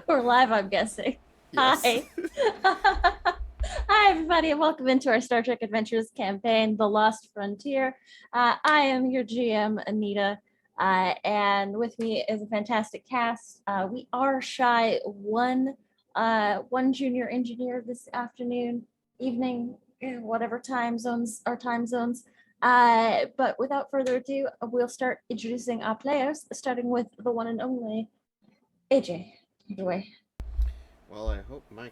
We're live, I'm guessing. Yes. Hi. Hi, everybody, and welcome into our Star Trek Adventures campaign, The Lost Frontier. I am your GM, Anita, and with me is a fantastic cast. We are shy one junior engineer this afternoon, evening, whatever time zones. But without further ado, we'll start introducing our players, starting with the one and only AJ. Either way. Well, I hope my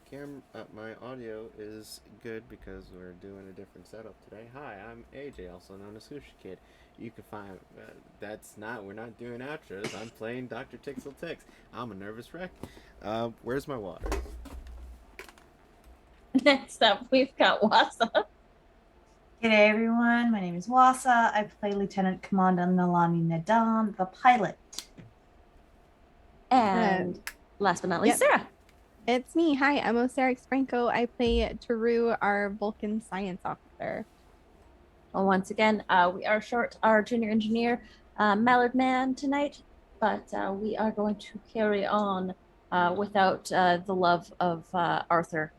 audio is good because we're doing a different setup today. Hi, I'm AJ, also known as Sushi Kid. You can find we're not doing outros. I'm playing Dr. Tixel Tix. I'm a nervous wreck. Where's my water? Next up, we've got Wasa. G'day everyone, my name is Wasa. I play Lieutenant Commander Nalani Nadan, the pilot. And last but not least, Yep. Sarah. It's me. Hi, I'm Osarix Franco. I play Taru, our Vulcan science officer. Well, once again, we are short our junior engineer, Mallard Man, tonight, but we are going to carry on without the love of Arthur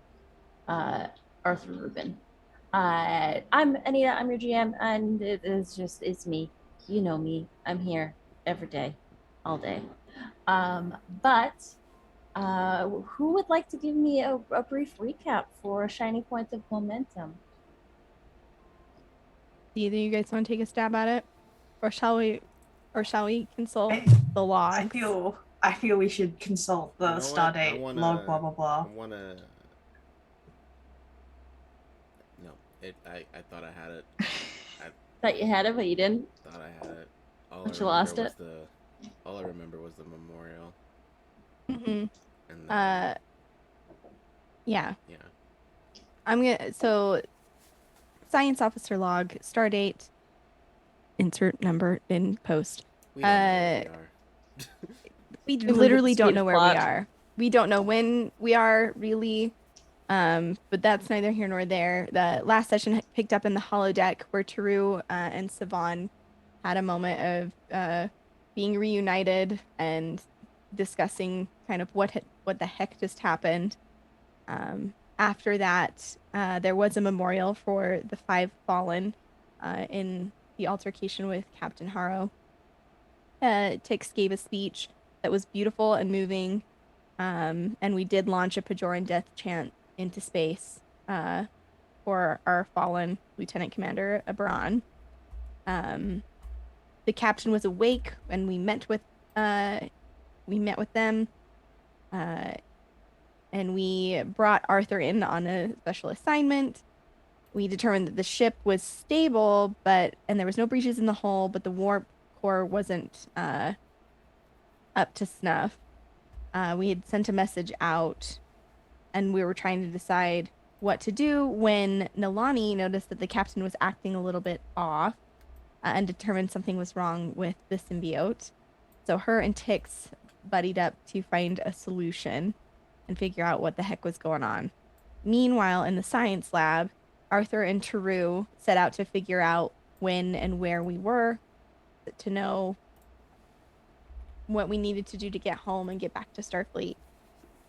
Rubin. I'm Anita, I'm your GM, and it's me. You know me. I'm here every day, all day. But who would like to give me a brief recap for a shiny point of momentum? Do either of you guys want to take a stab at it, or shall we consult the log? I feel we should consult the stardate log. Blah blah blah. I thought I had it. Thought you had it, but you didn't. Thought I had it. But you lost it. All I remember was the memorial. Mm-hmm. And then, yeah. Yeah. So science officer log, stardate, insert number in post. We don't know where we are. We literally don't know where we are. We don't know when we are, really. But that's neither here nor there. The last session picked up in the holodeck where Taru and Savan had a moment of being reunited and discussing kind of what the heck just happened. After that, there was a memorial for the 5 fallen in the altercation with Captain Harrow. Tix gave a speech that was beautiful and moving, and we did launch a Bajoran death chant into space for our fallen Lieutenant Commander Abran. The captain was awake, and we met with them, and we brought Arthur in on a special assignment. We determined that the ship was stable, and there was no breaches in the hull, but the warp core wasn't up to snuff. We had sent a message out, and we were trying to decide what to do when Nalani noticed that the captain was acting a little bit off and determined something was wrong with the symbiote. So her and Tix buddied up to find a solution and figure out what the heck was going on. Meanwhile, in the science lab, Arthur and Taru set out to figure out when and where we were, to know what we needed to do to get home and get back to Starfleet.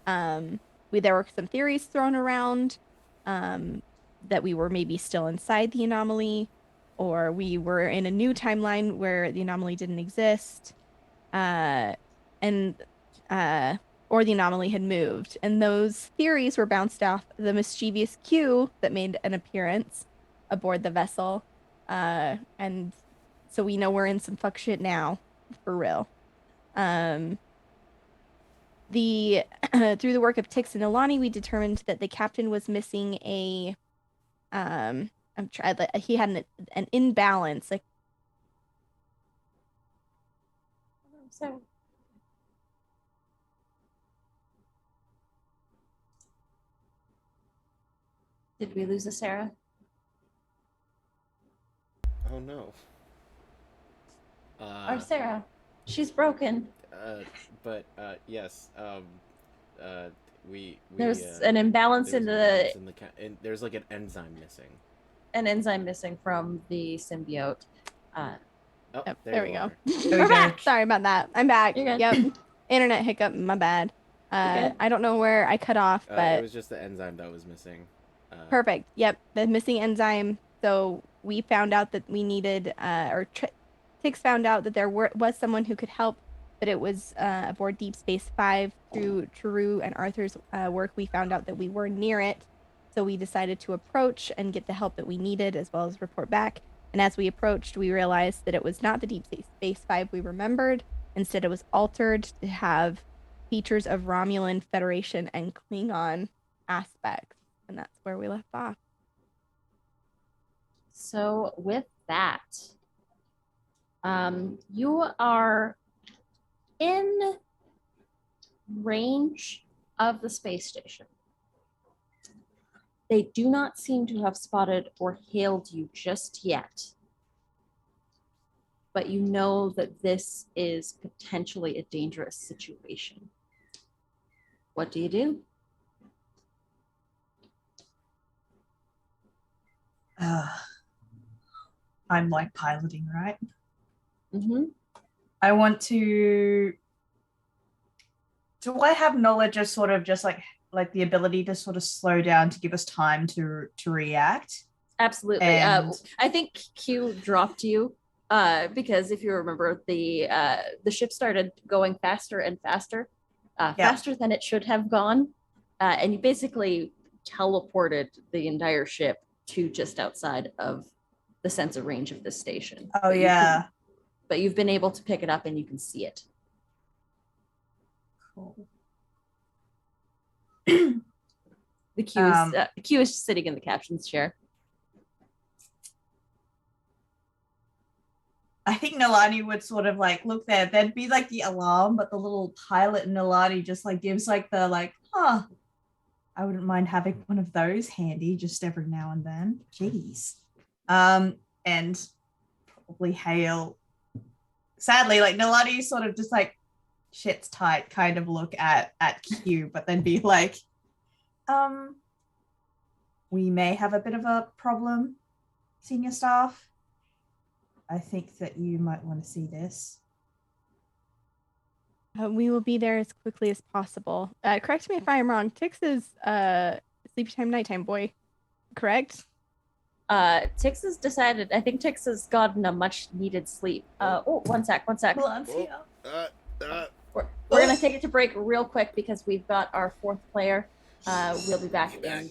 There were some theories thrown around that we were maybe still inside the anomaly, or we were in a new timeline where the anomaly didn't exist, or the anomaly had moved. And those theories were bounced off the mischievous Q that made an appearance aboard the vessel. And so we know we're in some fuck shit now, for real. Through the work of Tix and Ilani, we determined that the captain was missing he had an imbalance. So, did we lose a Sarah? Oh no. Our Sarah. She's broken. Yes. There's an imbalance in the there's like an enzyme missing. An enzyme missing from the symbiote. Oh, Yep, there we you go. are. There We're we go. back. Sorry about that. I'm back. You're good. Yep. Internet hiccup. My bad. good. I don't know where I cut off, It but was just the enzyme that was missing. perfect. Yep, the missing enzyme. So we found out that we needed, Tix found out that there was someone who could help, but it was aboard Deep Space Five. Through True and Arthur's work, we found out that we were near it. So we decided to approach and get the help that we needed, as well as report back. And as we approached, we realized that it was not the Deep Space Five we remembered. Instead, it was altered to have features of Romulan, Federation, and Klingon aspects. And that's where we left off. So with that, you are in range of the space station. They do not seem to have spotted or hailed you just yet. But you know that this is potentially a dangerous situation. What do you do? I'm like piloting, right? Mm-hmm. I want to. Do I have knowledge of sort of just like the ability to sort of slow down to give us time to react? Absolutely. And- I think Q dropped you because if you remember, the ship started going faster and faster, faster than it should have gone, and you basically teleported the entire ship to just outside of the sensor range of this station. Oh yeah. But you've been able to pick it up and you can see it. Cool. The Q is sitting in the captain's chair. I think Nalani would sort of like look there. There'd be like the alarm, but the little pilot Nalani just like gives like the like, huh. I wouldn't mind having one of those handy just every now and then. Jeez. And probably hail. Sadly, like Nalani sort of just like shit's tight kind of look at Q, but then be like, we may have a bit of a problem, senior staff. I think that you might want to see this. We will be there as quickly as possible. Correct me if I'm wrong. Tix is sleepy time, nighttime boy, correct? Tix has decided, I think Tix has gotten a much needed sleep. One sec. We're going to take it to break real quick because we've got our fourth player. We'll be back in.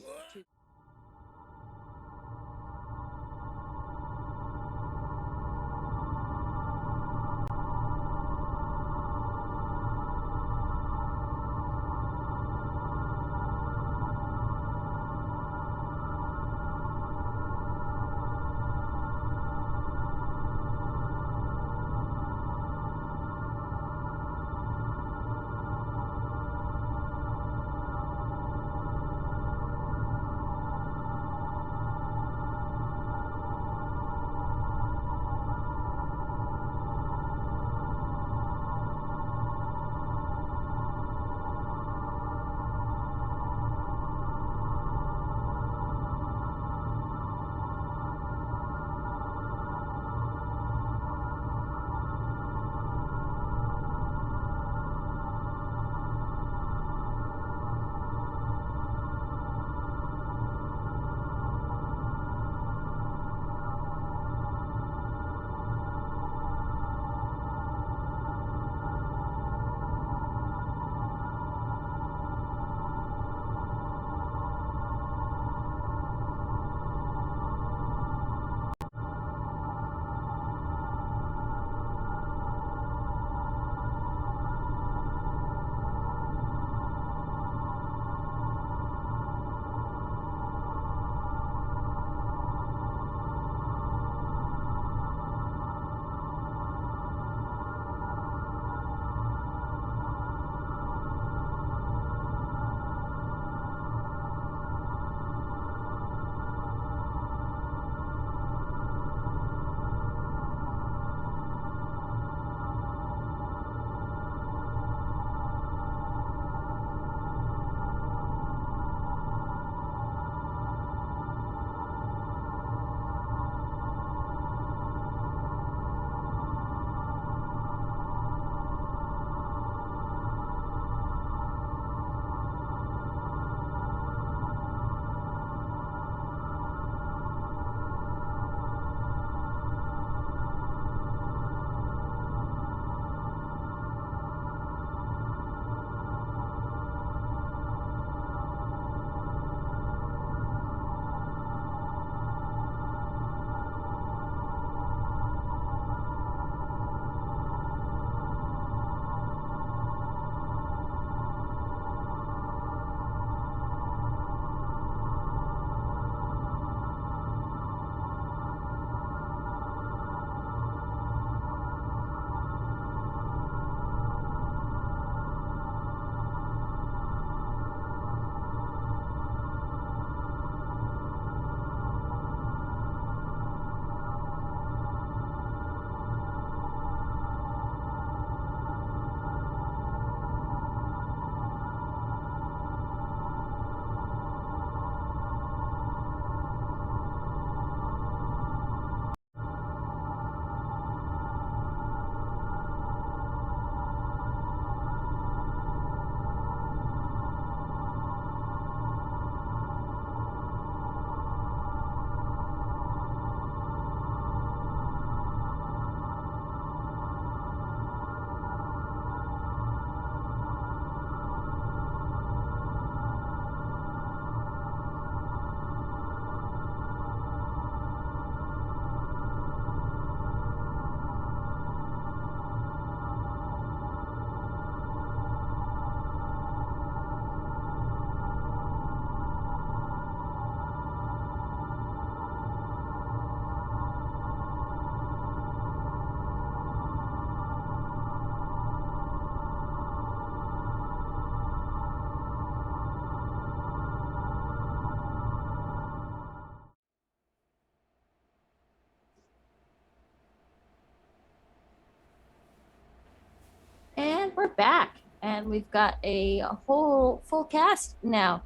we're back, and we've got a whole full cast now.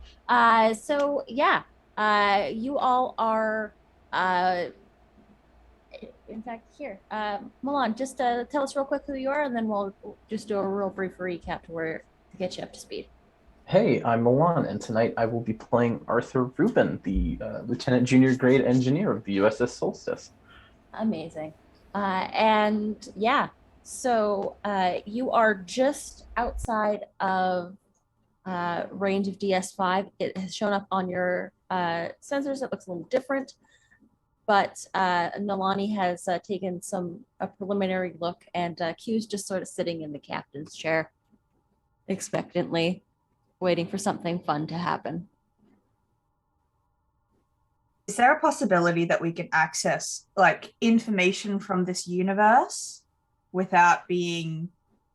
So yeah, you all are. In fact, here, Milan, just tell us real quick who you are, and then we'll just do a real brief recap to get you up to speed. Hey, I'm Milan, and tonight I will be playing Arthur Rubin, the Lieutenant Junior Grade Engineer of the USS Solstice. Amazing. And yeah, so you are just outside of range of DS5. It has shown up on your sensors. It looks a little different, but Nalani has taken a preliminary look, and Q's just sort of sitting in the captain's chair, expectantly, waiting for something fun to happen. Is there a possibility that we can access like information from this universe without being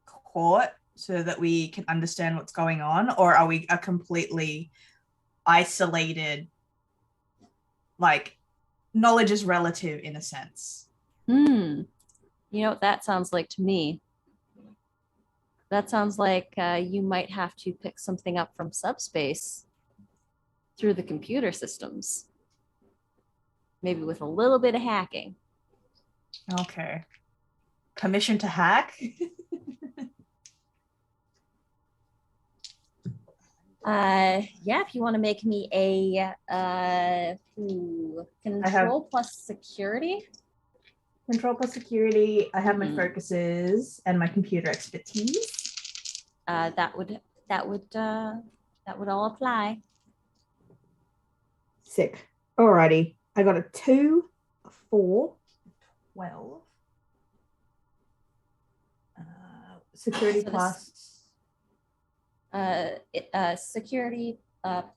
caught so that we can understand what's going on? Or are we a completely isolated, like knowledge is relative in a sense? You know what that sounds like to me? That sounds like you might have to pick something up from subspace through the computer systems. Maybe with a little bit of hacking. Okay. Permission to hack? Yeah, if you want to make me a control plus security. Control plus security. I have my focuses and my computer expertise. That would all apply. Sick. Alrighty. I got a 2, a 4, 12. Security So plus. Security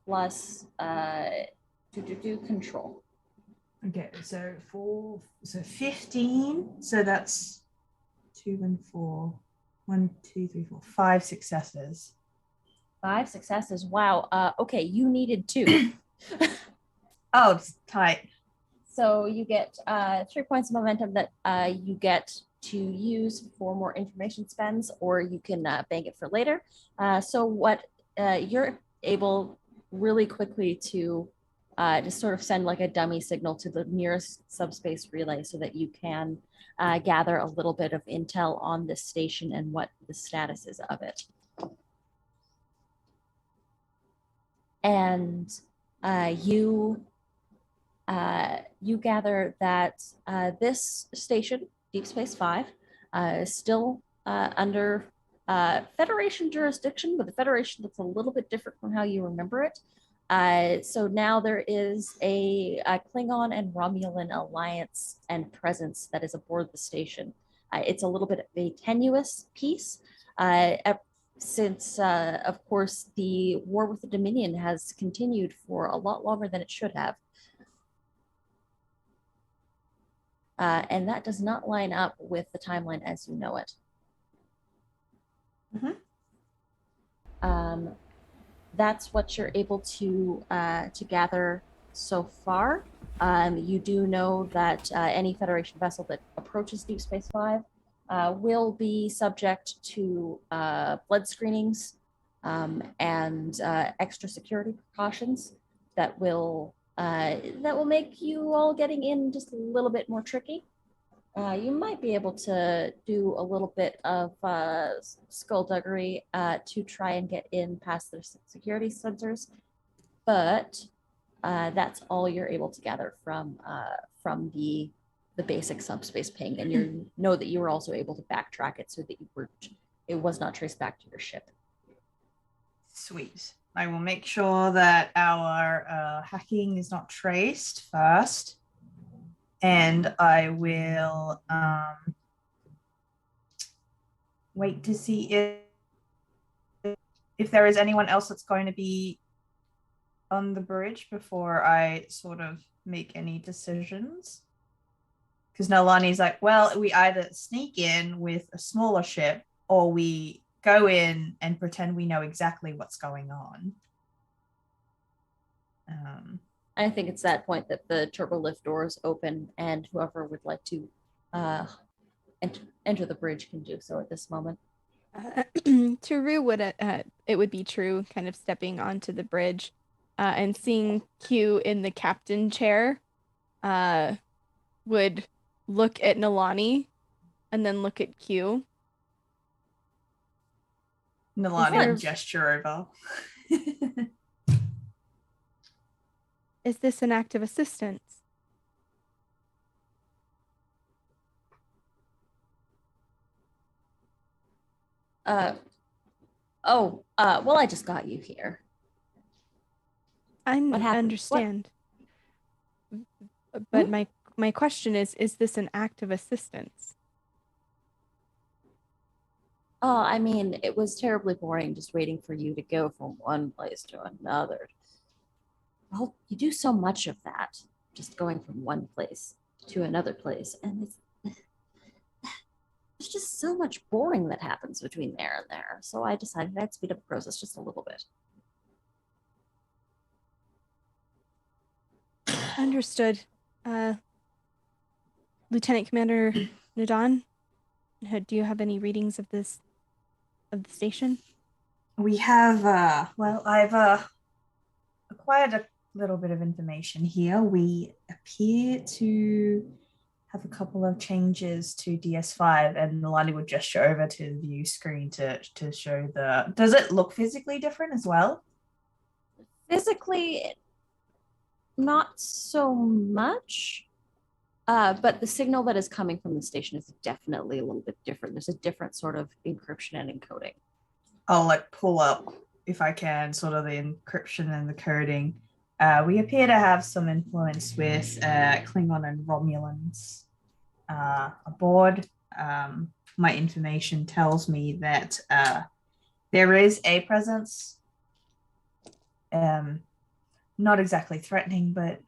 plus control. Okay, so 15. So that's 2 and 4. 1, 2, 3, 4, 5 successes. 5 successes. Wow. Okay, you needed 2. Oh, it's tight. So you get 3 points of momentum that you get to use for more information spends, or you can bank it for later. So what you're able really quickly to just sort of send like a dummy signal to the nearest subspace relay so that you can gather a little bit of intel on this station and what the status is of it. And you gather that this station, Deep Space 5, is still under Federation jurisdiction, but the Federation looks a little bit different from how you remember it. So now there is a Klingon and Romulan alliance and presence that is aboard the station. It's a little bit of a tenuous piece, since, of course, the war with the Dominion has continued for a lot longer than it should have. And that does not line up with the timeline as you know it. That's what you're able to gather so far. You do know that any Federation vessel that approaches Deep Space 5 will be subject to blood screenings and extra security precautions that will make you all getting in just a little bit more tricky. You might be able to do a little bit of skullduggery to try and get in past their security sensors, but that's all you're able to gather from the basic subspace ping, and you know that you were also able to backtrack it so that it was not traced back to your ship. Sweet. I will make sure that our hacking is not traced first. And I will wait to see if there is anyone else that's going to be on the bridge before I sort of make any decisions. Because Nalani's like, well, we either sneak in with a smaller ship or we go in and pretend we know exactly what's going on. I think it's that point that the turbo lift doors open, and whoever would like to enter the bridge can do so at this moment. To Rue, would it would be true, kind of stepping onto the bridge, and seeing Q in the captain chair, would look at Nalani, and then look at Q. Nalani there- would gesture over. Is this an act of assistance? Well, I just got you here. I What happened? understand. But my question is this an act of assistance? Oh, I mean, it was terribly boring just waiting for you to go from one place to another. Well, you do so much of that, just going from one place to another place, and it's just so much boring that happens between there and there. So I decided I'd speed up the process just a little bit. Understood. Lieutenant Commander Nadon, do you have any readings of the station? We have, I've acquired a little bit of information here. We appear to have a couple of changes to DS5, and Nalani would gesture over to the view screen to show the. Does it look physically different as well? Physically, not so much. But the signal that is coming from the station is definitely a little bit different. There's a different sort of encryption and encoding. I'll like pull up, if I can, sort of the encryption and the coding. We appear to have some influence with Klingon and Romulans aboard. My information tells me that there is a presence. Not exactly threatening, but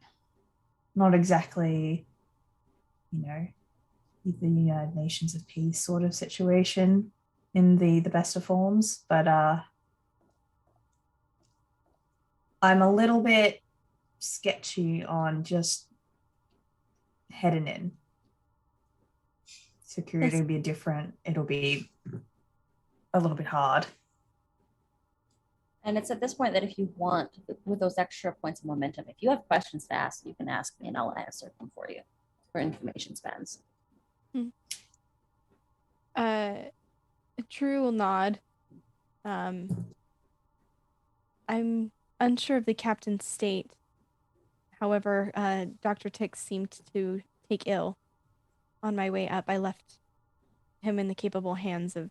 not exactly, the United Nations of Peace sort of situation in the best of forms. But I'm a little bit sketchy on just heading in. Security will be different. It'll be a little bit hard. And it's at this point that if you want, with those extra points of momentum, if you have questions to ask, you can ask me and I'll answer them for you for information spans. True will nod. I'm unsure of the captain's state. However, Dr. Tix seemed to take ill. On my way up, I left him in the capable hands of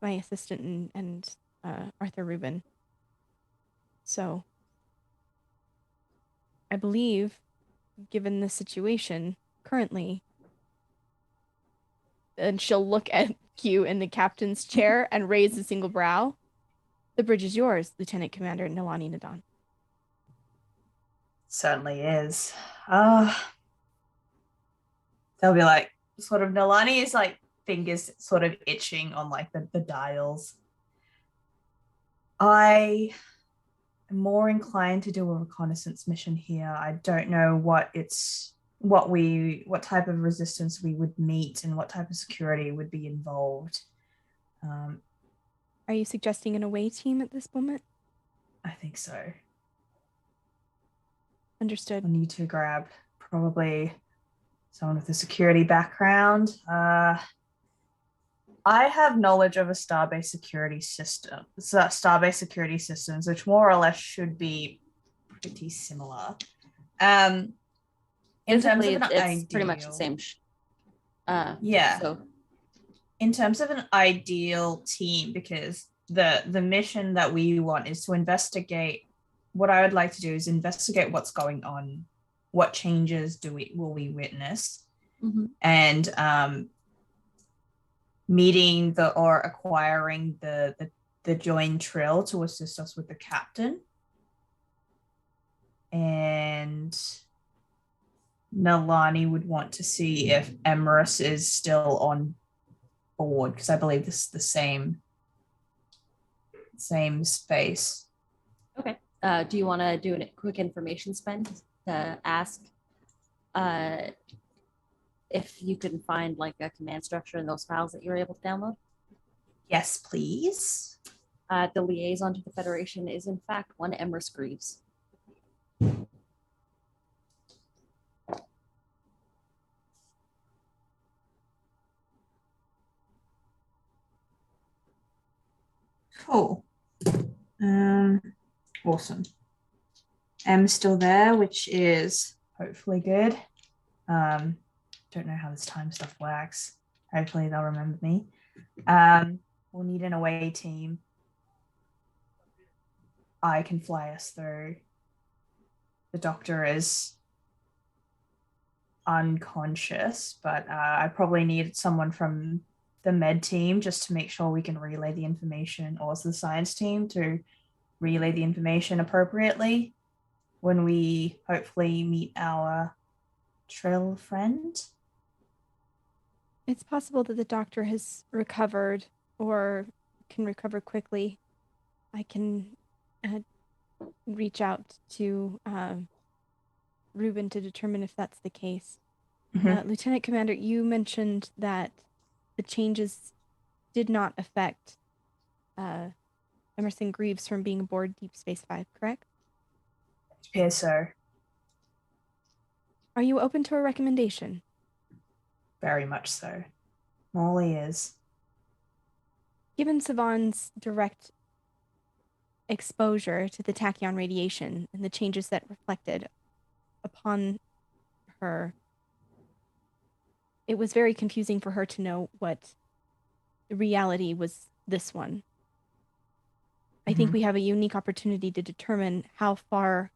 my assistant and Arthur Rubin. So, I believe, given the situation currently, and she'll look at Q in the captain's chair and raise a single brow. The bridge is yours, Lieutenant Commander Nalani Nadon. Certainly is. They'll be like, sort of, Nalani is like fingers sort of itching on like the dials. I am more inclined to do a reconnaissance mission here. I don't know what type of resistance we would meet and what type of security would be involved. Are you suggesting an away team at this moment? I think so. Understood. I need to grab probably someone with a security background. I have knowledge of a Starbase security system, Starbase security systems, which more or less should be pretty similar. In terms of it's pretty much the same. Yeah. So in terms of an ideal team, because the mission that we want is to investigate. What I would like to do is investigate what's going on, what changes will we witness, and meeting or acquiring the joined trill to assist us with the captain, and Nalani would want to see if Emrys is still on board, because I believe this is the same space. okay. Do you want to do a quick information spend to ask if you can find like a command structure in those files that you were able to download? Yes, please. The liaison to the Federation is in fact one Emrys Greaves. Cool. Awesome. M's still there, which is hopefully good. Don't know how this time stuff works. Hopefully they'll remember me. We'll need an away team. I can fly us through. The doctor is unconscious, but I probably need someone from the med team just to make sure we can relay the information, or the science team to relay the information appropriately when we hopefully meet our Trill friend. It's possible that the doctor has recovered or can recover quickly. I can reach out to Ruben to determine if that's the case. Lieutenant Commander, you mentioned that the changes did not affect Emerson Greaves from being aboard Deep Space Five, correct? It appears so. Are you open to a recommendation? Very much so. Molly is. Given Savan's direct exposure to the tachyon radiation and the changes that reflected upon her, it was very confusing for her to know what the reality was this one. I think we have a unique opportunity to determine how far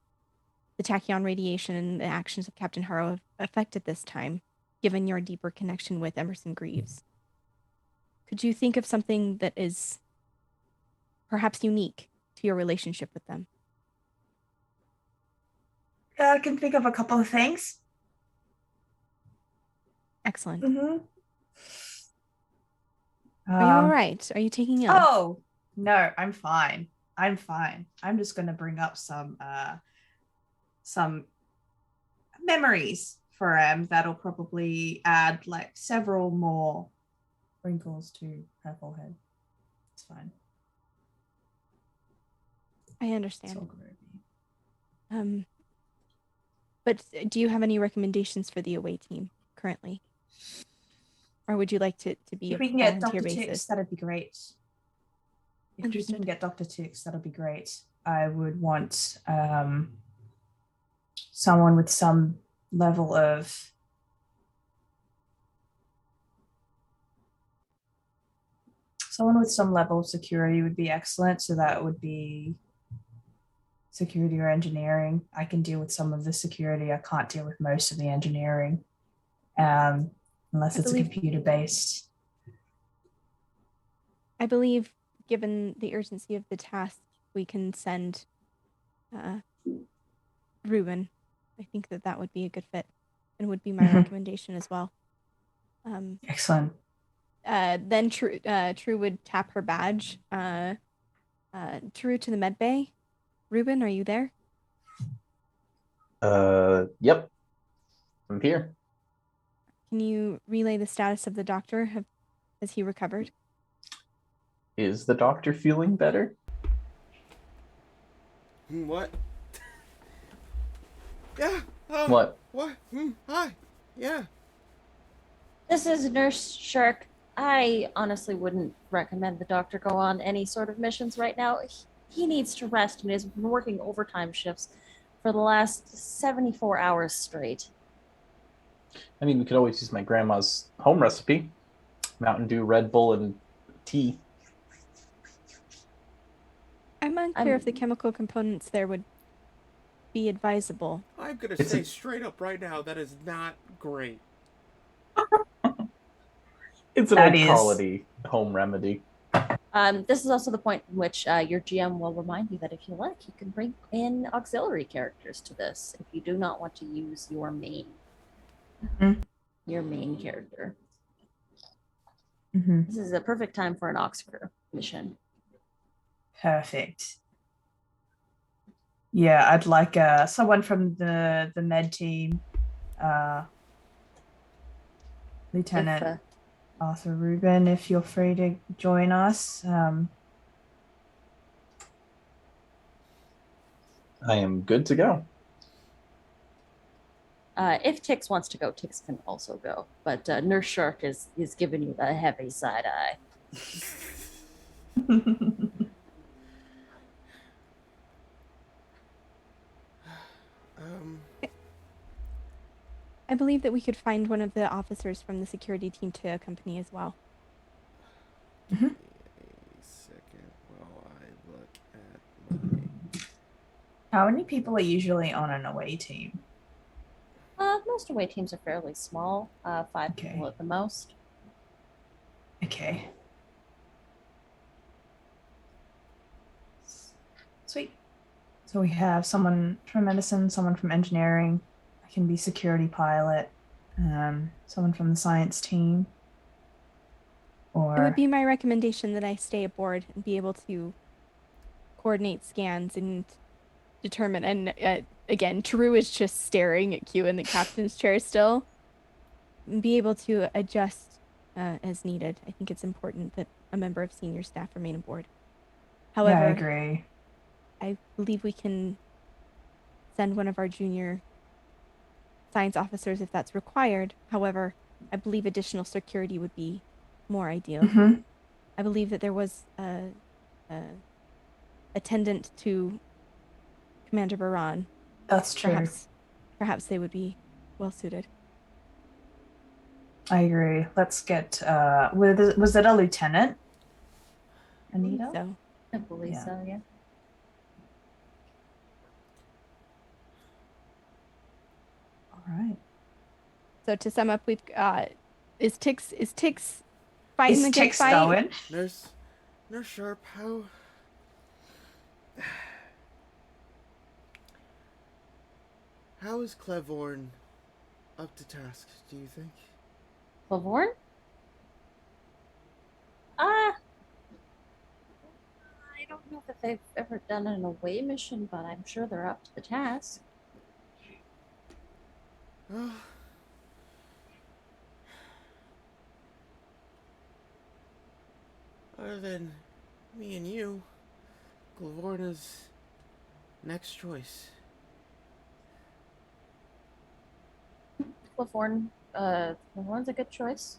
the tachyon radiation and the actions of Captain Harrow have affected this time, given your deeper connection with Emerson Greaves. Could you think of something that is perhaps unique to your relationship with them? I can think of a couple of things. Excellent. Are you all right? Are you taking ill? Oh, no, I'm fine. I'm fine. I'm just going to bring up some memories for that'll probably add like several more wrinkles to her forehead. It's fine. I understand. But do you have any recommendations for the away team currently? Or would you like to be if a we can get volunteer Dr. basis? Tix, that'd be great. If we Understood. can get Dr. Tix, that'll be great. I would want someone with some level of security would be excellent. So that would be security or engineering. I can deal with some of the security. I can't deal with most of the engineering, unless it's a computer-based. I believe, given the urgency of the task, we can send Ruben. I think that would be a good fit and would be my recommendation as well. Excellent. Then True would tap her badge. True to the med bay. Ruben, are you there? Yep. I'm here. Can you relay the status of the doctor? Has he recovered? Is the doctor feeling better? What? Yeah. What? What? Hi. Yeah. This is Nurse Shark. I honestly wouldn't recommend the doctor go on any sort of missions right now. He needs to rest and has been working overtime shifts for the last 74 hours straight. I mean, we could always use my grandma's home recipe. Mountain Dew, Red Bull, and tea. I'm unclear if the chemical components there would be advisable. I'm going to say straight up right now, that is not great. It's an old quality home remedy. This is also the point in which your GM will remind you that if you like, you can bring in auxiliary characters to this if you do not want to use your main character. This is a perfect time for an aux crew mission. Perfect. Yeah, I'd like someone from the med team, Lieutenant. Arthur Rubin, if you're free to join us. I am good to go. If Tix wants to go, Tix can also go. But Nurse Shark is giving you the heavy side eye. um, I believe that we could find one of the officers from the security team to accompany as well. give me a second while I look at my. How many people are usually on an away team? Most away teams are fairly small, 5 Okay. people at the most. Okay. Sweet. So we have someone from medicine, someone from engineering. I can be security pilot. Someone from the science team. Or It would be my recommendation that I stay aboard and be able to coordinate scans and determine. And again, Taru is just staring at Q in the captain's chair still. And be able to adjust as needed. I think it's important that a member of senior staff remain aboard. However, yeah, I agree. I believe we can send one of our junior science officers if that's required. However, I believe additional security would be more ideal. Mhm. I believe that there was a attendant to Commander Baran. That's true. Perhaps they would be well suited. I agree. Let's get. Was it a lieutenant? Anita. So I believe Yeah. so, yeah. All right. So to sum up, we've got is Tix fighting Is the good Tix fight? going? Nurse Sharp, how is Clevorn up to task, do you think? Lavorn? I don't know that they've ever done an away mission, but I'm sure they're up to the task. Oh. Other than me and you, Glavorna's next choice. Lavorn's a good choice.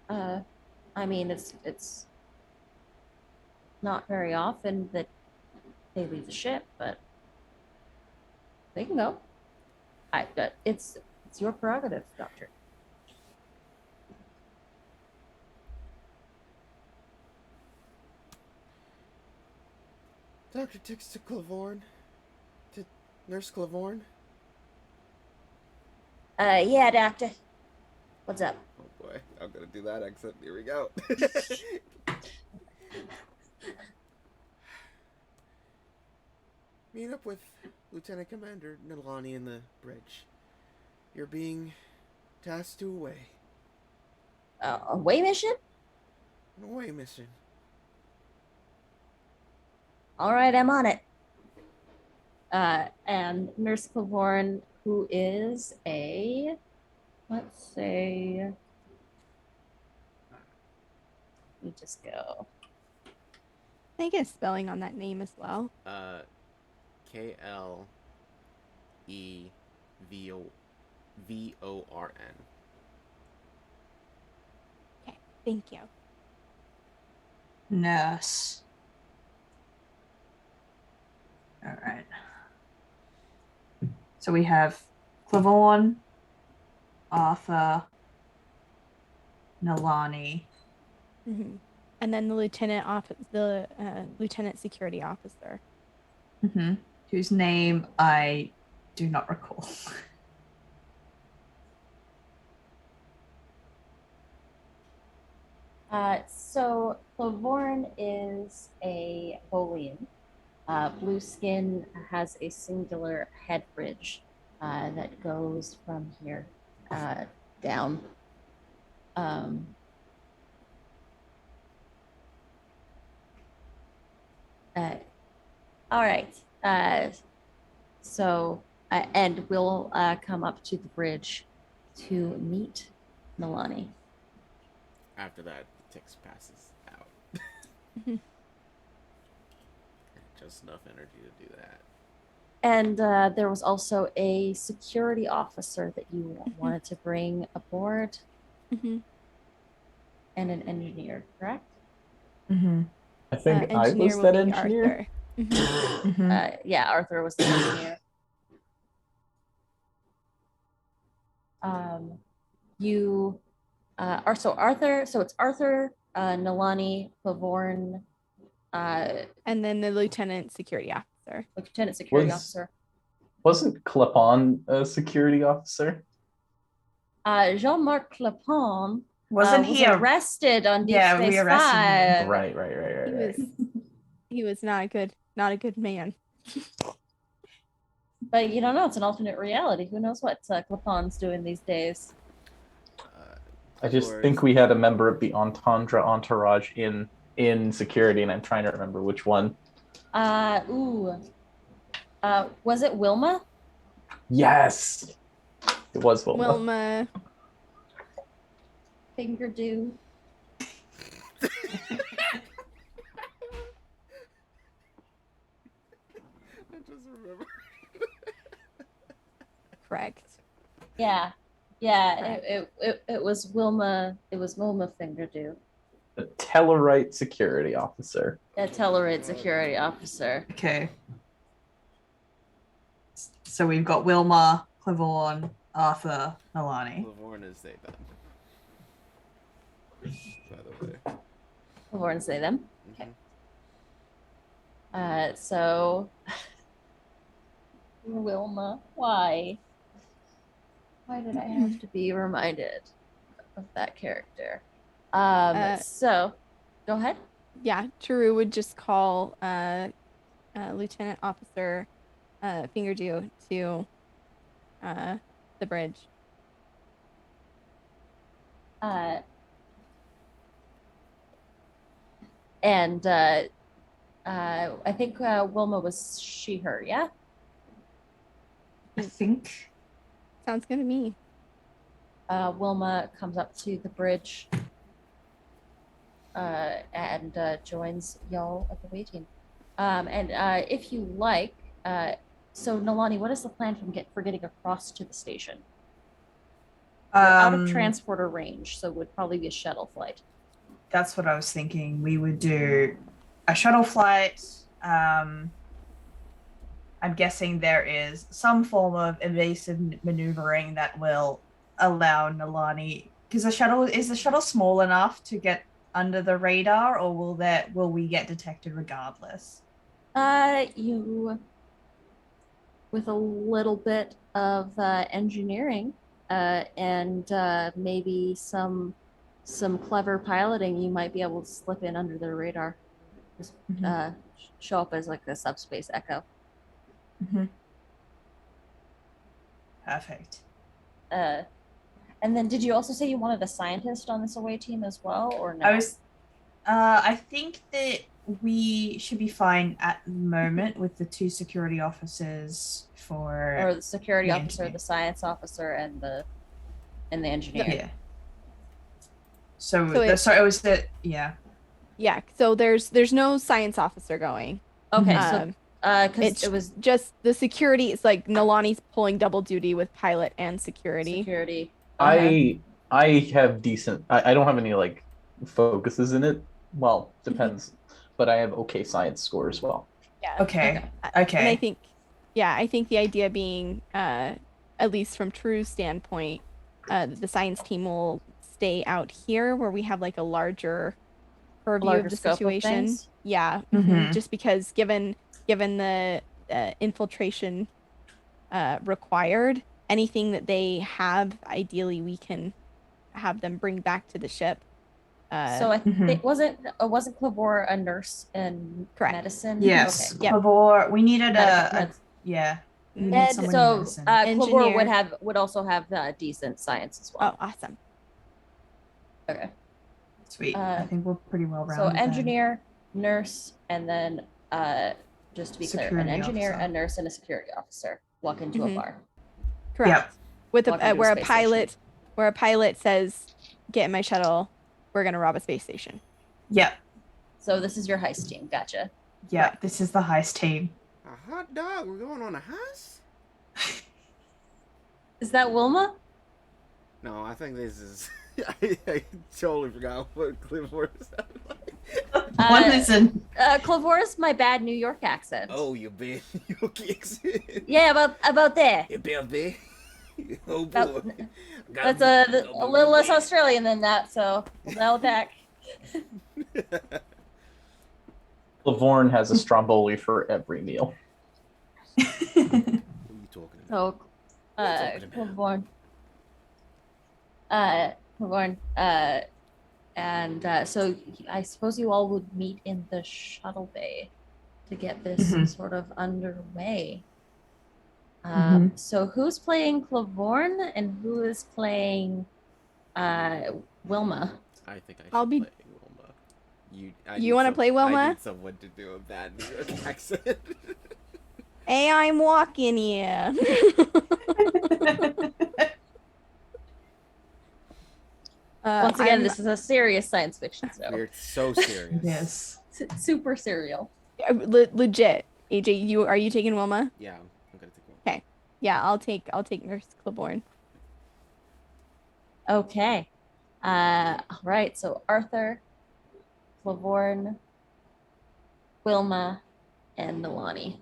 I mean, it's not very often that they leave the ship, but they can go. It's your prerogative, Doctor. Dr. Tix to Clavorn? To Nurse Clavorn? Yeah, Doctor. What's up? Oh boy, I'm gonna do that accent. Here we go. Meet up with Lieutenant Commander Nilani in the bridge. You're being tasked to away. Away mission? An away mission. All right, I'm on it. And Nurse Clavorn, who is let's say, let me just go. Can I get a spelling on that name as well? KLEVORN. Okay, thank you. Nurse. All right. So we have Clavorn, Arthur, Nilani. Mm-hmm. And then the lieutenant security officer. Mm-hmm. Whose name I do not recall. So Clavorn is a Bolian. Blue skin, has a singular head bridge that goes from here down. All right. And we'll come up to the bridge to meet Nilani. after that, Tix passes out. Mhm. Just enough energy to do that. And there was also a security officer that you wanted to bring aboard, Mhm. and an engineer, correct? Mm-hmm. I think I Engineer was will that be engineer. Arthur. Mhm. Mm-hmm. Yeah, Arthur was the engineer. You are so Arthur. So it's Arthur, Nalani, Lavorn, And then the lieutenant security officer. Lieutenant Security Was- Officer. Wasn't Clepon a security officer? Jean-Marc Clepon Wasn't was he a arrested on Deep Yeah, we Space arrested him. Five. Right. He was he was not a good man. But you don't know. It's an alternate reality. Who knows what Clepon's doing these days? I just Or- think we had a member of the Entendre entourage in security, and I'm trying to remember which one. Was it Wilma? Yes, it was Wilma. Wilma. Finger do. I just remember. Correct. Yeah. It was Wilma. It was Wilma Fingerdew, The Tellarite security officer. a Tellarite security officer. Okay. So we've got Wilma, Claiborne, Arthur, Nalani. Lavorn is they them. By the way. Lavorn say them. Mhm. So Wilma, why? Why did I have to be reminded of that character? So go ahead. Yeah, True would just call Lieutenant Officer Fingerdew to the bridge. And I think Wilma was she, her, yeah? I think. Sounds good to me. Wilma comes up to the bridge and joins y'all at the waiting. And if you like, so Nalani, what is the plan for getting across to the station? You're out of transporter range, so it would probably be a shuttle flight. That's what I was thinking. We would do a shuttle flight. I'm guessing there is some form of evasive maneuvering that will allow Nalani, because the shuttle small enough to get under the radar, or will we get detected regardless? You, with a little bit of engineering and maybe some clever piloting, you might be able to slip in under the radar. Just show up as like a subspace echo. Perfect. And then did you also say you wanted a scientist on this away team as well, or no? I think that we should be fine at the moment with the two security officers or the security the officer, engineer. the science officer, and the engineer. Yeah. So it- it was the yeah. Yeah, so there's no science officer going. Okay, Mhm. so because It's it was just the security. It's like Nalani's pulling double duty with pilot and security. security. Okay. I have decent. I don't have any like focuses in it. Well, depends. But I have okay science score as well. Yeah. Okay. And Okay. I think the idea being, at least from True's standpoint, the science team will stay out here where we have like a larger purview Larger of the scope of situation. things? Yeah, Mhm. just because given the infiltration required, anything that they have, ideally we can have them bring back to the ship. So I Mhm. think wasn't Clavor a nurse in Correct. medicine? Yes. Okay. Yep. Claiborne, we needed Medical- yeah. We need Med- someone in So medicine. Clavor Engineer. would also have decent science as well. Oh, awesome. Okay. Sweet. uh, I think we're pretty well So rounded. engineer, nurse, and then just to be clear, an Security engineer, officer. a nurse, and a security officer walk into a Mhm. bar. Correct. Yep. With Walk into a where a space pilot says, "Get in my shuttle. we're gonna rob a space station. Yep. So this is your heist team. Gotcha. Yep. This is the heist team. A hot dog? We're going on a heist? Is that Wilma? No, I think this is. I totally forgot what Clifford sounded like. One listen. Clavoris, my bad New York accent. Oh, you been you kicks it. Yeah, about there. You been there? Oh boy. That's a little less Australian than that, so we'll dial it back. Lavorn has a stromboli for every meal. What are you talking about? So, Claiborne. Claiborne, and so I suppose you all would meet in the shuttle bay to get this Mhm. sort of underway. Mhm. So who's playing Claiborne and who is playing Wilma? I think I should I'll be- play Wilma. I You need wanna some- play Wilma? I need someone to do a bad New York accent. Hey, I'm walking here. Once again, I'm- this is a serious science fiction show. We're so serious. Yes. Super serial. legit. AJ, are you taking Wilma? Yeah, I'm gonna take one. Yeah, I'll take Nurse Claiborne. Okay. All right. So Arthur, Claiborne, Wilma, and Nilani.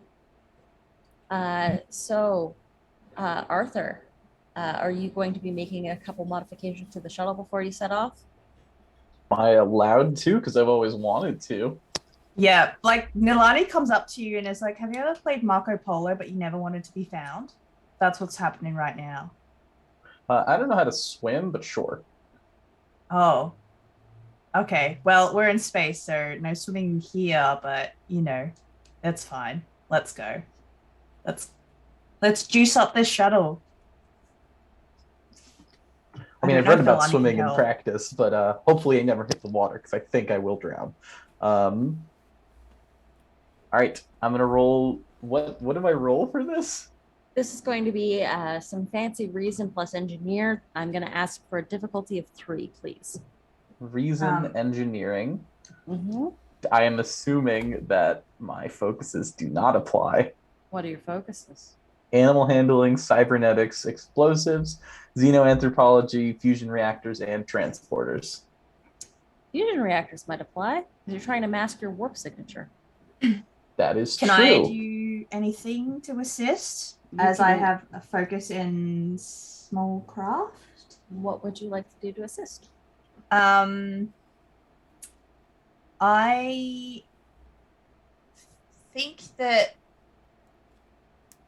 Arthur, are you going to be making a couple modifications to the shuttle before you set off? Am I allowed to? Because I've always wanted to. Yeah, like Nilani comes up to you and is like, "Have you ever played Marco Polo, but you never wanted to be found?" That's what's happening right now. I don't know how to swim, but sure. Oh. Okay. Well, we're in space, so no swimming here, but you know, that's fine. Let's go. Let's juice up this shuttle. I mean, don't I've read know if about Nilani swimming can in help. practice, but hopefully I never hit the water because I think I will drown. All right, I'm gonna roll. What do I roll for this? This is going to be some fancy reason plus engineer. I'm going to ask for a difficulty of 3, please. Reason engineering. Mm-hmm. I am assuming that my focuses do not apply. What are your focuses? Animal handling, cybernetics, explosives, xenoanthropology, fusion reactors, and transporters. Fusion reactors might apply because you're trying to mask your warp signature. That is Can true. I do anything to assist? You As I can- have a focus in small craft. What would you like to do to assist? I think that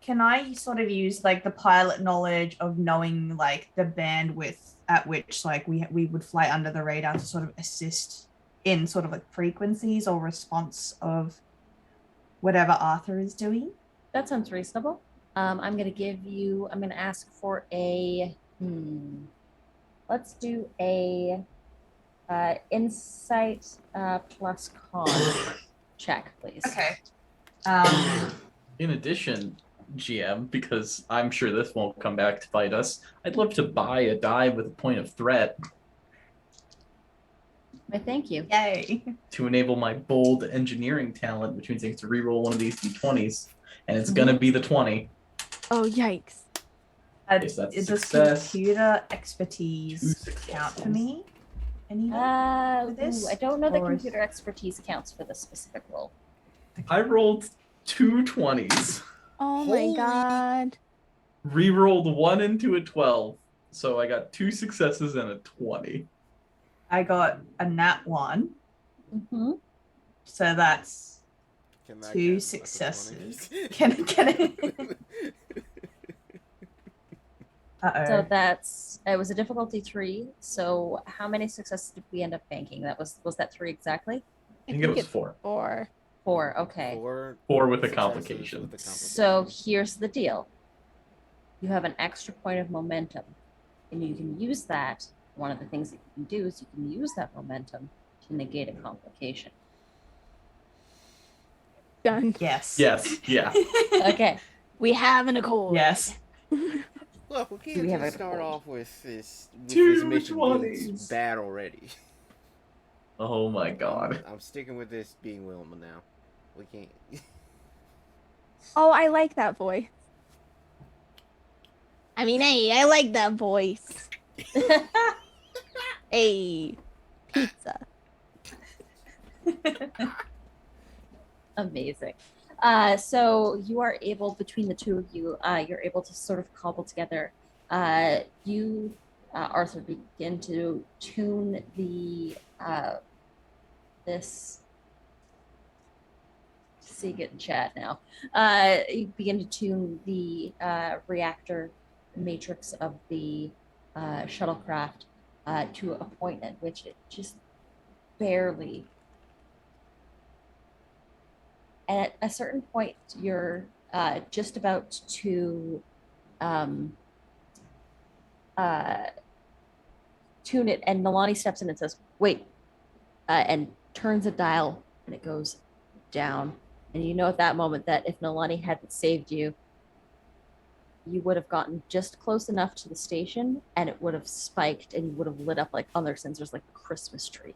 can I sort of use like the pilot knowledge of knowing like the bandwidth at which like we would fly under the radar to sort of assist in sort of like frequencies or response of whatever Arthur is doing? That sounds reasonable. I'm going to ask for let's do a insight plus con check, please. Okay. In addition, GM, because I'm sure this won't come back to bite us, I'd love to buy a die with a point of threat Why, thank you. Yay. to enable my bold engineering talent, which means I get to reroll one of these d20s, and it's gonna be the 20. Oh, yikes. Yes, that's a Does success. computer Two expertise successes. count for me? Any? With this, I don't know that or is- computer expertise counts for this specific role. I rolled 2 20s, Oh my Holy- god. rerolled 1 into a 12, so I got 2 successes and a 20. I got a nat 1, Mm-hmm. so that's Can that 2 count as a successes. 20? Can it? So Uh it was a difficulty 3. So how many successes did we end up banking? Was that 3 exactly? I think it was it's 4. 4. 4. Okay. 4 with a successes complication. with a So here's the deal. You have an extra point of momentum, and you can use that. One of the things that you can do is you can use that momentum to negate a complication. Done. Yes. Yes, yeah. Okay. We have an accord. Yes. Look, we Do we can't have just a start goal? off with this Two mission being 20s. bad already. Oh my god. I'm sticking with this being Wilma now. We can't. Oh, I like that voice. I mean, hey, I like that voice. Hey, pizza. Amazing. So you are able, between the two of you, you're able to sort of cobble together. Arthur, begin to tune the this. See, get in chat now. You begin to tune the reactor matrix of the shuttlecraft to a point at which it just barely. And at a certain point, you're just about to tune it, and Nalani steps in and says, "Wait," and turns a dial, and it goes down. And you know at that moment that if Nalani hadn't saved you, you would have gotten just close enough to the station, and it would have spiked, and you would have lit up like on their sensors like a Christmas tree.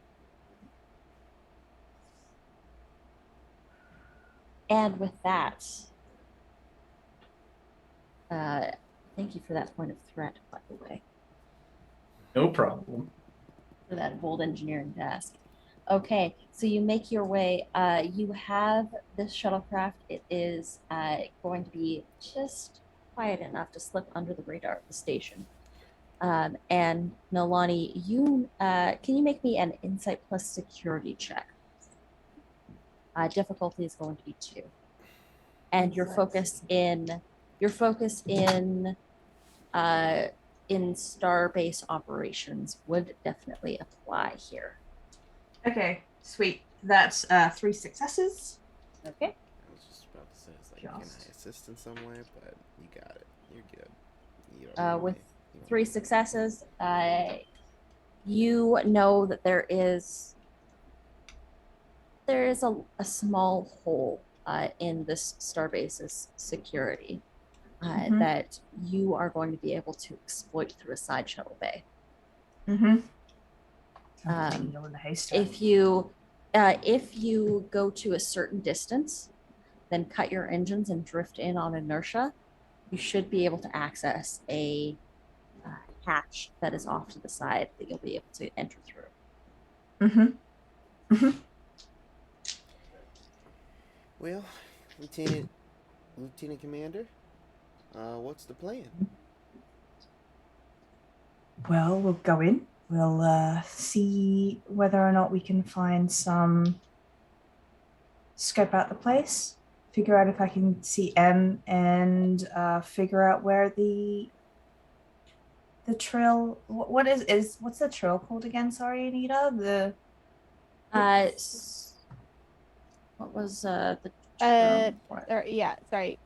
And with that, thank you for that point of threat, by the way, No problem. for that bold engineering task. Okay, so you make your way. You have this shuttlecraft. It is going to be just quiet enough to slip under the radar of the station. And Nalani, can you make me an insight plus security check? Difficulty is going to be 2, and your focus in starbase operations would definitely apply here. Okay, sweet. That's 3 successes. Okay. I was just about to say, it's like, can I Just. assist in some way? But you got it. You're good. You don't With need me. 3 successes, you know that there is a small hole in this starbase's security that you are going to be able to exploit through a side shuttle bay. Mm-hmm. Um, In the haystack. If you go to a certain distance, then cut your engines and drift in on inertia, you should be able to access a hatch that is off to the side that you'll be able to enter through. Mm-hmm. Well, Lieutenant Commander, what's the plan? Well, we'll go in. We'll see whether or not we can find scope out the place, figure out if I can see M, and figure out where the trail. What's the trail called again? Sorry, Anita. What was the term for it? Or, yeah, sorry.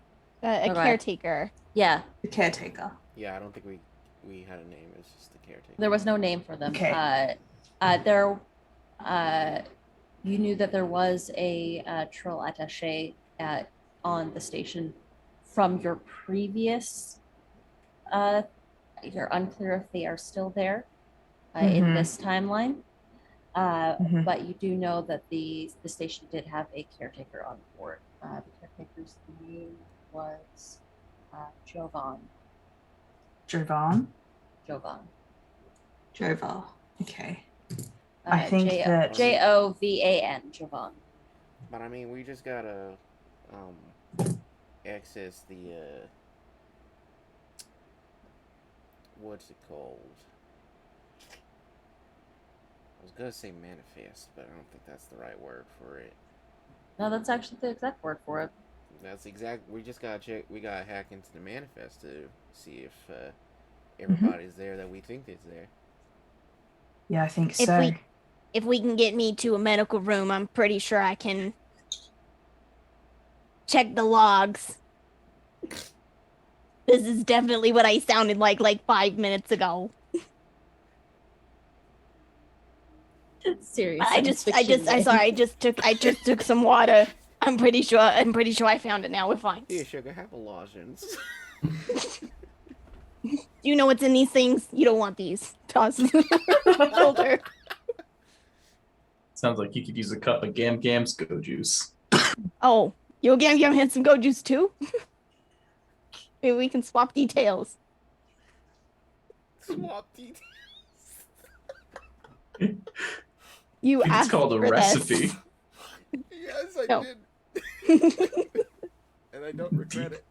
A Okay. caretaker. Yeah, The caretaker. Yeah, I don't think we had a name. It's just the caretaker. there was no name for them. Okay. You knew that there was a trail attaché on the station from your previous. You're unclear if they are still there in Mhm. this timeline, Mhm. but you do know that the station did have a caretaker on board. The caretaker's name was Jovan. Jovan. Jovan. Okay. I think that- Jovan. Jovan. But I mean, we just gotta access the what's it called? I was gonna say manifest, but I don't think that's the right word for it. No, that's actually the exact word for it. That's exact. We just gotta check. We gotta hack into the manifest to see if everybody's there that we think is there. Yeah, I think If so. If we can get me to a medical room, I'm pretty sure I can check the logs. This is definitely what I sounded like 5 minutes ago. Serious. I just took some water. I'm pretty sure I found it now. We're fine. Here, sugar, have a lozenge. You know what's in these things? You don't want these. Toss them on the shoulder. Sounds like you could use a cup of Gam Gam's Go Juice. Oh, Yo Gam Gam had some Go Juice too? Maybe we can swap details. Swap details. You It's asked called a for recipe. this. Yes, I No. did. And I don't regret it.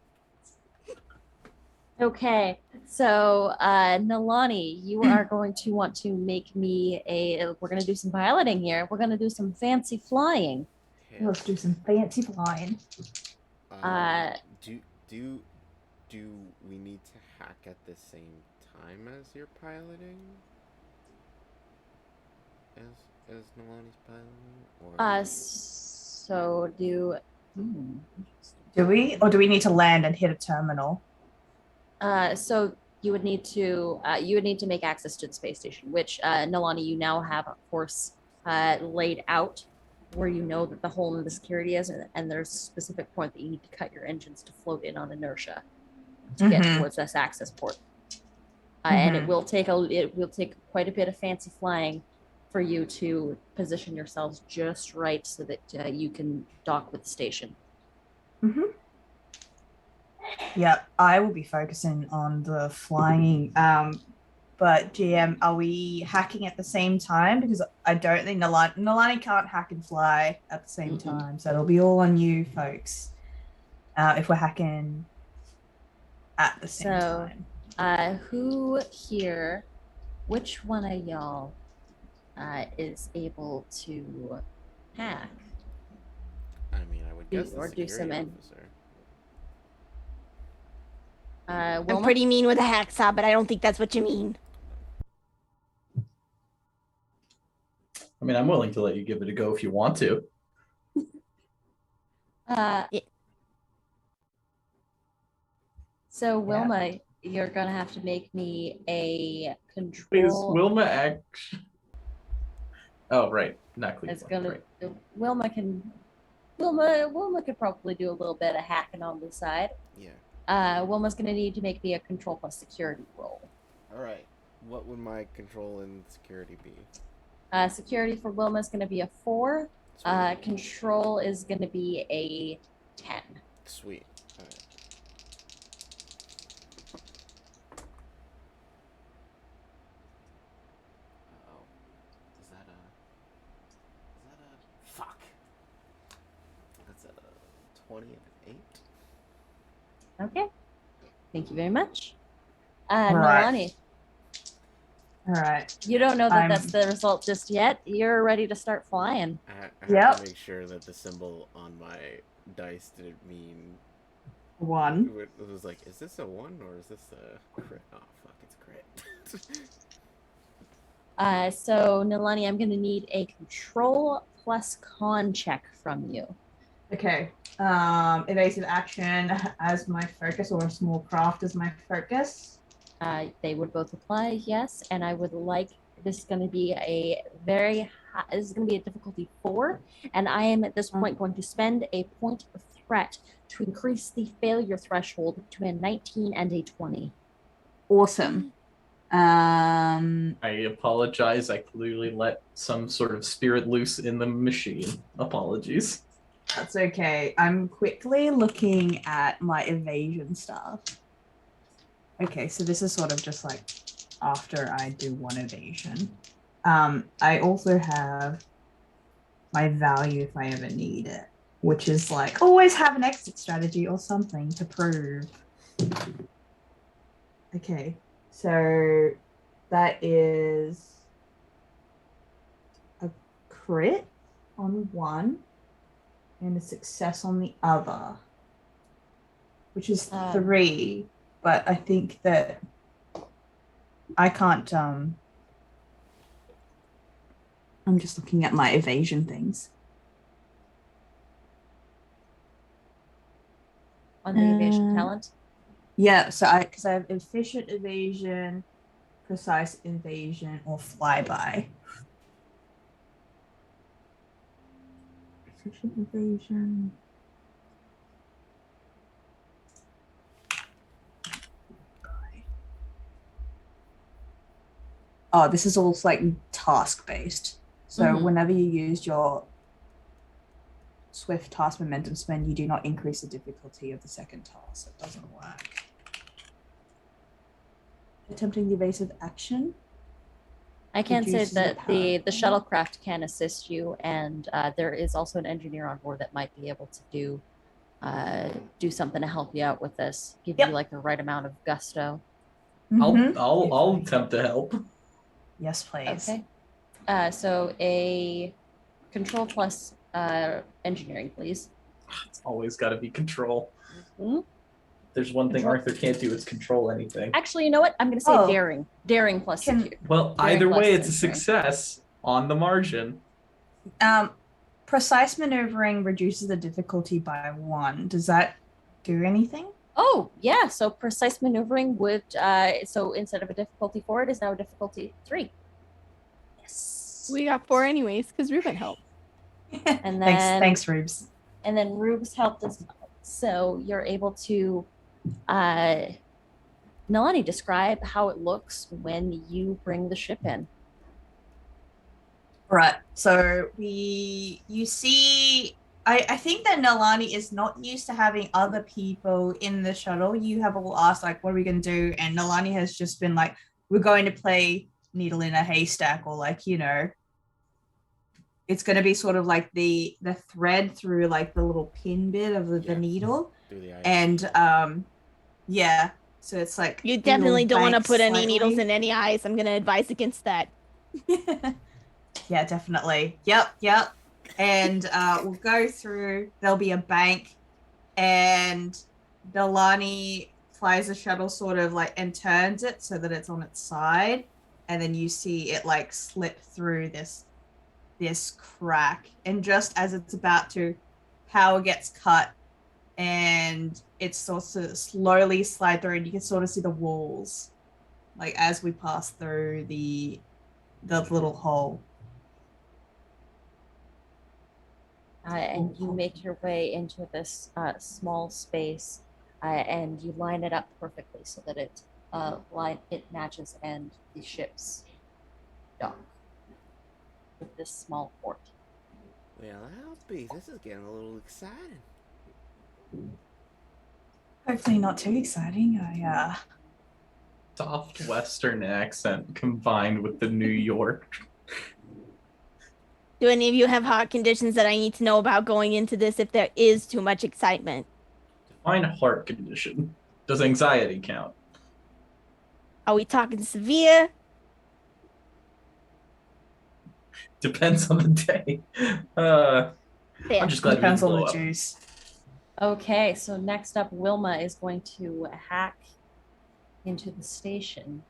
Okay, so Nalani, you are going to want to make me we're going to do some piloting here. We're going to do some fancy flying. Let's do some fancy flying. Do we need to hack at the same time as you're piloting? As Nalani's piloting? Or So do Do we? Or do we need to land and hit a terminal? so you would need to make access to the space station, which Nalani, you now have a course laid out where you know that the hole in the security is, and there's a specific point that you need to cut your engines to float in on inertia to get Mhm. towards this access port. And it Mhm. will take quite a bit of fancy flying for you to position yourselves just right so that you can dock with the station. Yep, I will be focusing on the flying. But GM, are we hacking at the same time? Because I don't think Nalani can't hack and fly at the same time, so it'll be all on you folks. If we're hacking at the same So- time. Who here, which one of y'all is able to hack? I mean, I would guess the or do some security in- officer. I'm Wilma? pretty mean with a hacksaw, but I don't think that's what you mean. I mean, I'm willing to let you give it a go if you want to. So Wilma, you're gonna have to make me a Is control. Wilma act? Oh, right. Not Cleveland. It's gonna Right. Wilma could probably do a little bit of hacking on the side. Yeah. Wilma's gonna need to make me a control plus security roll. All right. What would my control and security be? Security for Wilma is gonna be a 4. Sweet. Control is gonna be a 10. Sweet. All right. Uh-oh. Is that a fuck? That's a 28. Okay. Thank you very much. Right. Nalani, All right. you don't know that I'm- that's the result just yet. You're ready to start flying. I have Yep. to make sure that the symbol on my dice didn't mean 1. it was like, is this a 1 or is this a crit? Oh fuck, it's a crit. So Nalani, I'm gonna need a control plus con check from you. Okay. Evasive action as my focus, or a small craft as my focus. They would both apply, yes, and I would like this is going to be a very high, this is going to be a difficulty 4, and I am at this point going to spend a point of threat to increase the failure threshold to a 19 and a 20. Awesome. I apologize. I clearly let some sort of spirit loose in the machine. Apologies. That's okay. I'm quickly looking at my evasion stuff. Okay, so this is sort of just like after I do 1 evasion. I also have my value if I ever need it, which is like always have an exit strategy or something to prove. Okay, so that is a crit on 1 and a success on the other, which is 3. But I think that I can't. I'm just looking at my evasion things. On the evasion talent. Yeah, so because I have efficient evasion, precise evasion, or flyby. Efficient evasion. Oh, this is all like task based. So Mhm. whenever you use your swift task momentum spend, you do not increase the difficulty of the second task. It doesn't work. Attempting the evasive action. I can say Reduces the that power the of shuttlecraft can assist you, and there is also an engineer on board that might be able to do something to help you out with this. Give Yep. you like the right amount of gusto. Mhm. I'll If I- attempt to help. Yes, please. Okay. So a control plus engineering, please. It's always got to be control. Mhm. There's one thing Control. Arthur can't do, it's control anything. Actually, you know what? I'm going to say Oh. daring. Daring plus Can- secure. Well, Daring either plus way, it's a engineering. success on the margin. Precise maneuvering reduces the difficulty by 1. Does that do anything? Oh, yeah. So precise maneuvering would, so instead of a difficulty 4, it is now a difficulty 3. Yes. We got 4 anyways, because Ruben helped. And then, thanks, Rubes. And then Rubes helped as well. So you're able to, Nalani, describe how it looks when you bring the ship in. Right. So you see, I think that Nalani is not used to having other people in the shuttle. You have all asked, like, what are we going to do? And Nalani has just been like, we're going to play needle in a haystack, or like, it's going to be sort of like the thread through like the little pin bit of the Yeah. needle. Through the ice. And yeah. So it's like You it'll definitely don't want to bank put any slightly. needles in any eyes. I'm going to advise against that. Yeah, definitely. Yep. And we'll go through. There'll be a bank, and Delani flies the shuttle sort of like and turns it so that it's on its side, and then you see it like slip through this crack, and just as it's about to, power gets cut, and it's sort of slowly slide through, and you can sort of see the walls, like as we pass through the little hole. And you make your way into this small space, and you line it up perfectly so that it matches and the ship's dock with this small port. Well, I'll be. This is getting a little exciting. Hopefully not too exciting. Soft Western accent combined with the New York. Do any of you have heart conditions that I need to know about going into this if there is too much excitement? Define heart condition. Does anxiety count? Are we talking severe? Depends on the day. Fair. I'm just glad Depends we on blew the up. juice. Okay, so next up, Wilma is going to hack into the station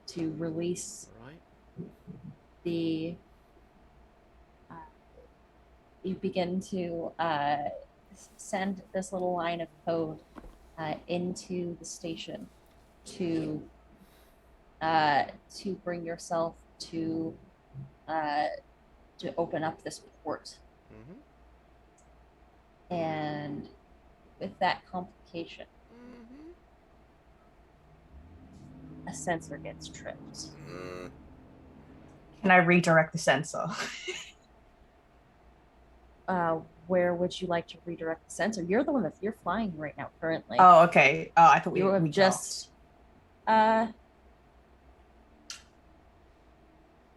to release Right? the. You begin to send this little line of code into the station to bring yourself to open up this port. Mm-hmm. And with that complication, Mm-hmm. a sensor gets tripped. Can I redirect the sensor? Where would you like to redirect the sensor? You're the one you're flying right now currently. Oh, okay. Oh, I thought You have we just you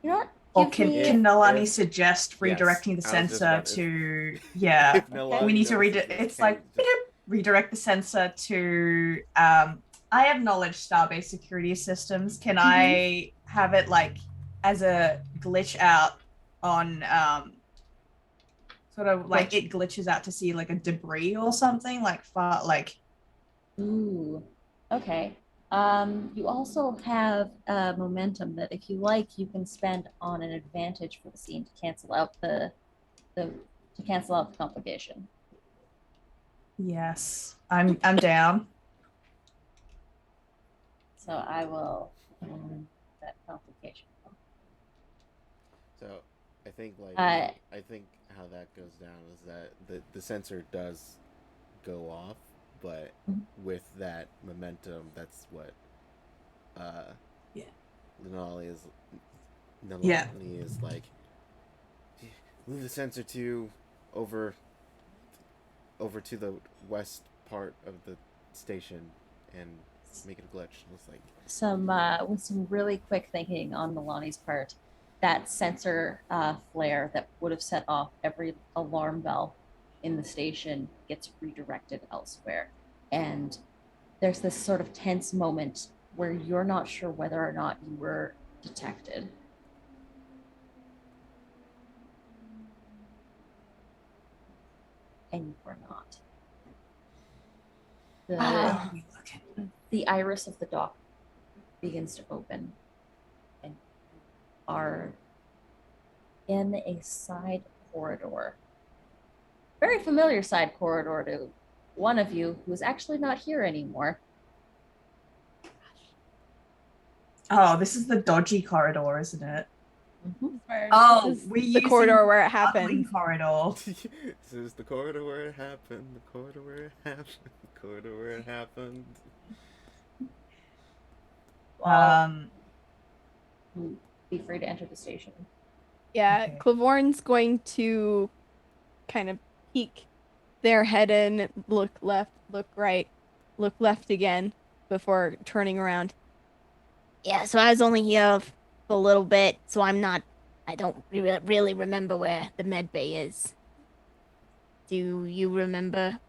know what? Or Give can, me- can Nalani if- suggest redirecting yes, the I was just sensor about to- to yeah? If Nalani We need to knows read that it. you It's can't like just- redirect the sensor to I have knowledge Starbase security systems. Can I have it like as a glitch out on sort of like it glitches out to see like a debris or something like far like Ooh, okay. You also have momentum that, if you like, you can spend on an advantage for the scene to cancel out the complication. yes. I'm down. So I will that complication. So I think Uh, I think how that goes down is that the sensor does go off, but Mhm. with that momentum, that's what Yeah. Nalani is Yeah. like move the sensor to over to the west part of the station and make it a glitch. Looks like With some really quick thinking on Milani's part, that sensor flare that would have set off every alarm bell in the station gets redirected elsewhere. And there's this sort of tense moment where you're not sure whether or not you were detected. And you were not. The iris of the dock begins to open, and you are in a side corridor. Very familiar side corridor to one of you who is actually not here anymore. Oh, this is the dodgy corridor, isn't it? Where Oh, this is we the using corridor where it Ugly happened. corridor. this is the corridor where it happened. The corridor where it happened. The corridor where it happened. Um, Be free to enter the station. Yeah, Okay. Clavorn's going to kind of peek their head in, look left, look right, look left again before turning around. Yeah, so I was only here for a little bit, so I don't really remember where the med bay is. Do you remember?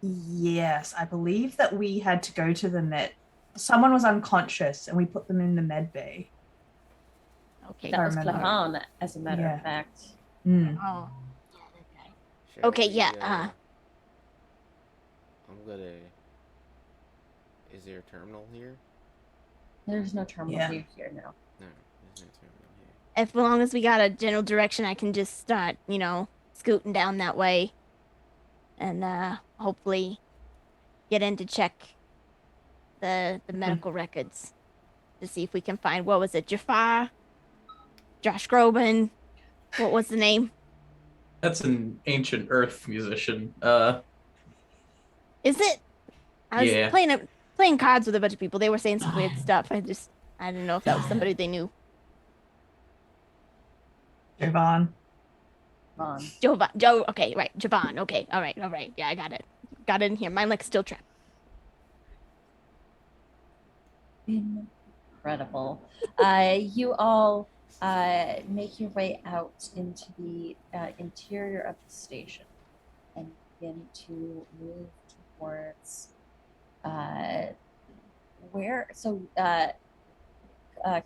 yes, I believe that we had to go to the med. Someone was unconscious, and we put them in the med bay. Okay. That was remember. Clavan, as a matter Yeah. of fact. Mm. Oh. Yeah, that guy. Shall Okay, we, yeah, I'm gonna. Is there a terminal here? There's no terminal Yeah. view here now. No, there's no terminal here. As long as we got a general direction, I can just start, scooting down that way. And hopefully get in to check the medical records to see if we can find, what was it, Jafar? Josh Groban? What was the name? That's an ancient Earth musician. Is it? I was Yeah. playing cards with a bunch of people. They were saying some weird stuff. I didn't know if that was somebody they knew. Jovan. Vaughn. Joe, okay, right. Javon, okay. All right. Yeah, I got it. Got it in here. Mine like steel trap. Incredible. You all make your way out into the interior of the station and begin to move towards where. So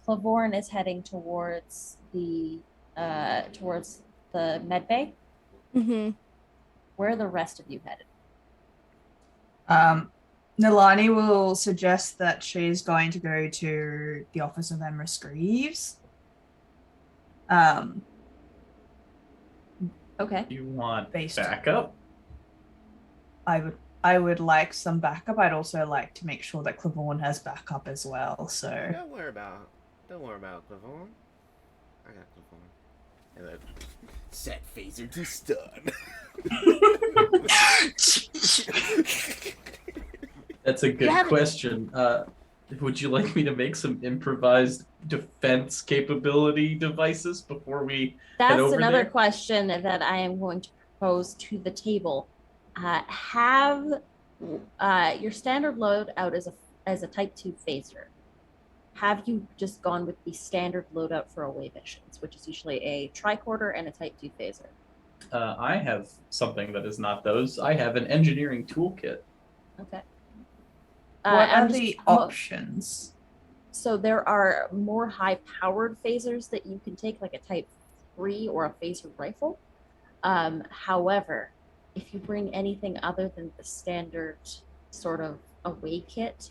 Clavorn is heading towards the med bay. Mm-hmm. Where are the rest of you headed? Nilani will suggest that she's going to go to the office of Emrys Greaves. Okay. You want Based. backup? I would like some backup. I'd also like to make sure that Clavorn has backup as well. So Don't worry about Clavon. I got Clavon. And then set phaser to stun. That's a good haven't- question. Would you like me to make some improvised defense capability devices before we That's over another there? question that I am going to propose to the table. Have your standard loadout as a Type 2 phaser. Have you just gone with the standard loadout for away missions, which is usually a tricorder and a Type 2 phaser? I have something that is not those. I have an engineering toolkit. Okay. what I'm are just- the options? So there are more high-powered phasers that you can take, like a Type 3 or a phaser rifle. However, if you bring anything other than the standard sort of away kit,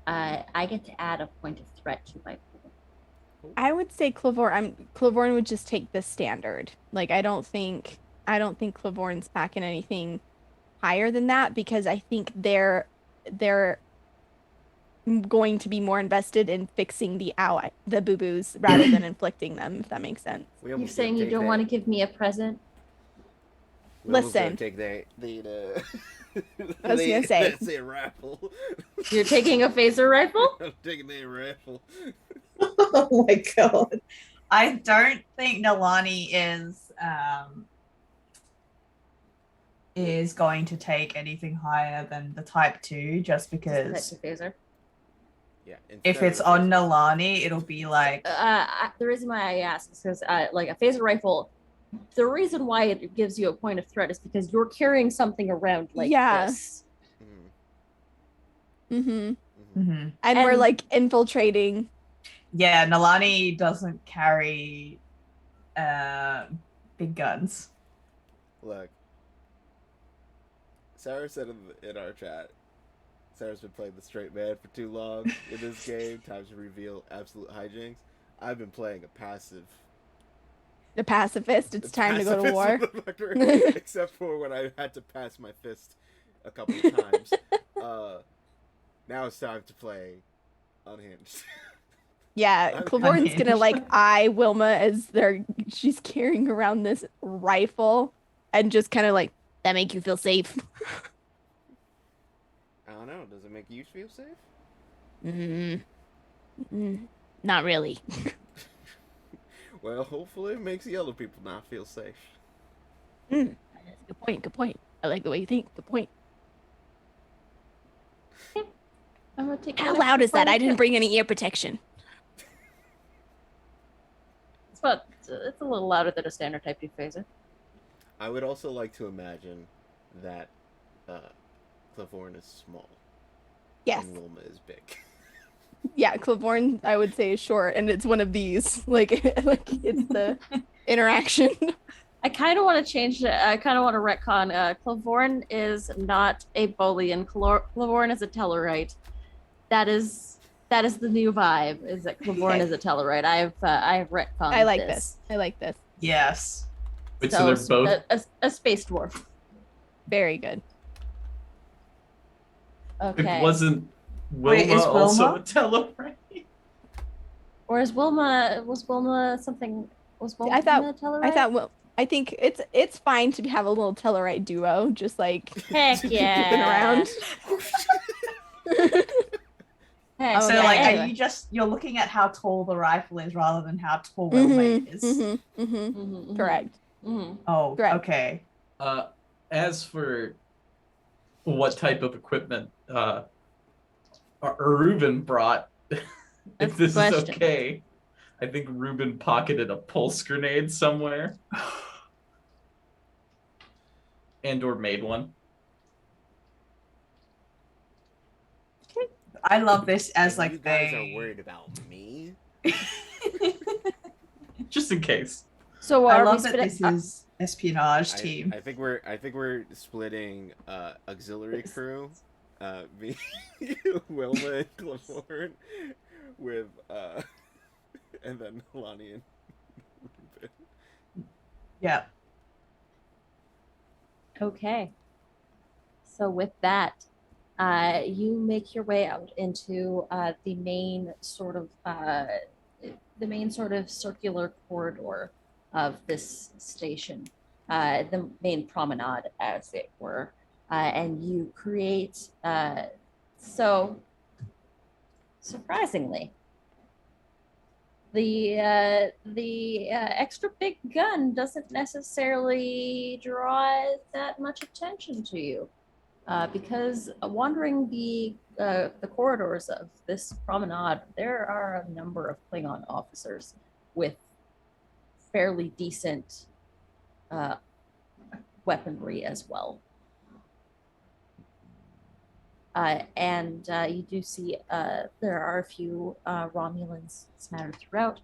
I get to add a point of threat to my pool. I would say Clavorn would just take the standard. Like I don't think Clavorn's packing anything higher than that because I think they're going to be more invested in fixing the boo-boos rather than inflicting them, if that makes sense. You're saying you don't want to give me a present? Listen. Take the I was gonna say. That's a rifle. You're taking a phaser rifle? I'm taking a rifle. Oh my god. I don't think Nalani is going to take anything higher than the type 2 just because Type 2 phaser. Yeah. if instead of it's the on phaser- Nalani, it'll be like The reason why I ask is because, like a phaser rifle, the reason why it gives you a point of threat is because you're carrying something around like Yeah. this. Mhm, Mm-hmm. mhm. mhm. And we're And- like infiltrating. Yeah, Nalani doesn't carry big guns. Look, Sarah said in our chat, Sarah's been playing the straight man for too long in this game. Time to reveal absolute hijinks. I've been playing a passive. The pacifist. It's time to go to war. motherfucker, except for when I had to pass my fist a couple of times. Now it's time to play unhinged. Yeah, I'm Clavorn's gonna unhinged. like eye Wilma as she's carrying around this rifle and just kind of like, That make you feel safe? I don't know. Does it make you feel safe? Not really. Well, hopefully it makes yellow people not feel safe. Good point. Good point. I like the way you think. Good point. I'm gonna take How an loud extra is that? point I of didn't threat. bring any ear protection. It's a little louder than a standard type 2 phaser. I would also like to imagine that Clavorn is small yes, and Wilma is big. yeah, Clavorn I would say is short, and it's one of these like it's the interaction. I kind of want to change it. I kind of want to retcon. Clavorn is not a Bolian. Clavorn is a Tellarite. That is the new vibe. Is that Clavorn Okay. is a Tellarite? I've retconned. I like this. I like this. Yes. Wait, so they're both. a space dwarf. Very good. Okay. It wasn't Wait, Wilma is also Wilma? a Tellarite? Or is Wilma? Was Wilma something? Was Wilma I thought- a Tellarite? I thought, well, I think it's fine to have a little Tellarite duo, just like Heck keeping yeah. around. Heck Oh, So yeah. like Anyway. you're looking at how tall the rifle is rather than how tall Wilma is. Mhm, mhm, Correct. mhm. Oh, Correct. okay. As for what type of equipment Ruben brought, That's if the this is question. okay, I think Ruben pocketed a pulse grenade somewhere. And or made one. I love this as If like you guys they are worried about me. Just in case. So I are we love that split- this is espionage team. I think we're splitting auxiliary crew, me, Wilma and Clavorn, with and then Lonnie and Ruben. Yeah. Okay. So with that, you make your way out into the main sort of circular corridor of this station, the main promenade, as it were, and you create. So surprisingly, the extra big gun doesn't necessarily draw that much attention to you, because wandering the corridors of this promenade, there are a number of Klingon officers with fairly decent weaponry as well. And you do see there are a few Romulans scattered throughout,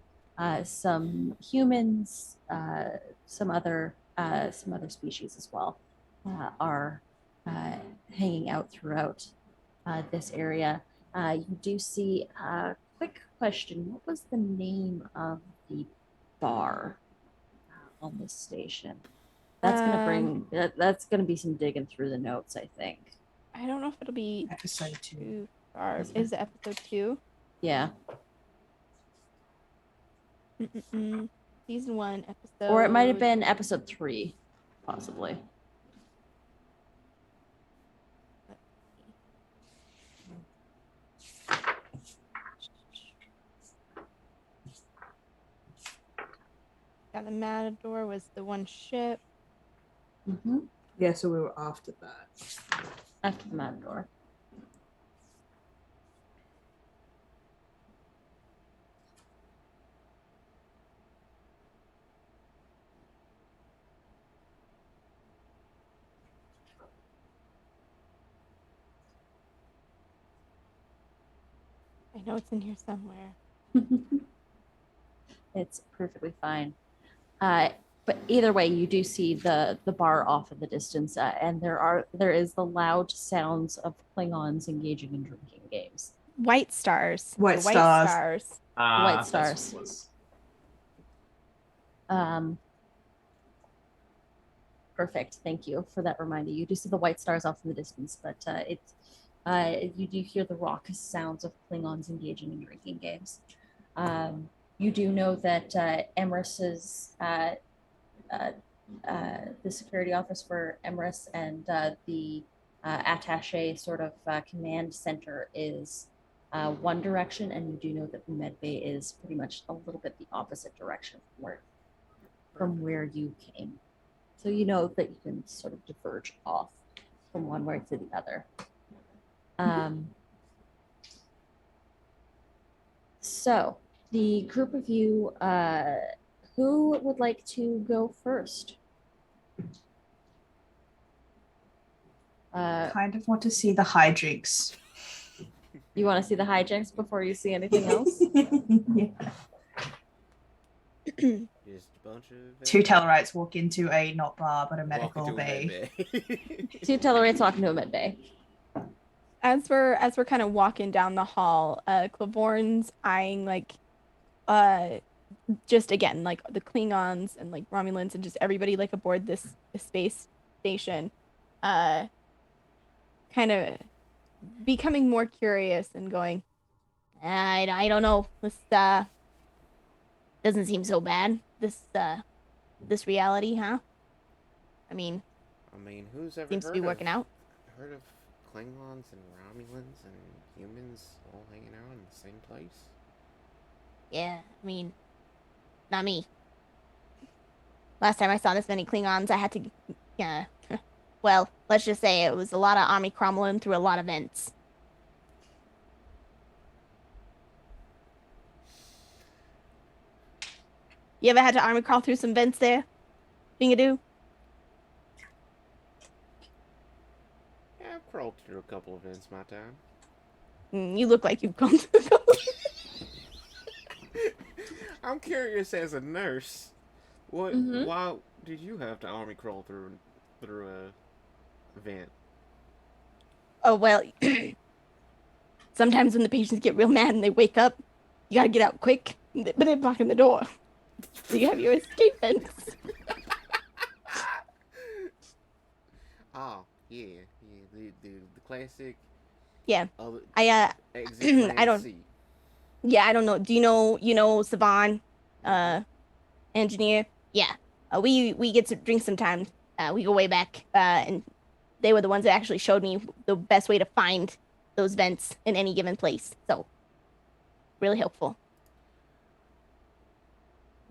some humans, some other species as well are hanging out throughout this area. You do see a quick question: what was the name of the bar on this station? That's gonna bring that's gonna be some digging through the notes, I think. I don't know if it'll be Episode 2. too far. Is it episode 2? Yeah. Season 1, episode. Or it might have been episode 3, possibly. Yeah, the Matador was the one ship. Mm-hmm. Yeah, so we were after that. After the Matador. I know it's in here somewhere. It's perfectly fine. But either way, you do see the bar off in the distance, and there is the loud sounds of Klingons engaging in drinking games. White stars. White The stars. stars. White That's stars. what it was. Perfect. Thank you for that reminder. You do see the white stars off in the distance, but you do hear the raucous sounds of Klingons engaging in drinking games. You do know that Emrys's the security office for Emrys and the attaché sort of command center is one direction, and you do know that the med bay is pretty much a little bit the opposite direction from where you came. So you know that you can sort of diverge off from one way to the other. So the group of you, who would like to go first? Kind of want to see the hijinks. You want to see the hijinks before you see anything else? Yeah. Just a bunch of Two Tellarites walk into a not bar but a walk medical into a bay. med bay. Two Tellarites walking to a med bay. As we're kind of walking down the hall, Clavorn's eyeing like just again like the Klingons and like Romulans and just everybody like aboard this space station, kind of becoming more curious and going, I don't know. This doesn't seem so bad. This reality, huh? I mean, who's ever seems to be working out. heard of Klingons and Romulans and humans all hanging out in the same place? Yeah, I mean, not me. Last time I saw this many Klingons, I had to, well, let's just say it was a lot of army crumbling through a lot of vents. You ever had to army crawl through some vents there? Bingadoo? Yeah, I've crawled through a couple of events my time. You look like you've gone through a couple. I'm curious as a nurse, why did you have to army crawl through a vent? Oh, well, sometimes when the patients get real mad and they wake up, you gotta get out quick, but they're blocking the door. So you have your escape vents. Oh, yeah, the classic. Yeah. Exit I don't- C. Yeah, I don't know. Do you know Savan, engineer? Yeah. We get to drink sometimes. We go way back, and they were the ones that actually showed me the best way to find those vents in any given place. So, really helpful.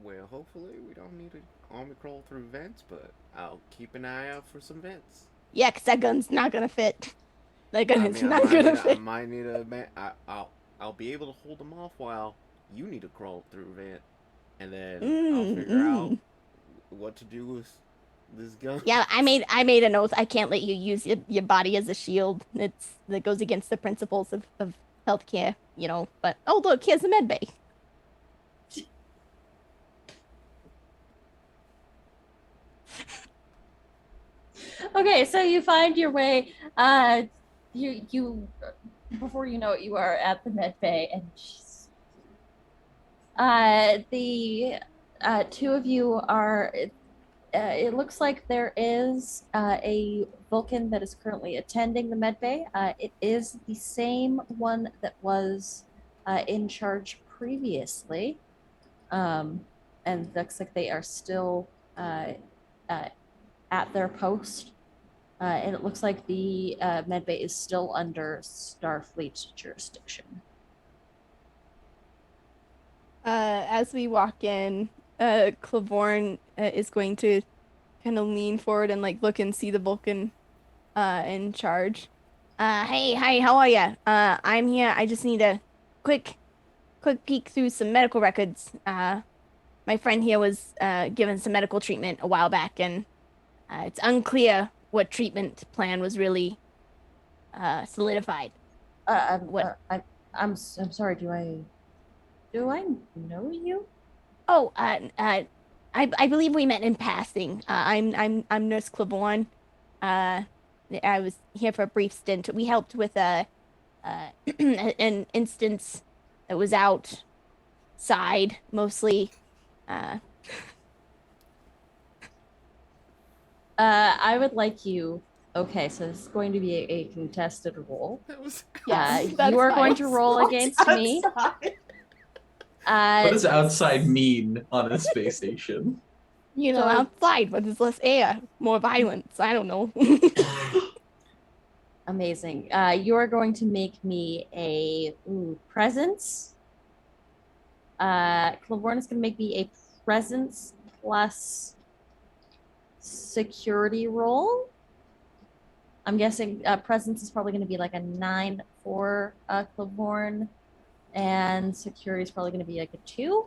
Well, hopefully we don't need to army crawl through vents, but I'll keep an eye out for some vents. Yeah, 'cause that gun's not gonna fit. That gun is I not might gonna need, I fit. might need I'll be able to hold them off while you need to crawl through a vent, and then I'll figure out what to do with this gun. Yeah, I made an oath. I can't let you use your body as a shield. That goes against the principles of healthcare, But oh look, here's the med bay. Okay, so you find your way. You before you know it, you are at the med bay, and the two of you are. It looks like there is a Vulcan that is currently attending the med bay. It is the same one that was in charge previously, and looks like they are still at their post. And it looks like the medbay is still under Starfleet jurisdiction. As we walk in, Clavorn is going to kind of lean forward and like look and see the Vulcan in charge. Hey, hi, how are ya? I'm here. I just need a quick peek through some medical records. My friend here was given some medical treatment a while back, and it's unclear what treatment plan was really solidified. What? I'm sorry. Do I know you? Oh, I believe we met in passing. I'm Nurse Claiborne. I was here for a brief stint. We helped with an instance that was outside mostly. I would like you. Okay, so this is going to be a contested roll. That was Yes, that's you are going fine. to roll against me. What does outside mean on a space station? You know, So- outside, but there's less air, more violence. I don't know. Amazing. You are going to make me a presence. Claiborne is going to make me a presence plus security roll. I'm guessing presence is probably going to be like a 9 for Claiborne, and security is probably going to be like a 2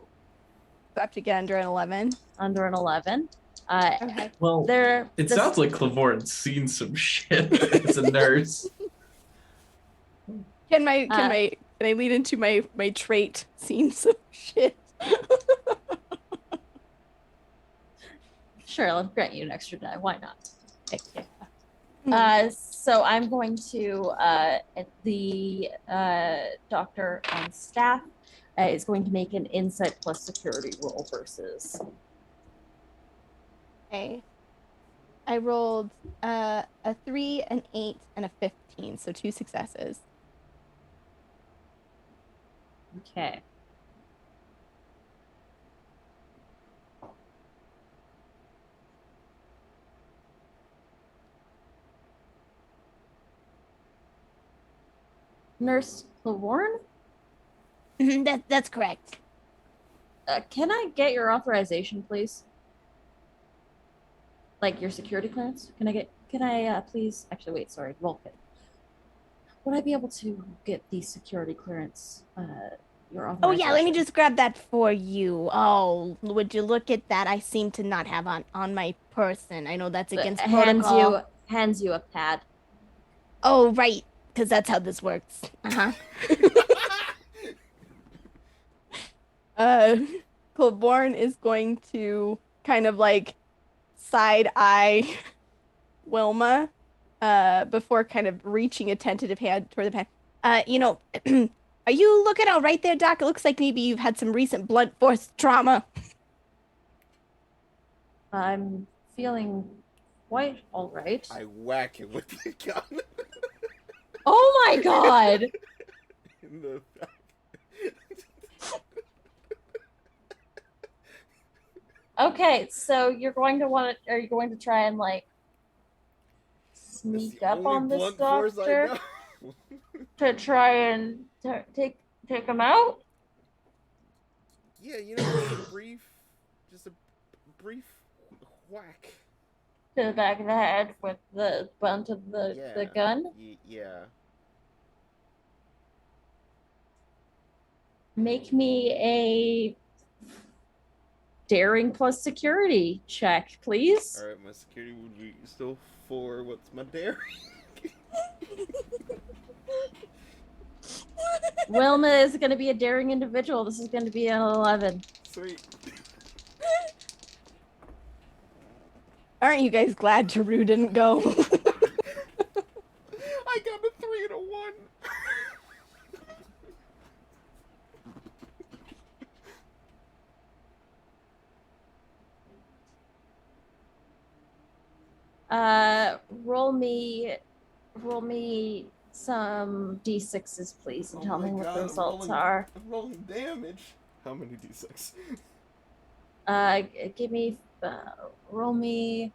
Have to get under an 11. under an 11. Okay. Well, There. it this- sounds like Claiborne's seen some shit as a nurse. Can I lead into my trait? Seen some shit. Sure, I'll grant you an extra die. Why not? Thank you. So I'm going to the doctor on staff is going to make an insight plus security roll versus. Okay. I rolled a 3, an 8, and a 15, so 2 successes. Okay. Nurse Claiborne, That's correct. can I get your authorization, please? Like your security clearance? Can I please, actually, wait, sorry, Vulcan. Would I be able to get the security clearance, your authorization? Oh yeah, let me just grab that for you. Oh, would you look at that? I seem to not have on my person. I know that's against protocol. hands you a pad. Oh right, because that's how this works. Claiborne is going to kind of like side eye Wilma before kind of reaching a tentative hand toward the pad. You know, are you looking all right there, Doc? It looks like maybe you've had some recent blunt force trauma. I'm feeling quite all right. I whack him with the gun Oh my god! in the back. Okay, so you're going to are you going to try and like That's sneak the up only on this blunt force I doctor know. to try and take him out? Yeah, just a brief whack. To the back of the head with the butt of the gun? Yeah. Make me a daring plus security check, please. All right, my security would be still 4. What's my dare? Wilma is going to be a daring individual. This is going to be an 11. Sweet. Aren't you guys glad Taru didn't go? I got a 3 and a 1. Roll me some d6s, please, and Oh tell my me what God, the I'm results rolling- are. I'm rolling damage. How many d6? Give me, roll me.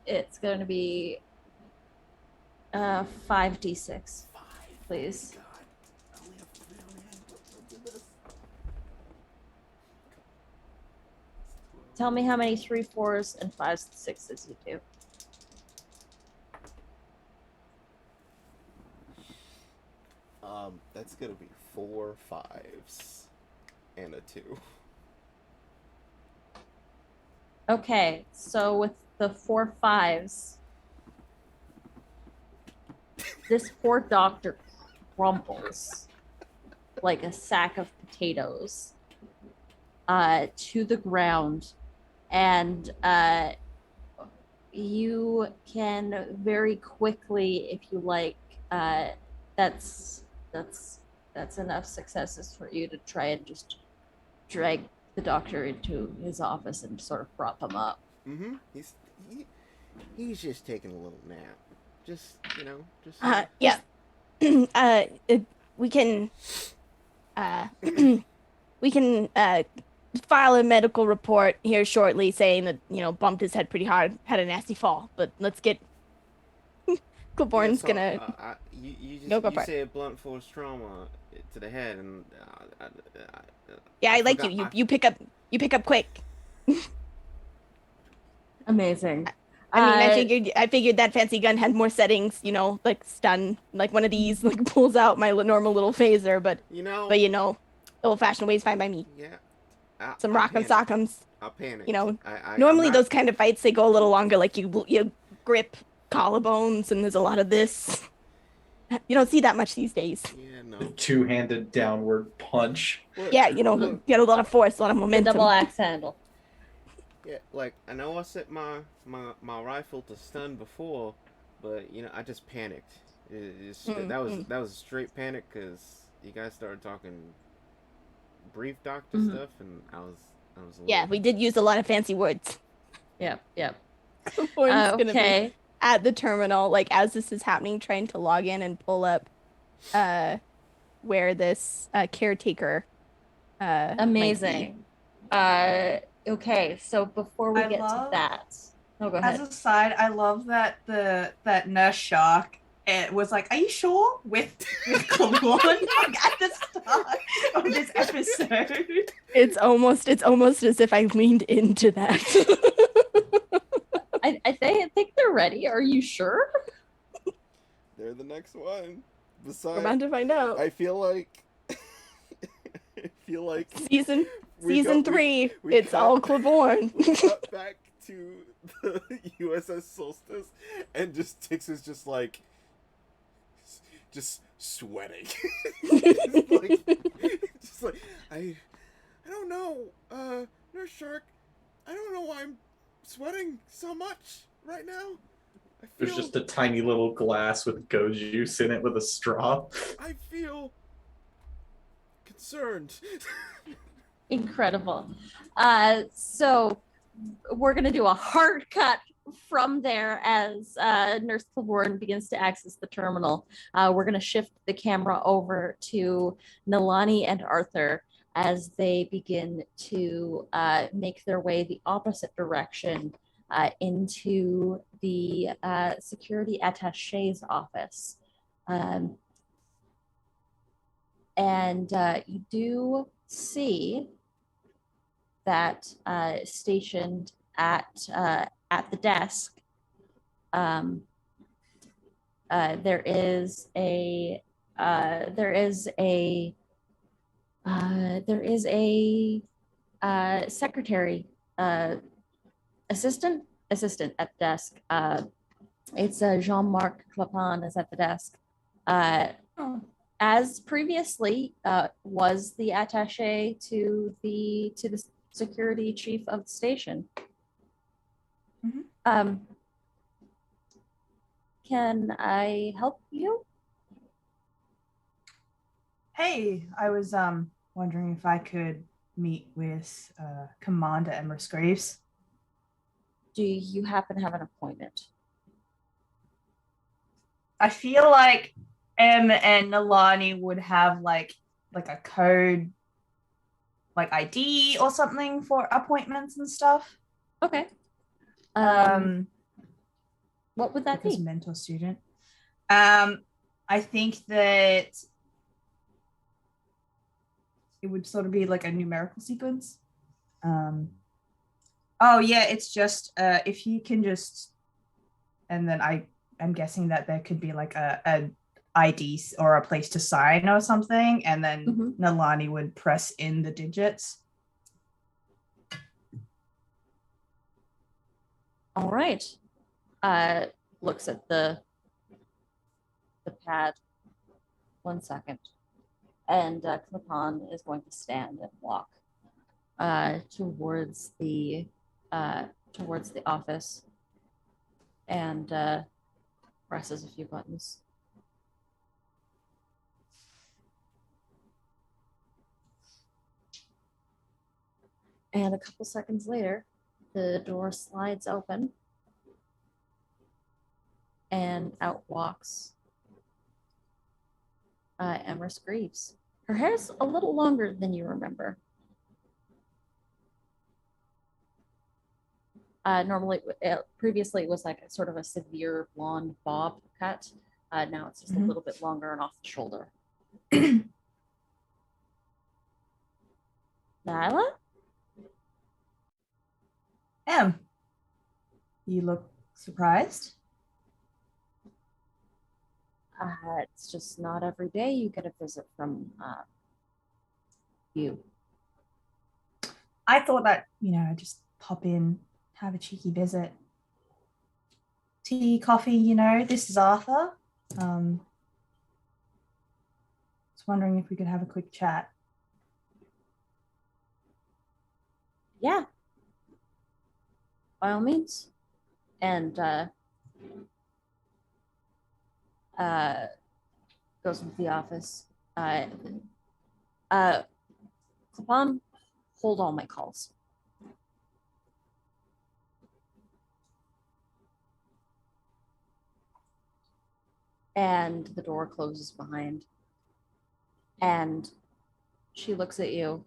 It's going to be 5d6, 5. please. God, I only have 3 on hand. Let's do this. tell me how many 3, 4s, and 5s and 6s you do. That's gonna be 4 5s and a 2. Okay, so with the 4 5s, this poor doctor crumbles like a sack of potatoes to the ground, and you can very quickly, if you like, that's enough successes for you to try and just drag the doctor into his office and sort of prop him up. Mm-hmm. He's just taking a little nap. Just Yeah. We can we can file a medical report here shortly saying that, bumped his head pretty hard, had a nasty fall. But let's get Claiborne's gonna you for it. say a blunt force trauma to the head, and yeah, I like you. You pick up quick. Amazing. I mean, I figured that fancy gun had more settings, like stun, like one of these, like pulls out my normal little phaser, but old-fashioned ways fine by me. Yeah. Some rock'em sock'ems. I'll panic. Normally those kind of fights, they go a little longer, like you grip collarbones, and there's a lot of this. You don't see that much these days. Yeah, no. The two-handed downward punch. Look, Yeah, you get a lot of force, a lot of The momentum. double axe handle. Yeah, like I know I set my rifle to stun before, but I just panicked. That was a straight panic because you guys started talking brief doctor stuff, and I was a little... Yeah, we did use a lot of fancy words. Yep. Gonna Okay. be at the terminal, like as this is happening, trying to log in and pull up where this caretaker Amazing. Okay, so before we get to that, go ahead. As a side, I love that that nurse shark was like, "Are you sure?" with Claiborne at the start of this episode. It's almost as if I leaned into that. I think they're ready. Are you sure? They're the next one. We're about to find out. I feel like season 3. It's all Claiborne. Cut back to the USS Solstice, and Tix is just sweating. just like I don't know, Nurse Shark. I don't know why I'm sweating so much right now. There's just a tiny little glass with go juice in it with a straw. I feel concerned. Incredible. So we're gonna do a hard cut from there as Nurse Claiborne begins to access the terminal. We're gonna shift the camera over to Nilani and Arthur as they begin to make their way the opposite direction into the security attache's office. And you do see that stationed at the desk, there is a secretary, assistant at the desk. It's Jean-Marc Clapin is at the desk. As previously was the attaché to the security chief of the station. Mm-hmm. Can I help you? Hey, I was wondering if I could meet with Commander Emrys Graves. Do you happen to have an appointment? I feel like Em and Nilani would have like a code, like ID or something for appointments and stuff. Okay. What would that Because be? mentor student. I think that it would sort of be like a numerical sequence. Oh yeah, it's just if you can just, and then I'm guessing that there could be like a ID or a place to sign or something, and then Mhm. Nalani would press in the digits. All right. Looks at the pad. 1 second. And Clipon is going to stand and walk towards the office and presses a few buttons. And a couple seconds later, the door slides open and out walks Emrys Greaves. Her hair's a little longer than you remember. Previously it was like a sort of a severe blonde bob cut. Now it's just a little bit longer and off the shoulder. Nyla? You look surprised. It's just not every day you get a visit from you. I thought that, I'd just pop in, have a cheeky visit. Tea, coffee, this is Arthur. Was wondering if we could have a quick chat. Yeah. By all means. And goes into the office. Clipon, hold all my calls. And the door closes behind. And she looks at you.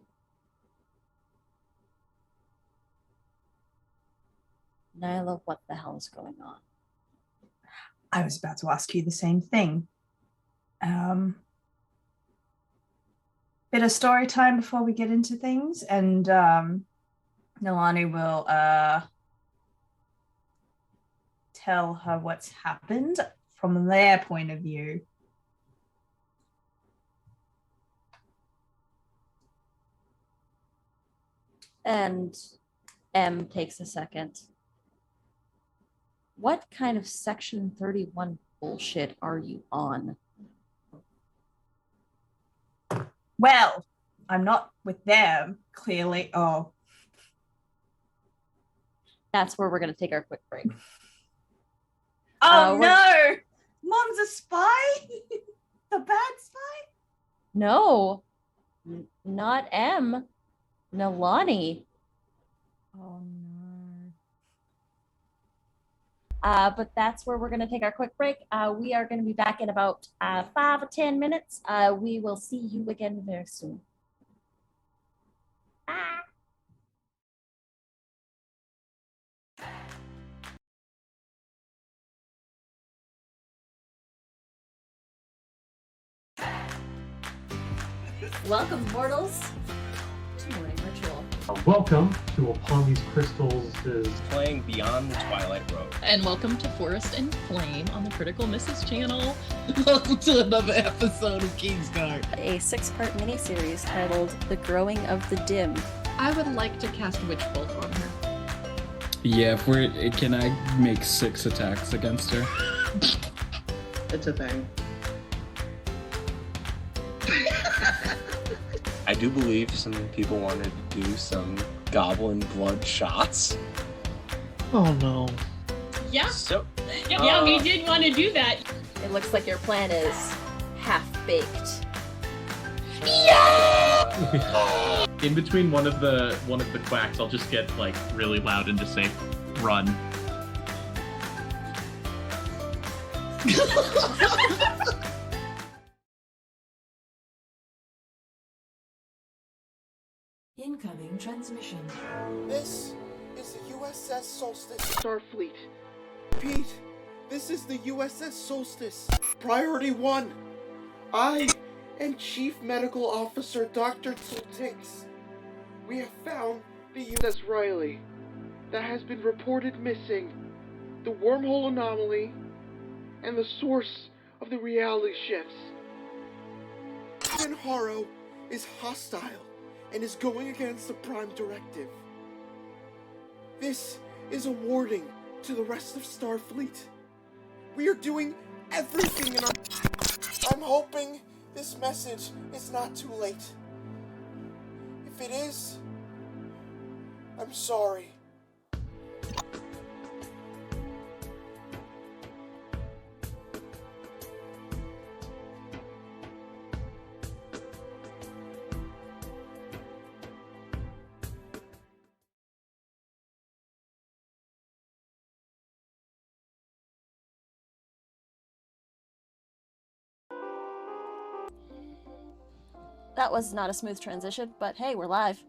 Nyla, what the hell is going on? I was about to ask you the same thing. Bit of story time before we get into things, and Nalani will tell her what's happened from their point of view. And M takes a second. What kind of Section 31 bullshit are you on? Well, I'm not with them, clearly. Oh. That's where we're going to take our quick break. Oh, no! Mom's a spy? The bad spy? No, not M. Nalani. Oh, no. But that's where we're going to take our quick break. We are going to be back in about 5 or 10 minutes. We will see you again very soon. Bye. Welcome, mortals, to Morning Ritual. Welcome to Upon These Crystals is playing Beyond the Twilight Road. And welcome to Forest and Flame on the Critical Misses channel. Welcome to another episode of Kingsguard. A 6-part miniseries titled The Growing of the Dim. I would like to cast Witch Bolt on her. Yeah, can I make 6 attacks against her? It's a thing. I do believe some people wanted to do some goblin blood shots. Oh no. Yeah. So, yeah, we did want to do that. It looks like your plan is half-baked. Yeah! In between one of the quacks, I'll just get like really loud and just say, "Run." Incoming transmission. This is the USS Solstice. Starfleet. Pete, this is the USS Solstice. Priority 1. I and Chief Medical Officer Dr. Tultix. We have found the USS Riley. that has been reported missing, the wormhole anomaly, and the source of the reality shifts. Captain Haro is hostile and is going against the Prime Directive. This is a warning to the rest of Starfleet. We are doing everything in our... I'm hoping this message is not too late. If it is, I'm sorry. That was not a smooth transition, but hey, we're live.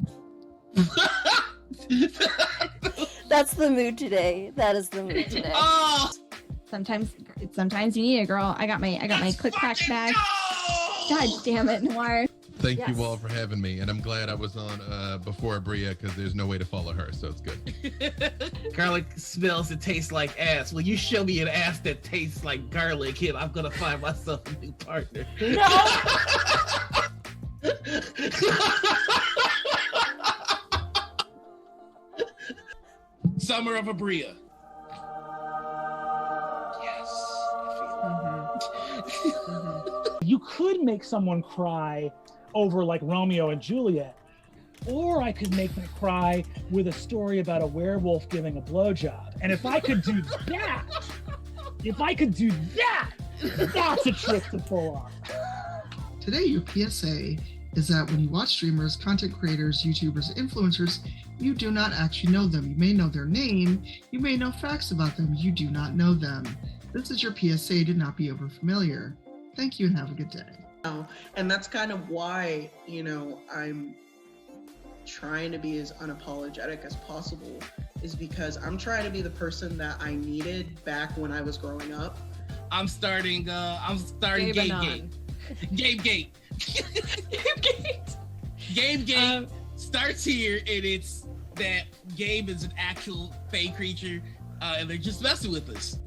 That's the mood today. That is the mood today. Oh! Sometimes you need it, girl. I got my click clack bag. God damn it, Noir. Thank you all for having me, and I'm glad I was on before Bria because there's no way to follow her, so it's good. Garlic smells and tastes like ass. Well, you show me an ass that tastes like garlic, and I'm gonna find myself a new partner. No! Summer of Abria. You could make someone cry over like Romeo and Juliet, or I could make them cry with a story about a werewolf giving a blowjob. And if I could do that, that's a trick to pull off. Today, your PSA is that when you watch streamers, content creators, YouTubers, influencers, you do not actually know them. You may know their name, you may know facts about them, you do not know them. This is your PSA to not be over familiar. Thank you and have a good day. And that's kind of why, I'm trying to be as unapologetic as possible, is because I'm trying to be the person that I needed back when I was growing up. I'm starting Game Gate. Game Gate. Game Gate starts here, and it's that Gabe is an actual fey creature, and they're just messing with us.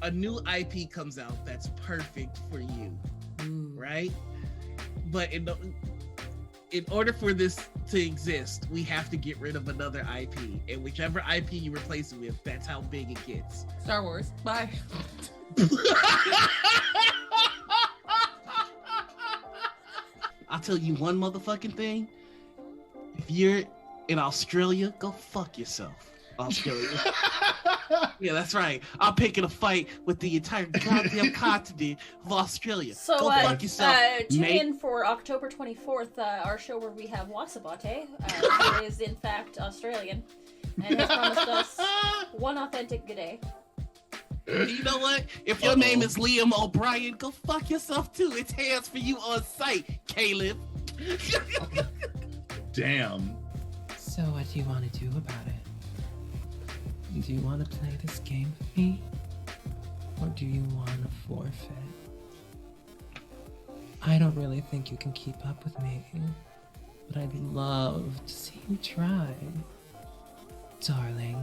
A new IP comes out that's perfect for you, right? But in order for this to exist, we have to get rid of another IP, and whichever IP you replace it with, that's how big it gets. Star Wars. Bye. I'll tell you one motherfucking thing. If you're in Australia, go fuck yourself. Australia. Yeah, that's right. I'm picking a fight with the entire goddamn continent of Australia. So, go fuck yourself, tune mate. in for October 24th, our show where we have Wasabate, who is in fact Australian, and has promised us one authentic good day. You know what? If your name is Liam O'Brien, go fuck yourself too. It's hands for you on sight, Caleb. Damn. So what do you want to do about it? Do you want to play this game with me? Or do you want to forfeit? I don't really think you can keep up with me, but I'd love to see you try. Darling.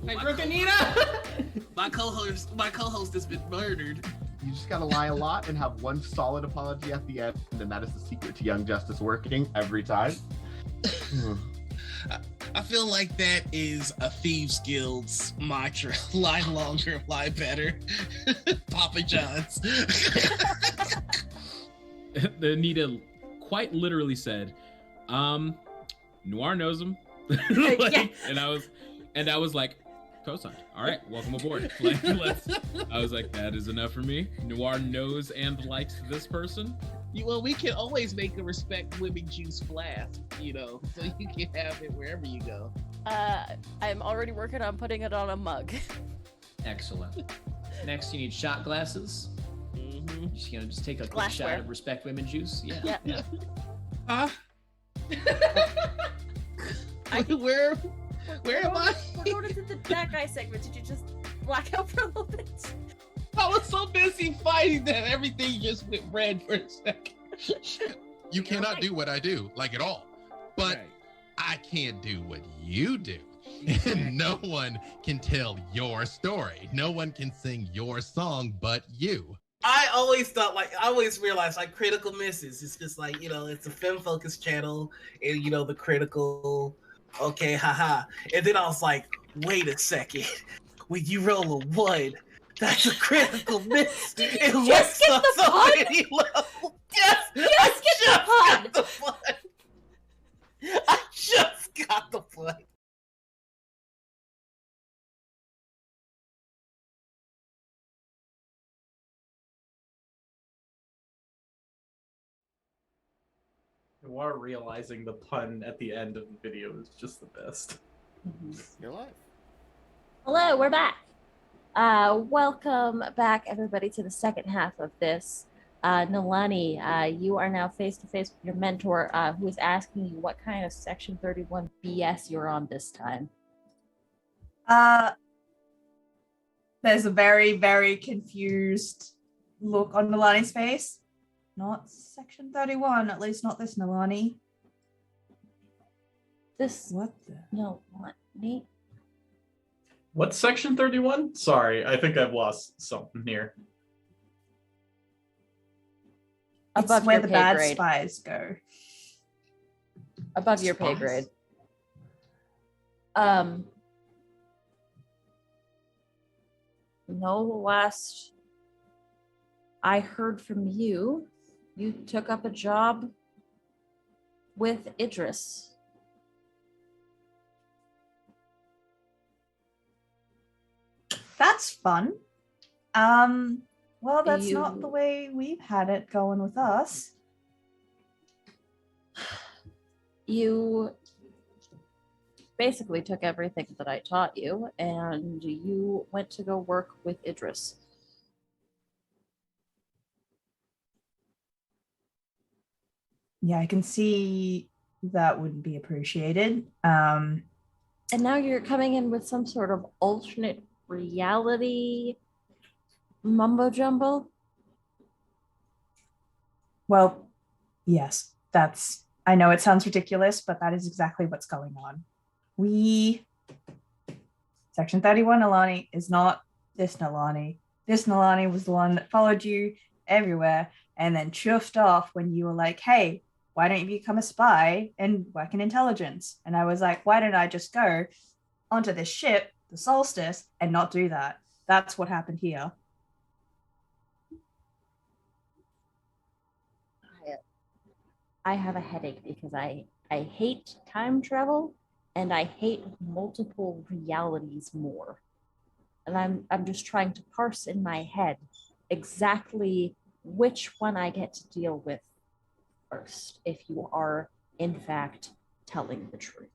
Hey, Brooke Anita! My co-host has been murdered. You just gotta lie a lot and have one solid apology at the end, and that is the secret to Young Justice working every time. I feel like that is a Thieves Guild's mantra. Lie longer, lie better. Papa John's. Anita quite literally said, Noir knows him. And I was like, co-signed. All right, welcome aboard. I was like, that is enough for me. Noir knows and likes this person. Well, we can always make a Respect Women Juice flask, so you can have it wherever you go. I'm already working on putting it on a mug. Excellent. Next, you need shot glasses. Mm-hmm. Just take a quick Glassware. shot of Respect Women Juice. Yeah. Huh? Where am I? We're going into the that guy segment. Did you just black out for a little bit? I was so busy fighting that everything just went red for a second. You cannot do what I do, like at all. But I can't do what you do. And no one can tell your story. No one can sing your song but you. I always thought, like, I always realized, like, Critical Misses, it's just like, you know, it's a film-focused channel, and, you know, the critical, okay, haha. And then I was like, wait a second. When you roll a 1, that's a critical miss. It Just get the so pun? many levels. Yes, Just get the pun. got the pun. I just got the pun. You are realizing the pun at the end of the video is just the best. You're live. Hello, we're back. Welcome back, everybody, to the second half of this. Nalani, you are now face to face with your mentor, who is asking you what kind of Section 31 BS you're on this time. There's a very, very confused look on Nalani's face. Not Section 31, at least not this Nalani. This what the? No, what me? What's Section 31? Sorry, I think I've lost something here. Above it's where your the pay bad grade. spies go. Above your pay Spies? grade. No, last I heard from you, you took up a job with Idris. That's fun. Well, that's not You- the way we've had it going with us. You basically took everything that I taught you and you went to go work with Idris. Yeah, I can see that wouldn't be appreciated. And now you're coming in with some sort of alternate reality mumbo jumbo. Well, yes, I know it sounds ridiculous, but that is exactly what's going on. Section 31 Nalani is not this Nalani. This Nalani was the one that followed you everywhere and then chuffed off when you were like, hey, why don't you become a spy and work in intelligence? And I was like, why don't I just go onto this ship, the Solstice, and not do that? That's what happened here. I have a headache because I hate time travel and I hate multiple realities more. And I'm just trying to parse in my head exactly which one I get to deal with first, if you are in fact telling the truth.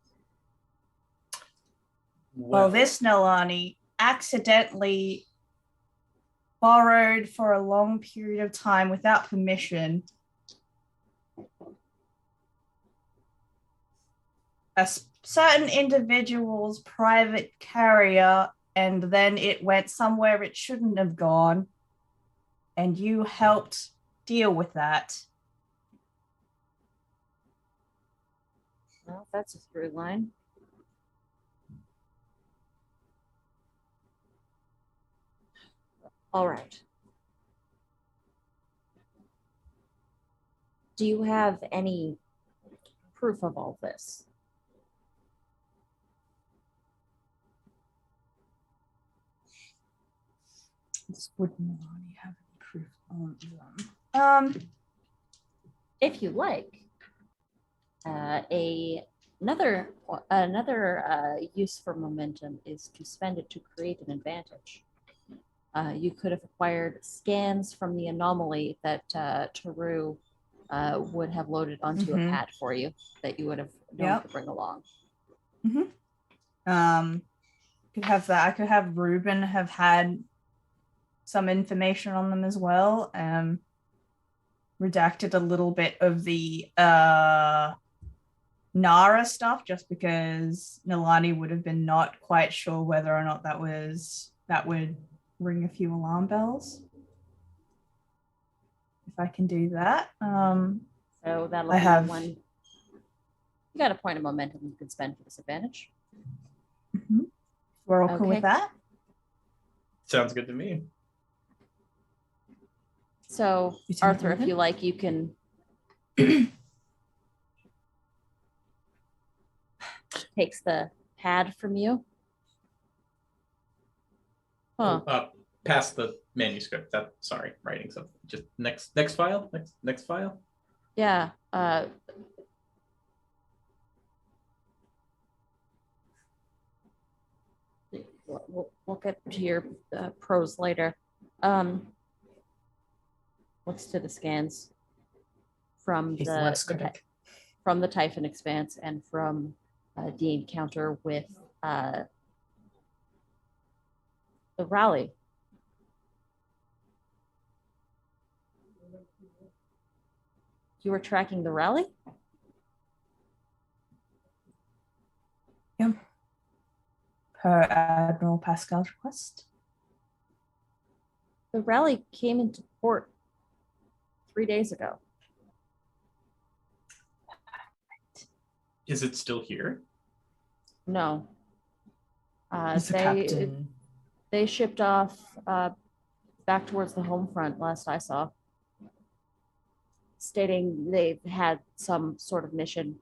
Well, this Nalani accidentally borrowed for a long period of time without permission a certain individual's private carrier, and then it went somewhere it shouldn't have gone, and you helped deal with that. Well, that's a through line. All right. Do you have any proof of all this? Would Nalani have any proof on them? If you like, another use for momentum is to spend it to create an advantage. You could have acquired scans from the anomaly that Taru would have loaded onto a Mhm. pad for you that you would have known Yep. to bring along. Could have that. I could have Ruben have had some information on them as well. Redacted a little bit of the Nara stuff just because Nalani would have been not quite sure whether or not that would ring a few alarm bells. If I can do that. So that'll I be have one. You got a point of momentum you can spend for this advantage. We're all cool Okay. with that. Sounds good to me. So, You two Arthur, if moving? you like, you can takes the pad from you. Huh. Past the manuscript. Sorry, writing something. Just next file. Next file. Yeah. We'll get to your prose later. Looks to the scans from He's the less critic. from the Typhon Expanse and from the encounter with the rally. You were tracking the rally? Yep. Per Admiral Pascal's request. The rally came into port 3 days ago. Is it still here? No. He's the captain. They shipped off back towards the home front last I saw, stating they've had some sort of mission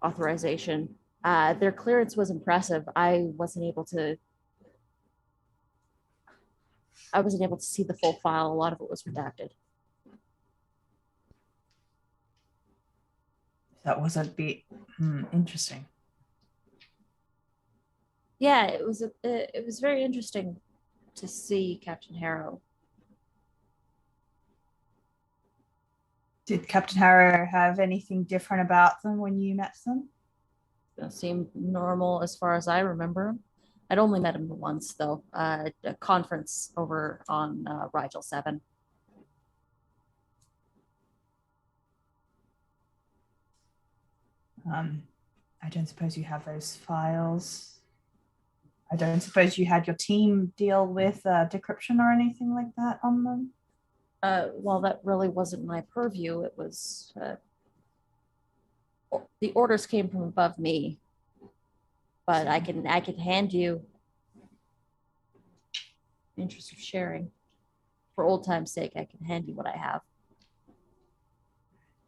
authorization. Their clearance was impressive. I wasn't able to see the full file. A lot of it was redacted. That wasn't interesting. Yeah, it was very interesting to see Captain Harrow. Did Captain Harrow have anything different about them when you met them? It seemed normal as far as I remember. I'd only met him once, though, at a conference over on Rigel 7. I don't suppose you have those files. I don't suppose you had your team deal with decryption or anything like that on them? Well, that really wasn't my purview. It was the orders came from above me, but I can hand you, in the interest of sharing, for old time's sake, I can hand you what I have.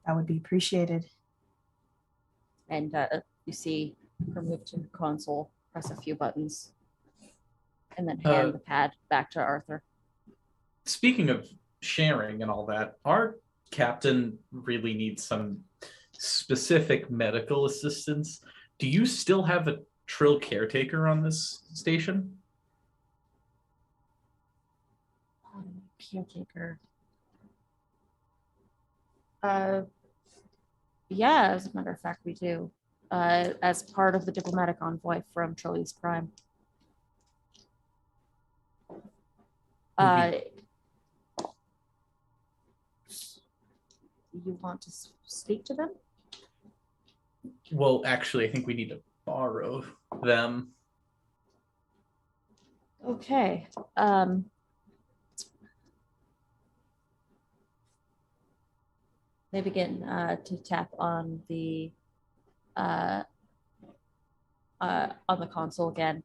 That would be appreciated. And you see her move to the console, press a few buttons, and then hand the pad back to Arthur. Speaking of sharing and all that, our captain really needs some specific medical assistance. Do you still have a Trill caretaker on this station? Caretaker. Yeah, as a matter of fact, we do. As part of the diplomatic envoy from Trillius Prime. You want to speak to them? Well, actually, I think we need to borrow them. Okay. They begin to tap on the console again.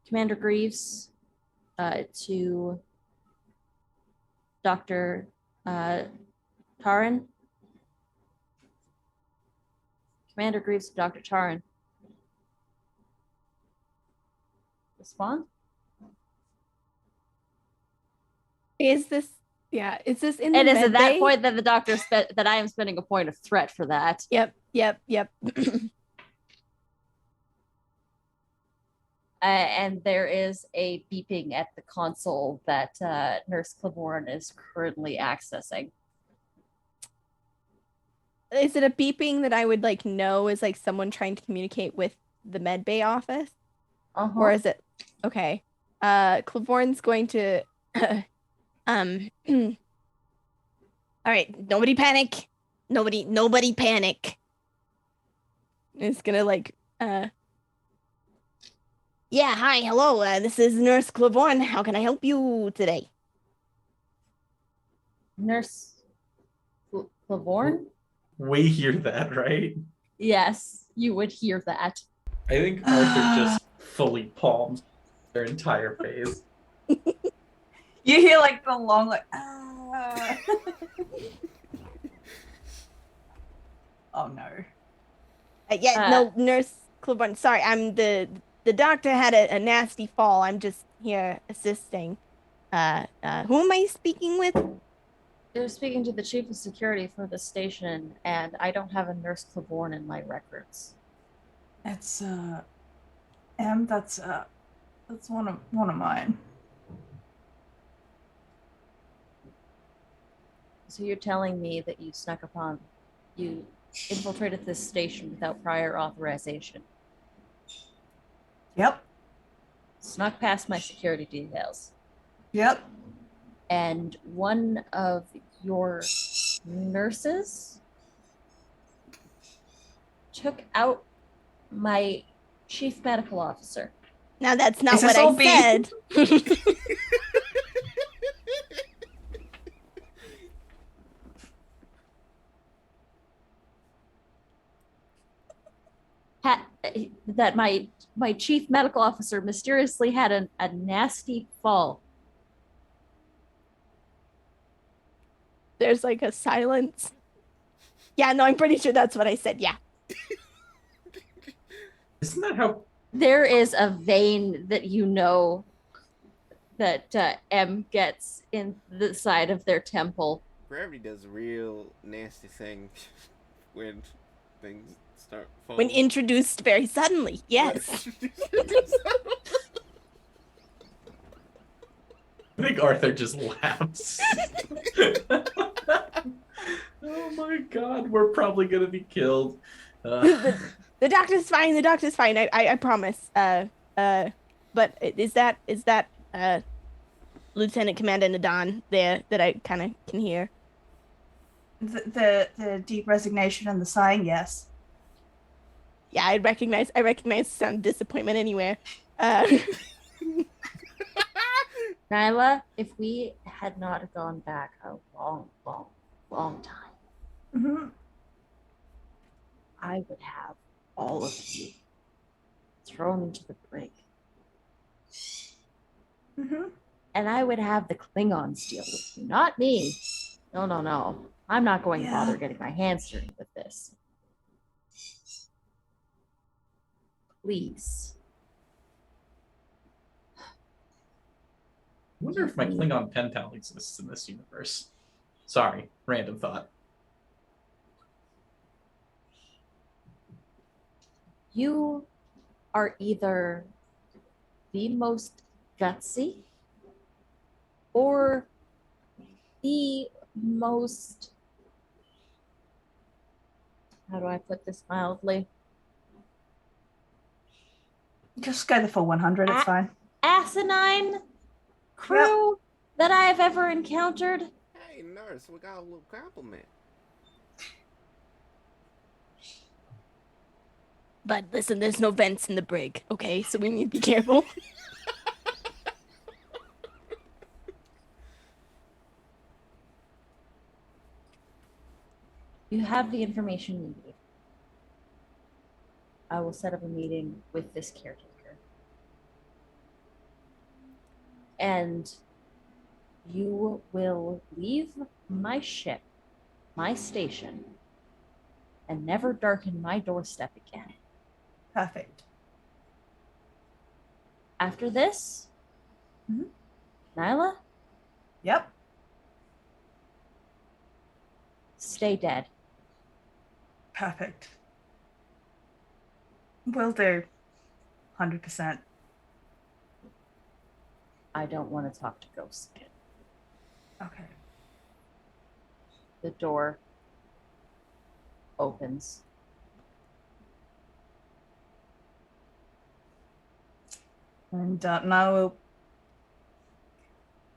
Commander Greaves to Dr. Taran. Commander Greaves to Dr. Taran. Respond? Is this in the It is at med that bay? point that the doctor that I am spending a point of threat for that. Yep. And there is a beeping at the console that Nurse Claiborne is currently accessing. Is it a beeping that I would like know is like someone trying to communicate with the med bay office? Or is it okay? Claiborne's going to all right, nobody panic. Nobody panic. It's gonna like yeah, hi, hello. This is Nurse Claiborne. How can I help you today? Nurse Claiborne? We hear that, right? Yes, you would hear that. I think Arthur just fully palms their entire face. You hear like the long like ah. Oh no. No, Nurse Claiborne. Sorry, I'm the doctor had a nasty fall. I'm just here assisting. Who am I speaking with? You're speaking to the chief of security for the station, and I don't have a Nurse Claiborne in my records. That's that's one of mine. So you're telling me that you infiltrated this station without prior authorization? Yep. Snuck past my security details. Yep. And one of your nurses took out my chief medical officer. Now that's not what I said. That my chief medical officer mysteriously had a nasty fall. There's like a silence. Yeah, no, I'm pretty sure that's what I said. Yeah. Isn't that how? There is a vein that you know that M gets in the side of their temple. Gravity does a real nasty thing when things start falling. When introduced very suddenly, yes. I think Arthur just laughs. Oh my god, we're probably gonna be killed. The doctor's fine. The doctor's fine. I promise. But is that Lieutenant Commander Nadon there that I kind of can hear? The deep resignation and the sighing, yes. Yeah, I recognize some disappointment anywhere. Nyla, if we had not gone back a long time, I would have all of you thrown into the brig. And I would have the Klingons deal with you, not me. No. I'm not going to bother getting my hands dirty with this. Please. I wonder if my Klingon pen pal exists in this universe. Sorry, random thought. You are either the most gutsy or the most, how do I put this mildly? Just go the full 100, it's fine. Asinine crew that I have ever encountered. Hey, nurse, we got a little compliment. But listen, there's no vents in the brig, okay? So we need to be careful. You have the information you need. I will set up a meeting with this caretaker. And you will leave my ship, my station, and never darken my doorstep again. Perfect. After this, Nyla? Yep. Stay dead. Perfect. Will do. 100%. I don't want to talk to ghosts again. Okay. The door opens. And now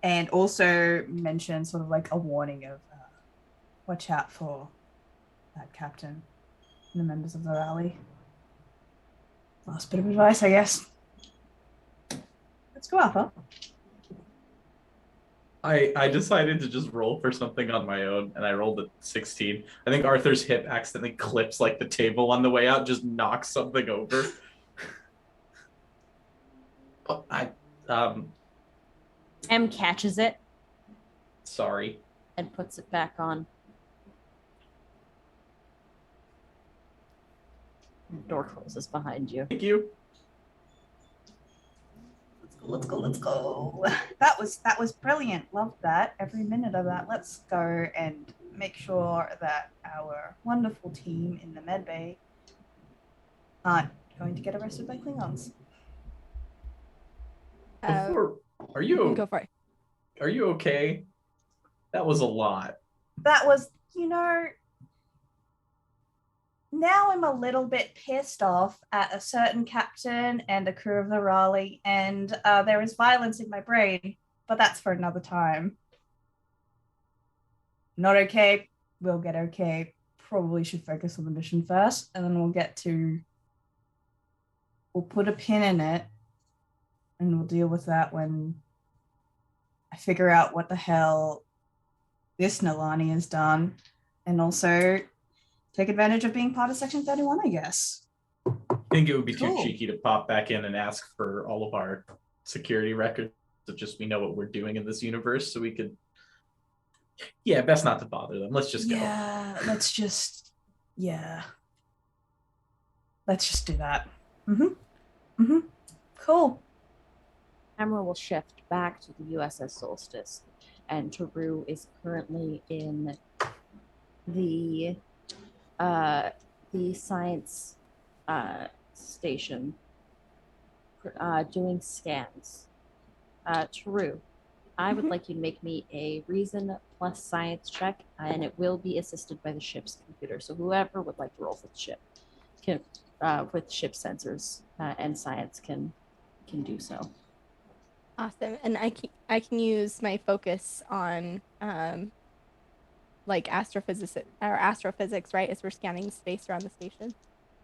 and also mention sort of like a warning of watch out for that captain and the members of the rally. Last bit of advice, I guess. Let's go, Alpha. I decided to just roll for something on my own, and I rolled a 16. I think Arthur's hip accidentally clips like the table on the way out, just knocks something over. Oh, M catches it sorry. and puts it back on. Door closes behind you. Thank you. Let's go. That was brilliant. Loved that. Every minute of that. Let's go and make sure that our wonderful team in the med bay aren't going to get arrested by Klingons. Are you Go for it. Are you okay? That was a lot. That was, now I'm a little bit pissed off at a certain captain and a crew of the Raleigh, and there is violence in my brain, but that's for another time. Not okay. We'll get okay. Probably should focus on the mission first, and then we'll put a pin in it, and we'll deal with that when I figure out what the hell this Nalani has done, and also take advantage of being part of Section 31, I guess. I think it would be Cool. too cheeky to pop back in and ask for all of our security records, so just we know what we're doing in this universe, so we could. Yeah, best not to bother them. Let's just go. Yeah, let's just do that. Cool. Camera will shift back to the USS Solstice, and Taru is currently in the science station doing scans. Taru, I would like you to make me a reason plus science check, and it will be assisted by the ship's computer. So whoever would like to roll for the ship can, with ship sensors and science can do so. Awesome. And I can use my focus on like astrophysics, right? As we're scanning space around the station.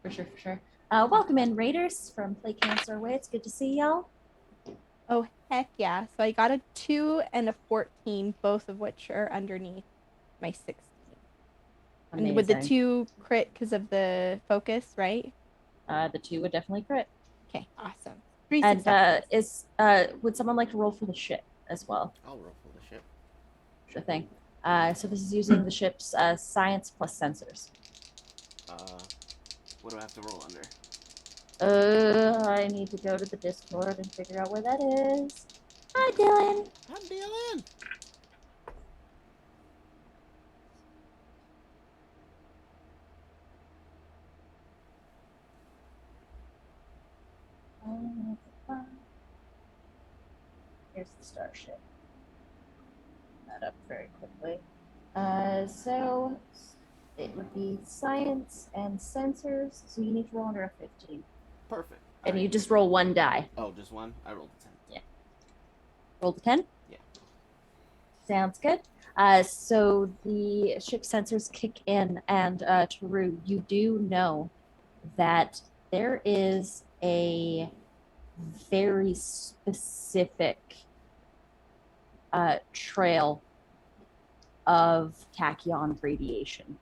For sure. Welcome in, Raiders from Play Cancer Away. It's good to see y'all. Oh, heck yeah. So I got a 2 and a 14, both of which are underneath my 16. And with the Amazing. 2 crit because of the focus, right? The 2 would definitely crit. Okay, awesome. 3 And successes. would someone like to roll for the ship as well? I'll roll for the ship. Sure thing. So this is using the ship's science plus sensors. What do I have to roll under? I need to go to the Discord and figure out where that is. Hi, Dylan. Hi, Dylan. Here's the starship. That up very quickly. So it would be science and sensors. So you need to roll under a 15. Perfect. And you just roll 1 die. Oh, just one? I rolled a 10. Yeah. Roll the 10? Yeah. Sounds good. So the ship sensors kick in, and Taru, you do know that there is a very specific trail of tachyon radiation.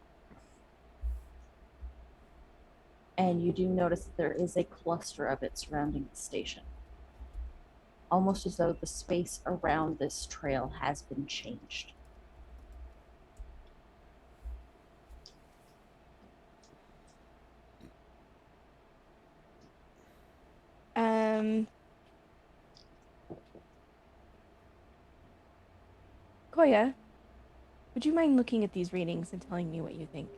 And you do notice that there is a cluster of it surrounding the station. Almost as though the space around this trail has been changed. Koya, would you mind looking at these readings and telling me what you think?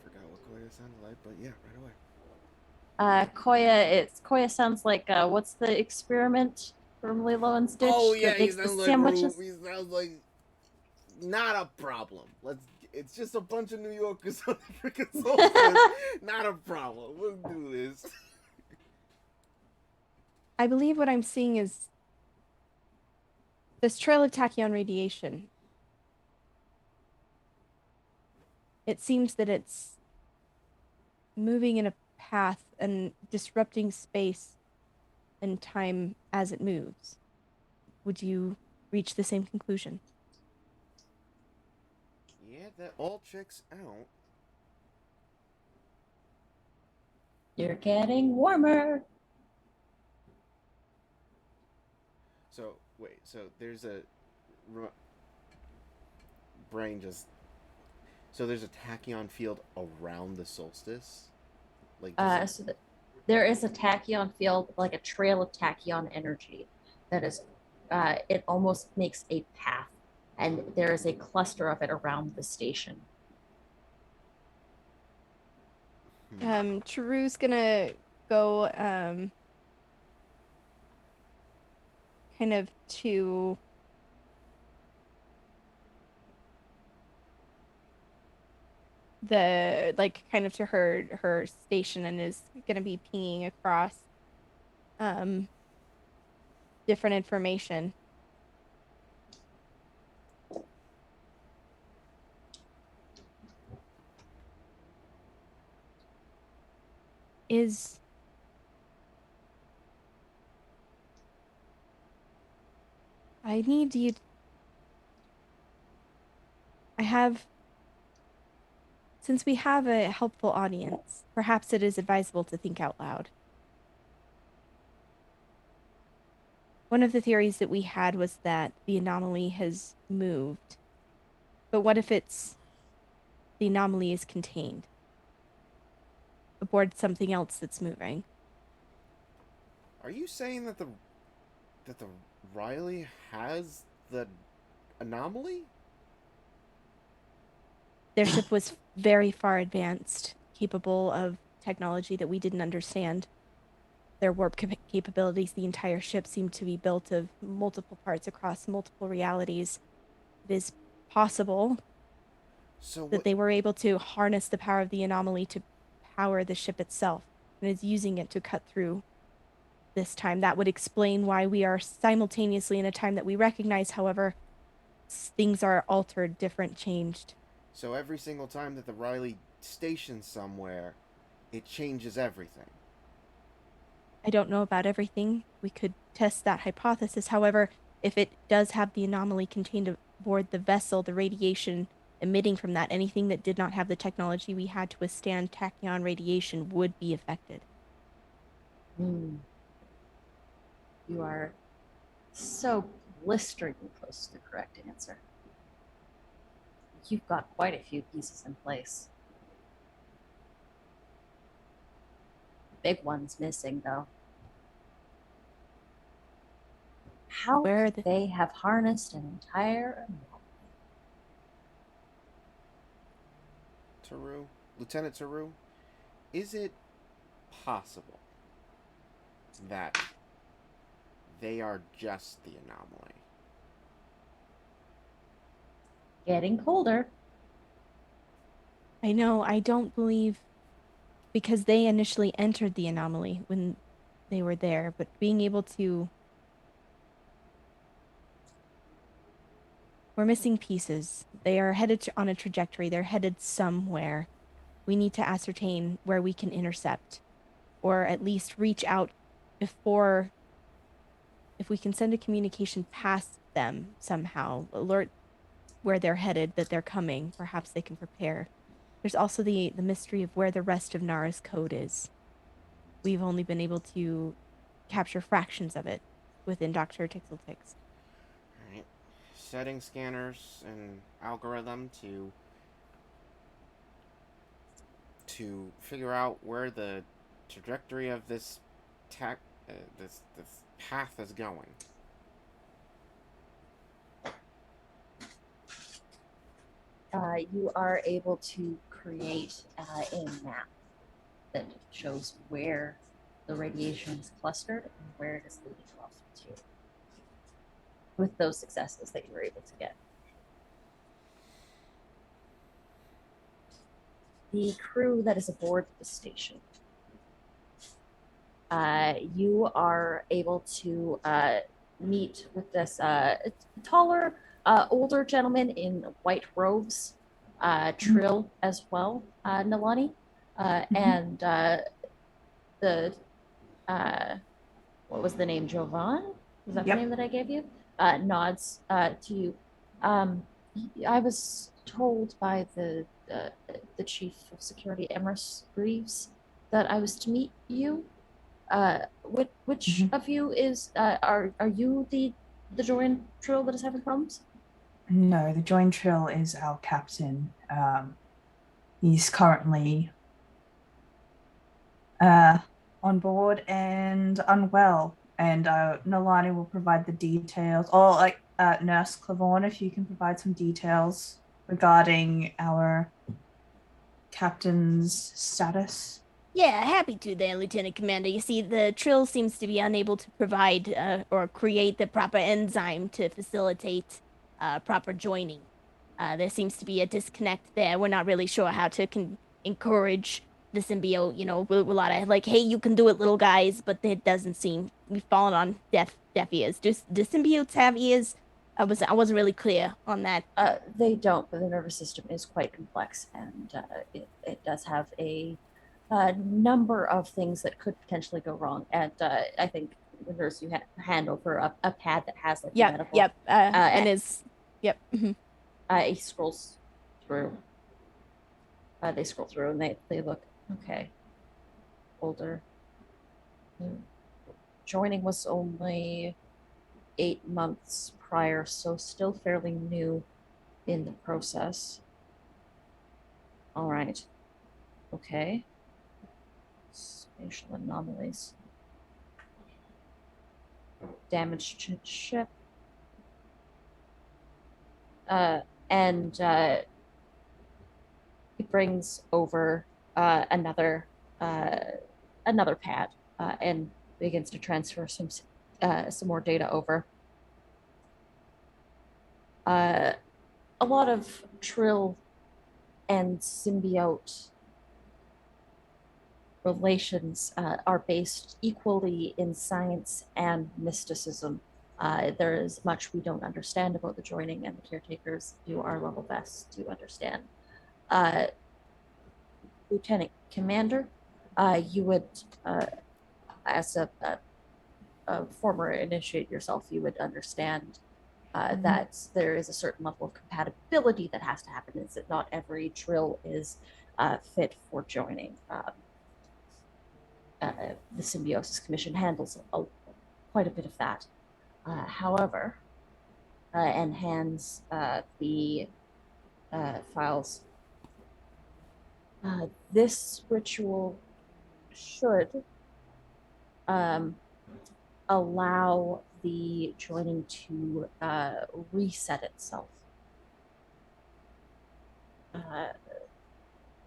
Forgot what Koya sounded like, but yeah, right away. Koya sounds like what's the experiment from Lilo and Stitch? Oh yeah, that he makes the sounds like sandwiches? he sounds like not a problem. It's just a bunch of New Yorkers on the freaking solstice. Not a problem. We'll do this. I believe what I'm seeing is this trail of tachyon radiation. It seems that it's moving in a path and disrupting space and time as it moves. would you reach the same conclusion? Yeah, that all checks out. You're getting warmer. So wait, so there's a brain just. So there's a tachyon field around the solstice, like. There is a tachyon field, like a trail of tachyon energy, that is. It almost makes a path, and there is a cluster of it around the station. Taru's gonna go kind of to the kind of to her station, and is gonna be pinging across different information. I need you. Since we have a helpful audience, perhaps it is advisable to think out loud. One of the theories that we had was that the anomaly has moved. But what if the anomaly is contained aboard something else that's moving? Are you saying that the Riley has the anomaly? Their ship was very far advanced, capable of technology that we didn't understand. Their warp capabilities, the entire ship seemed to be built of multiple parts across multiple realities. It is possible that they were able to harness the power of the anomaly to power the ship itself, and is using it to cut through this time. That would explain why we are simultaneously in a time that we recognize. However, things are altered, different, changed. So every single time that the Riley stations somewhere, it changes everything. I don't know about everything. We could test that hypothesis. However, if it does have the anomaly contained aboard the vessel, the radiation emitting from that, anything that did not have the technology we had to withstand tachyon radiation would be affected. You are so blisteringly close to the correct answer. You've got quite a few pieces in place. Big one's missing, though. How could they have harnessed an entire Taru, Lieutenant Taru, is it possible that they are just the anomaly? Getting colder. I know, I don't believe, because they initially entered the anomaly when they were there, but being able to... We're missing pieces. They are headed on a trajectory. They're headed somewhere. We need to ascertain where we can intercept, or at least reach out before... If we can send a communication past them somehow, alert where they're headed, that they're coming, perhaps they can prepare. There's also the mystery of where the rest of Nara's code is. We've only been able to capture fractions of it within Dr. Tixeltix. Alright. Setting scanners and algorithm to figure out where the trajectory of this this path is going. You are able to create a map that shows where the radiation is clustered and where it is leading off to, with those successes that you were able to get. The crew that is aboard the station, you are able to meet with this taller, older gentleman in white robes, Trill as well, Nalani, and the what was the name? Jovan? Was that the name that I gave you? nods to you. I was told by the chief of security, Emerus Greaves, that I was to meet you. Which of you is are you the Join Trill that is having problems? No, the Join Trill is our captain. He's currently on board and unwell, and Nolani will provide the details, or like Nurse Clavorn, if you can provide some details regarding our captain's status. Yeah, happy to there, Lieutenant Commander. You see, the Trill seems to be unable to provide or create the proper enzyme to facilitate proper joining. There seems to be a disconnect there. We're not really sure how to encourage the symbiote, you know, with a lot of like, hey, you can do it, little guys, but it doesn't seem we've fallen on deaf ears. Do symbiotes have ears? I wasn't really clear on that. They don't, but the nervous system is quite complex, and it does have a number of things that could potentially go wrong. And I think the nurse, you hand over a pad that has like the medical. And is mhm. He scrolls through. They scroll through and they look, okay, older. Joining was only 8 months prior, so still fairly new in the process. All right. Okay. Spatial anomalies. Damaged ship. And he brings over another pad and begins to transfer some more data over. A lot of Trill and symbiote relations are based equally in science and mysticism. There is much we don't understand about the joining, and the caretakers do our level best to understand. Lieutenant Commander, you would, as a former initiate yourself, you would understand that there is a certain level of compatibility that has to happen. Is that not every Trill is fit for joining? The Symbiosis Commission handles quite a bit of that. However, and hands the files. This ritual should allow the joining to reset itself.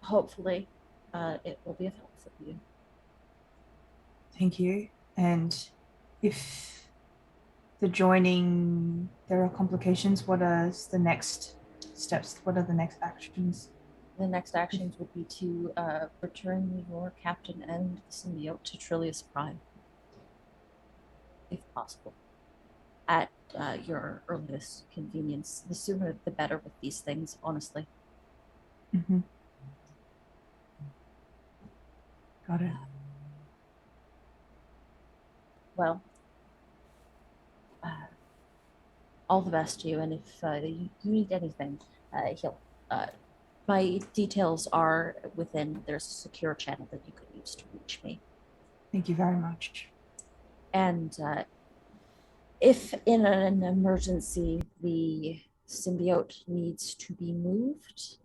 Hopefully, it will be of help for you. Thank you. And if the joining, there are complications, what are the next steps? What are the next actions? The next actions would be to return your captain and the symbiote to Trillius Prime, if possible, at your earliest convenience. The sooner the better with these things, honestly. Mm-hmm. Got it. Well, all the best to you, and if you need anything, my details are within, there's a secure channel that you could use to reach me. Thank you very much. And if in an emergency the symbiote needs to be moved,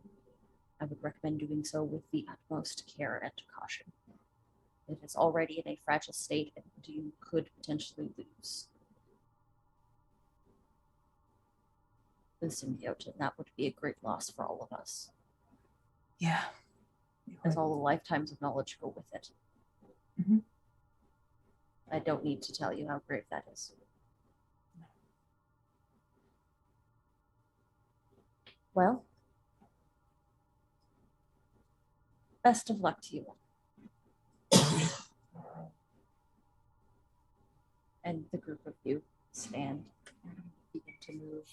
I would recommend doing so with the utmost care and caution. It is already in a fragile state, and you could potentially lose the symbiote, and that would be a great loss for all of us. Yeah. As all the lifetimes of knowledge go with it. Mm-hmm. I don't need to tell you how grave that is. Well, best of luck to you. And the group of you stand and begin to move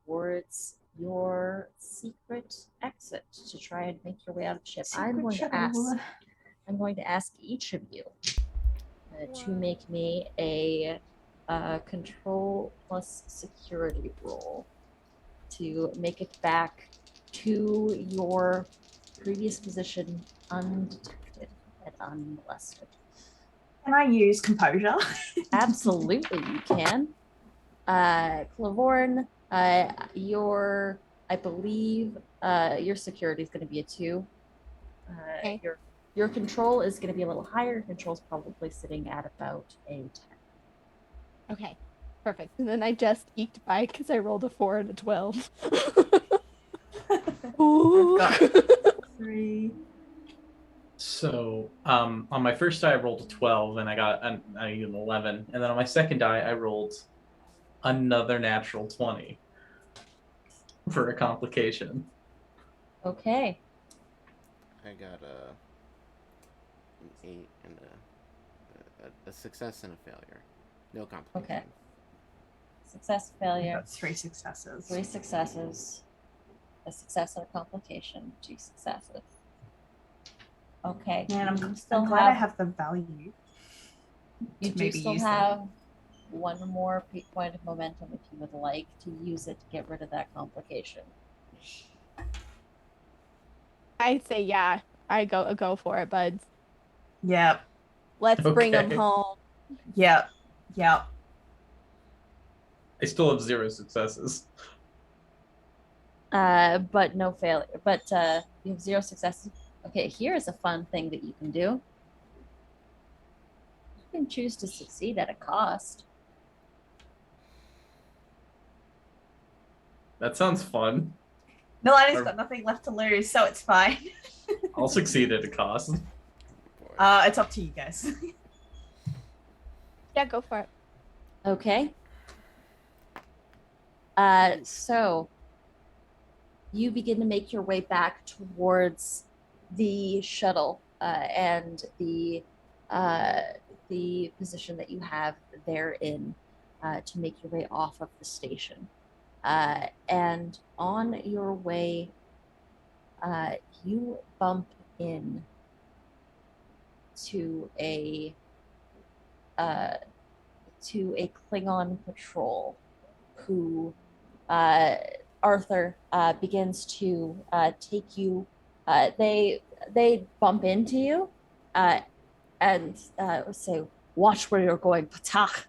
towards your secret exit to try and make your way out of the ship. I'm going to ask each of you to make me a control plus security roll to make it back to your previous position undetected and unmolested. Can I use composure? Absolutely, you can. Clavorn, your, I believe, your security is going to be a 2. Okay. Your control is going to be a little higher. Your control's probably sitting at about a 10. Okay, perfect. And then I just eked by because I rolled a 4 and a 12. Ooh. 3. So, on my first die, I rolled a 12, and I got an 11. And then on my second die, I rolled another natural 20 for a complication. Okay. I got an 8 and a success and a failure. No complication. Okay. Success, failure. That's 3 successes. 3 successes. A success and a complication. 2 successes. Okay. And you I'm glad I have the value. You to do maybe still use have one more point of momentum if you would like to use it to get rid of that complication. I'd say yeah. I go for it, buds. Yep. Let's bring them Okay. home. Yep. Yep. I still have 0 successes. But no failure. But you have 0 successes. Okay, here's a fun thing that you can do. You can choose to succeed at a cost. That sounds fun. Milani's got nothing left to lose, so it's fine. I'll succeed at a cost. It's up to you guys. Yeah, go for it. Okay. So you begin to make your way back towards the shuttle and the position that you have therein to make your way off of the station. And on your way, you bump in to a Klingon patrol who Arthur begins to take you. They bump into you and say, "Watch where you're going, Patach,"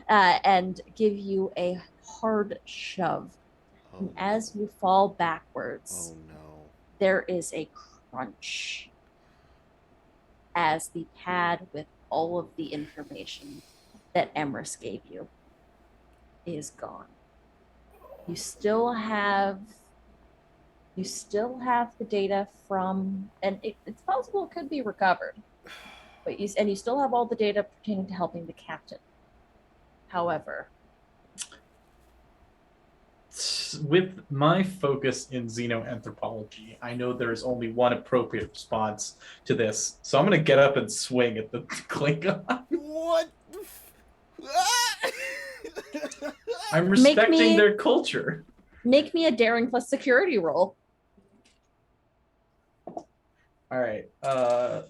and give you a hard shove. And as you fall backwards, there is a crunch as the pad with all of the information that Emrys gave you is gone. You still have the data from, and it's possible it could be recovered, but you still have all the data pertaining to helping the captain. However, With my focus in xenoanthropology, I know there is only one appropriate response to this, so I'm gonna get up and swing at the Klingon. What? I'm respecting their culture. Make me a daring plus security roll. All right,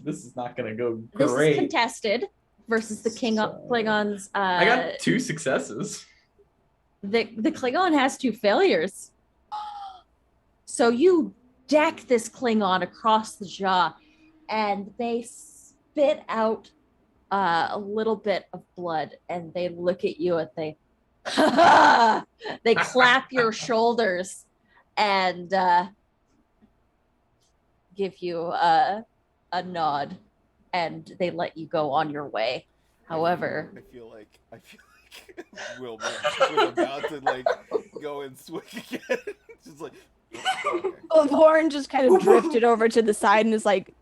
this is not gonna go This is great. contested versus the Klingons. I got 2 successes. The Klingon has 2 failures. So you deck this Klingon across the jaw, and they spit out a little bit of blood, and they look at you and they clap your shoulders and give you a nod, and they let you go on your way. However, I feel like Wilma was about to like go and swing again. Just like Lauren just kind of drifted over to the side and is like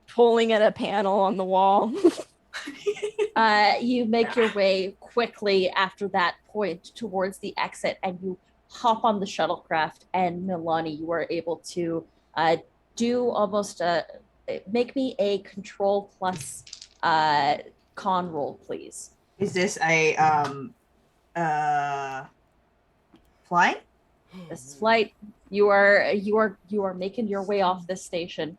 pulling at a panel on the wall. You make your way quickly after that point towards the exit, and you hop on the shuttlecraft. And Milani, you are able to do almost make me a control plus con roll, please. Is this a flying? This is flight. You are making your way off this station.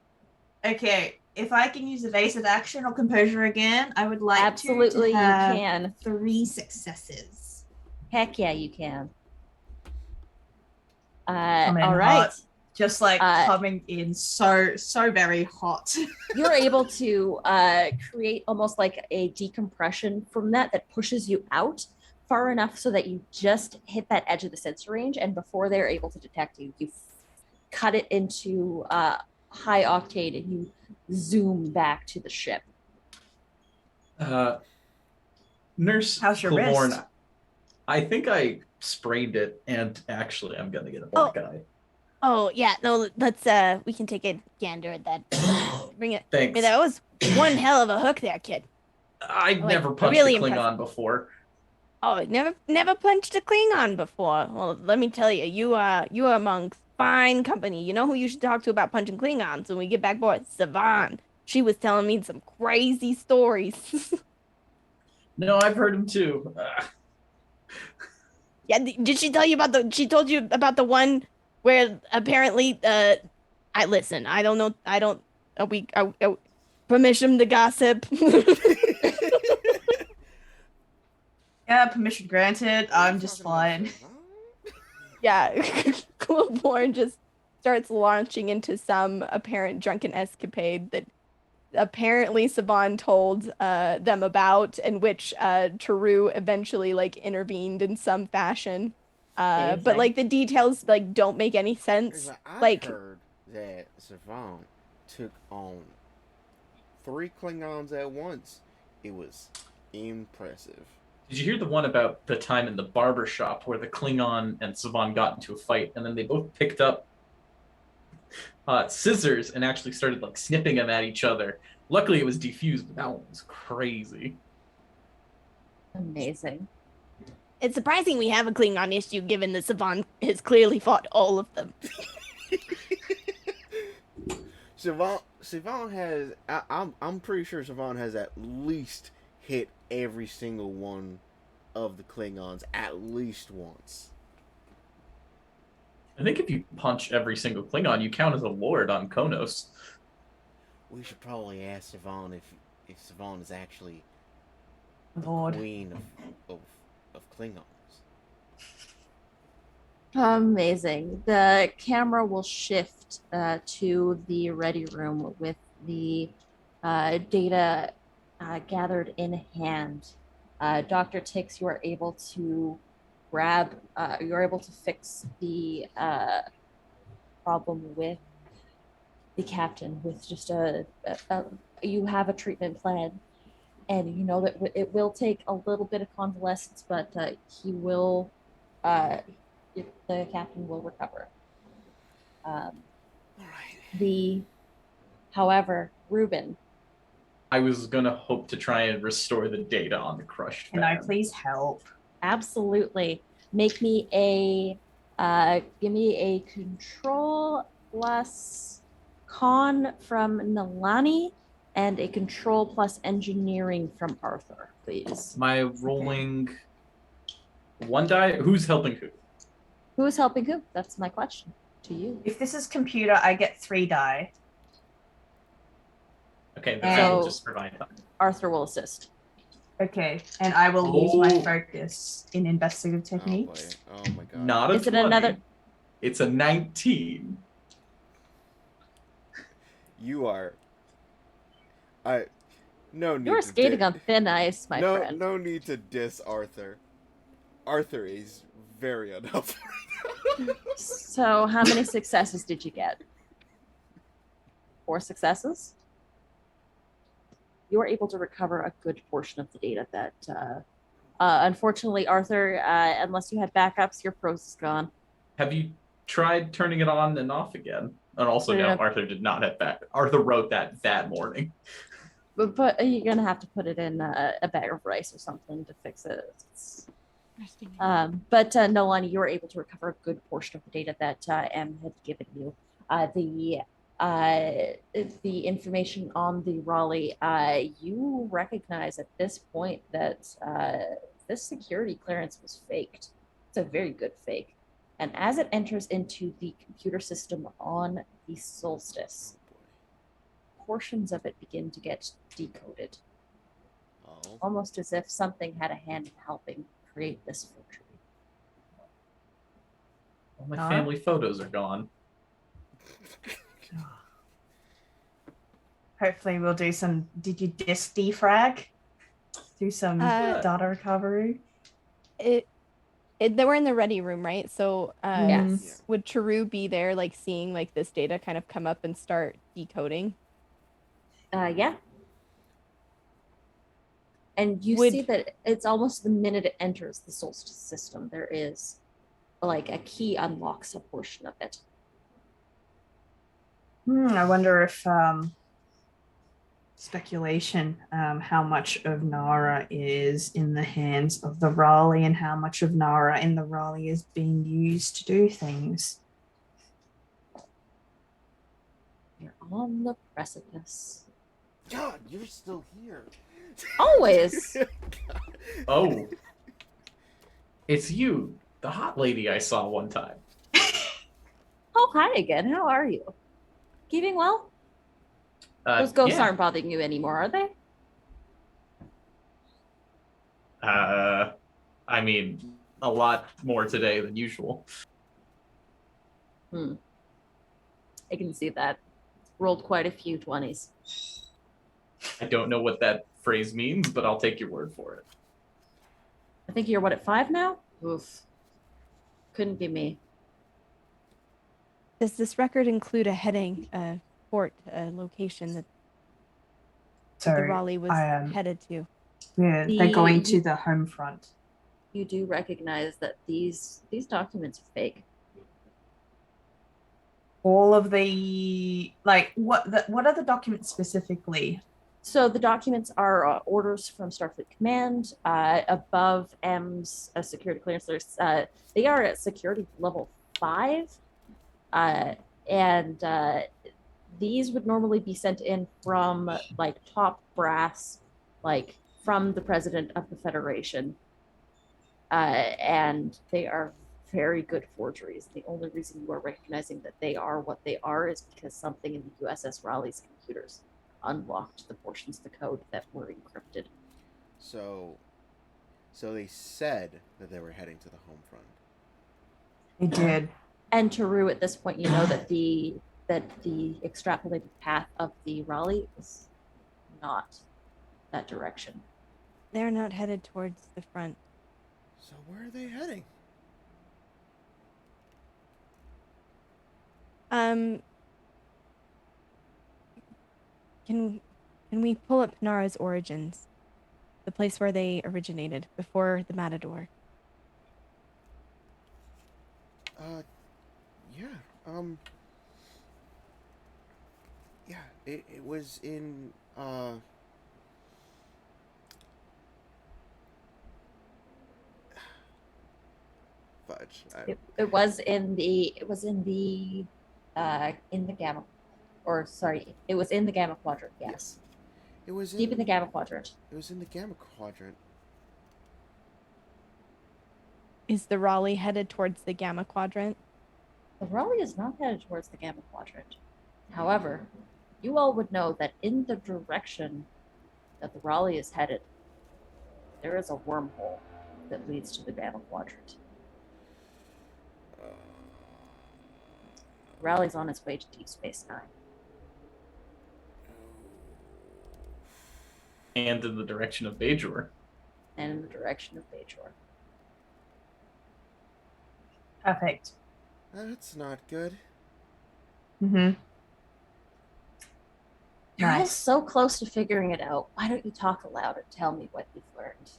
Okay. if I can use evasive action or composure again, I would like Absolutely, to have you can. 3 successes. Heck yeah, you can. Come in All right. hot. Just like coming in so very hot. You're able to create almost like a decompression from that pushes you out far enough so that you just hit that edge of the sensor range, and before they're able to detect you, you cut it into high octane and you zoom back to the ship. Nurse How's your Cleborne, wrist? I think I sprained it, and actually, I'm gonna get a black eye. Oh yeah, no, let's we can take a gander at that. Bring it. Thanks. I mean, that was one hell of a hook there, kid. I've Like, never punched really a Klingon impressive. before. Oh, never punched a Klingon before. Well, let me tell you, you are among fine company. You know who you should talk to about punching Klingons when we get back aboard? Savan. She was telling me some crazy stories. No, I've heard him too. Yeah, did she tell you about the? She told you about the one where apparently, I listen. I don't know. I don't. Permission to gossip. Yeah, permission granted. I'm just fine. Yeah, Cleborne just starts launching into some apparent drunken escapade that apparently Saban told them about, in which Taru eventually like intervened in some fashion. But like the details like don't make any sense. I heard that Savon took on 3 Klingons at once. It was impressive. Did you hear the one about the time in the barber shop where the Klingon and Savan got into a fight, and then they both picked up scissors and actually started like snipping them at each other? Luckily, it was defused, but that one was crazy. Amazing. It's surprising we have a Klingon issue, given that Savan has clearly fought all of them. Savon has. I'm pretty sure Savon has at least hit every single one of the Klingons at least once. I think if you punch every single Klingon, you count as a lord on Konos. We should probably ask Savon if Savon is actually Lord. queen of Klingons. Amazing. The camera will shift to the ready room with the data gathered in hand. Dr. Tix, you are able to you're able to fix the problem with the captain with just you have a treatment plan, and you know that it will take a little bit of convalescence, but he will, the captain will recover. However, Ruben. I was gonna hope to try and restore the data on the crushed Can I fan. please help? Absolutely. Make me a give me a control plus con from Nalani and a control plus engineering from Arthur, please. Am I rolling one die? Who's helping who? Who's helping who? That's my question to you. If this is computer, I get 3 die. Okay, then I will just provide that. Arthur will assist. Okay, and I will use my focus in investigative techniques. Oh my god. Not a Is it 20. another? It's a 19. You are. No need. You're to skating on thin ice, my friend. No need to diss Arthur. Arthur is very unhelpful. So, how many successes did you get? 4 successes? You were able to recover a good portion of the data that, unfortunately, Arthur, unless you had backups, your prose is gone. Have you tried turning it on and off again? And also, no, Yeah. Arthur did not have back. Arthur wrote that morning. But you're gonna have to put it in a bag of rice or something to fix it. But Nolani, you were able to recover a good portion of the data that M had given you. The information on the Raleigh, you recognize at this point that this security clearance was faked. It's a very good fake. And as it enters into the computer system on the Solstice, portions of it begin to get decoded. Oh. Almost as if something had a hand in helping create this forgery. All my family photos are gone. Hopefully we'll do some did you disk defrag? Do some data recovery. They were in the ready room, right? So Yes. would Taru be there, like seeing like this data kind of come up and start decoding? Yeah. And you see that it's almost the minute it enters the solstice system, there is like a key unlocks a portion of it. I wonder if speculation, how much of Nara is in the hands of the Raleigh and how much of Nara in the Raleigh is being used to do things. You're on the precipice. God, you're still here. Always. Oh. It's you, the hot lady I saw one time. Oh, hi again. How are you? Keeping well? Those ghosts yeah. aren't bothering you anymore, are they? I mean, a lot more today than usual. I can see that. Rolled quite a few 20s. I don't know what that phrase means, but I'll take your word for it. I think you're what, at 5 now? Oof. Couldn't be me. Does this record include a heading, a port, a location that the Raleigh was headed to? Yeah, they're going to the home front. You do recognize that these documents are fake. All of the what are the documents specifically? So the documents are orders from Starfleet Command above M's security clearance. They are at security level 5, and these would normally be sent in from like top brass, like from the president of the Federation, and they are very good forgeries. The only reason you are recognizing that they are what they are is because something in the USS Raleigh's computers unlocked the portions of the code that were encrypted. So they said that they were heading to the home front. They did. And Taru, at this point, you know that the extrapolated path of the Raleigh is not that direction. They're not headed towards the front. So where are they heading? Can we pull up Nara's origins? The place where they originated, before the Matador. It was in fudge. It was in the gamma, or sorry, it was in the gamma quadrant. Yes. It was deep in the gamma quadrant. It was in the gamma quadrant. Is the Raleigh headed towards the gamma quadrant? The Raleigh is not headed towards the gamma quadrant. However, you all would know that in the direction that the Raleigh is headed, there is a wormhole that leads to the gamma quadrant. Raleigh's on its way to Deep Space Nine. And in the direction of Bajor. And in the direction of Bajor. Perfect. That's not good. Mm-hmm. You're all so close to figuring it out. Why don't you talk aloud and tell me what you've learned?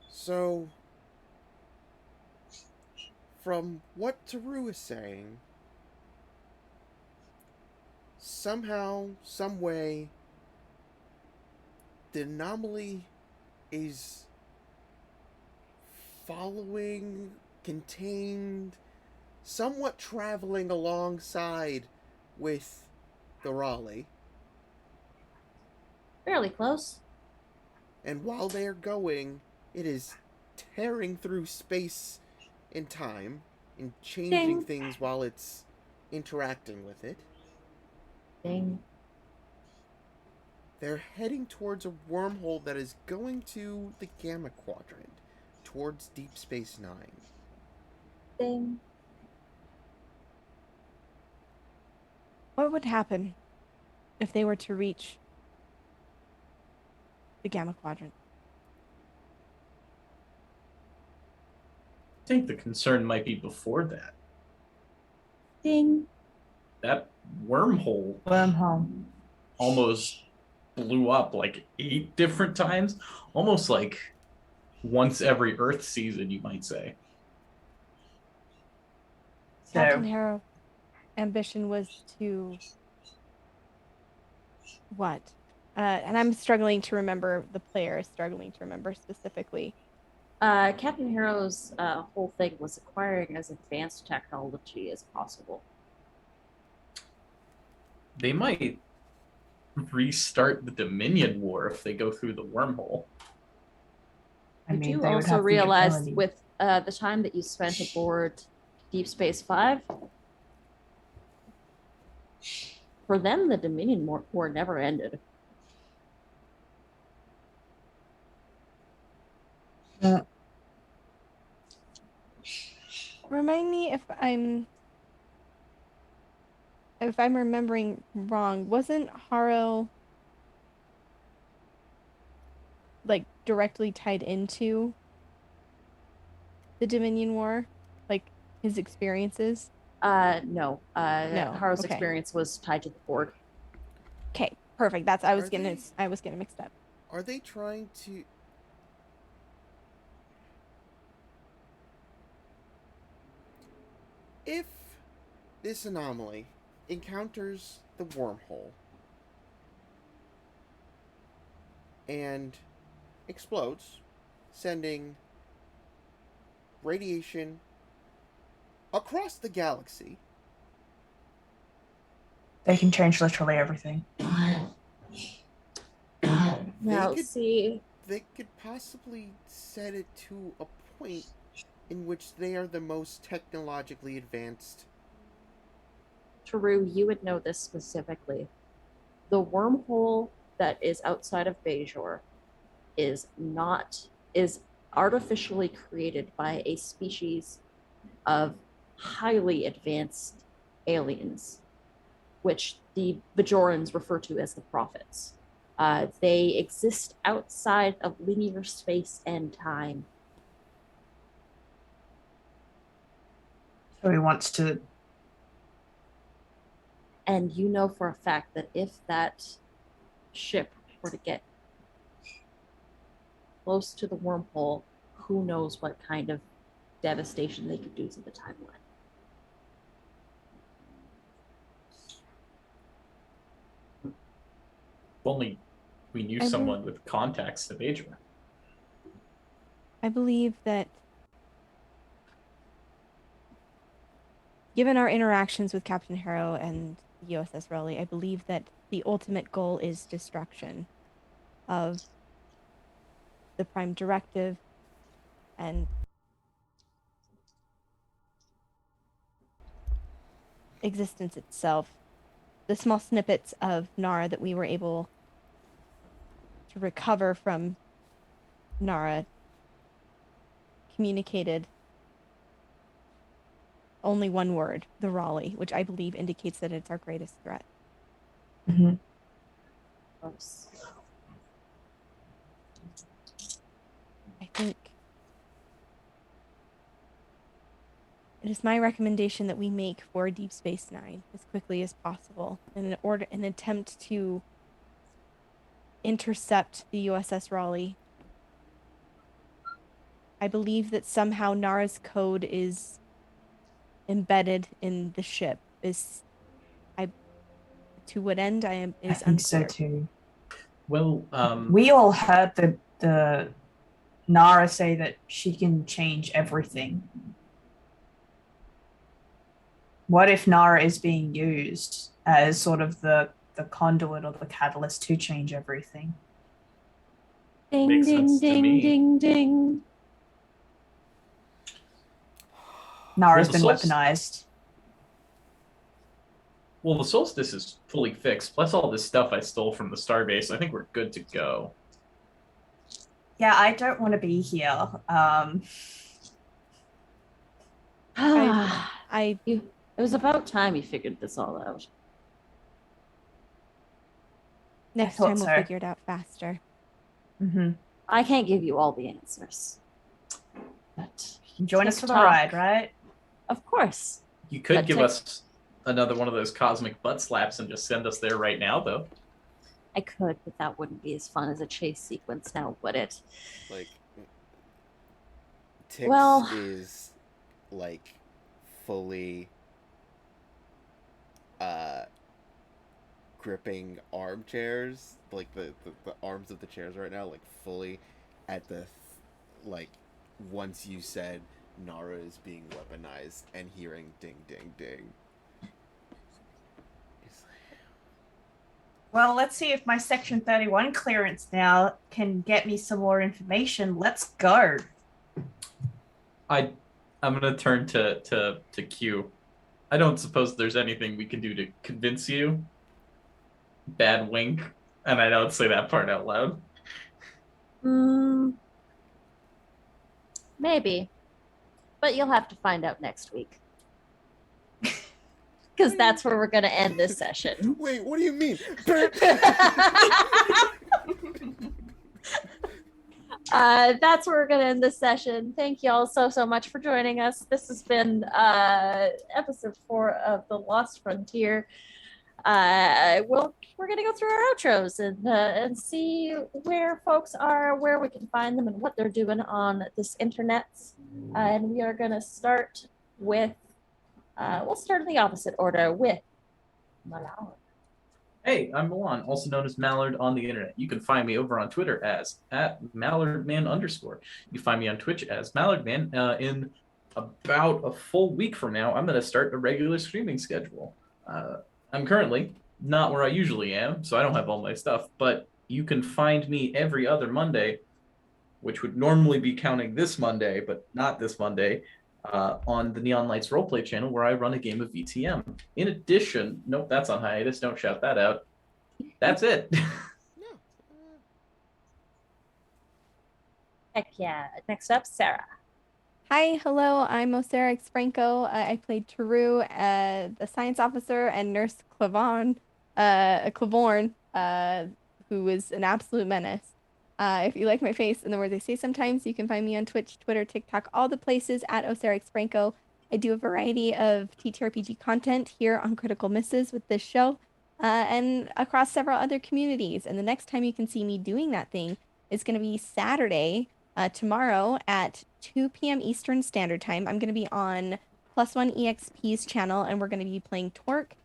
So, from what Taru is saying, somehow, some way, the anomaly is following, contained, somewhat traveling alongside with the Raleigh. Fairly close. And while they're going, it is tearing through space and time and changing Ding. things while it's interacting with it. Ding. They're heading towards a wormhole that is going to the Gamma Quadrant, towards Deep Space Nine. Ding. What would happen if they were to reach the Gamma Quadrant? I think the concern might be before that. Ding. That wormhole almost blew up like 8 different times, almost like once every Earth season, you might say. Captain Harrow's ambition was to what? And I'm struggling to remember. The player is struggling to remember specifically. Captain Harrow's whole thing was acquiring as advanced technology as possible. They might restart the Dominion War if they go through the wormhole. You do also realize with the time that you spent aboard Deep Space 5, for them, the Dominion War never ended. Remind me if I'm remembering wrong. Wasn't Harrow like directly tied into the Dominion War, like his experiences? No. No. Harrow's Okay. experience was tied to the board. Okay, perfect. That's I was getting mixed up. Are they trying to... If this anomaly encounters the wormhole and explodes, sending radiation across the galaxy, They can change literally everything. Now, they could possibly set it to a point in which they are the most technologically advanced. Taru, you would know this specifically. The wormhole that is outside of Bajor is artificially created by a species of highly advanced aliens, which the Bajorans refer to as the Prophets. They exist outside of linear space and time. So he wants to... And you know for a fact that if that ship were to get close to the wormhole, who knows what kind of devastation they could do to the timeline. If only we knew someone with contacts to Bajor. I believe that given our interactions with Captain Harrow and USS Raleigh, I believe that the ultimate goal is destruction of the Prime Directive and existence itself. The small snippets of Nara that we were able to recover from Nara communicated only one word, the Raleigh, which I believe indicates that it's our greatest threat. Mm-hmm. I think it is my recommendation that we make for Deep Space Nine as quickly as possible in an attempt to intercept the USS Raleigh. I believe that somehow Nara's code is embedded in the ship. To what end is I think unclear. so too. Well, we all heard the Nara say that she can change everything. What if Nara is being used as sort of the conduit or the catalyst to change everything? Ding, Makes ding, sense to ding, me. ding, ding. Nara's Well, been the Soul- weaponized. Well, the solstice is fully fixed. Plus all this stuff I stole from the starbase. I think we're good to go. Yeah, I don't want to be here. It was about time you figured this all out. Next thought time we'll so. figure it out faster. Mm-hmm. I can't give you all the answers. But You can join us for the TikTok. ride, right? Of course. You could But give Tik- us another one of those cosmic butt slaps and just send us there right now, though. I could, but that wouldn't be as fun as a chase sequence now, would it? Like, Tix Well- is like fully gripping armchairs, like the arms of the chairs right now, like fully at the like once you said Nara is being weaponized and hearing ding ding ding. Well, let's see if my Section 31 clearance now can get me some more information. Let's go. I'm gonna turn to Q. I don't suppose there's anything we can do to convince you. Bad wink, and I don't say that part out loud. Maybe. But you'll have to find out next week. Because that's where we're going to end this session. Wait, what do you mean? That's where we're going to end this session. Thank you all so much for joining us. This has been episode 4 of The Lost Frontier. We're going to go through our outros and see where folks are, where we can find them, and what they're doing on this internet. And we are going to start with, we'll start in the opposite order with Malal. Hey, I'm Milan, also known as Mallard on the internet. You can find me over on Twitter as @MallardMan_. You can find me on Twitch as MallardMan. In about a full week from now, I'm going to start a regular streaming schedule. I'm currently not where I usually am, so I don't have all my stuff, but you can find me every other Monday, which would normally be counting this Monday, but not this Monday, on the Neon Lights Roleplay channel, where I run a game of VTM. In addition, nope, that's on hiatus. Don't shout that out. That's it. Heck yeah. Next up, Sarah. Hi, hello, I'm Osara X Franco. I played Taru, the science officer, and Nurse Clavorn, who is an absolute menace. If you like my face and the words I say sometimes, you can find me on Twitch, Twitter, TikTok, all the places @Osara X Franco. I do a variety of TTRPG content here on Critical Misses with this show, and across several other communities. And the next time you can see me doing that thing is going to be Saturday, tomorrow at 2 p.m. Eastern Standard Time. I'm going to be on +1 EXP's channel, and we're going to be playing Torque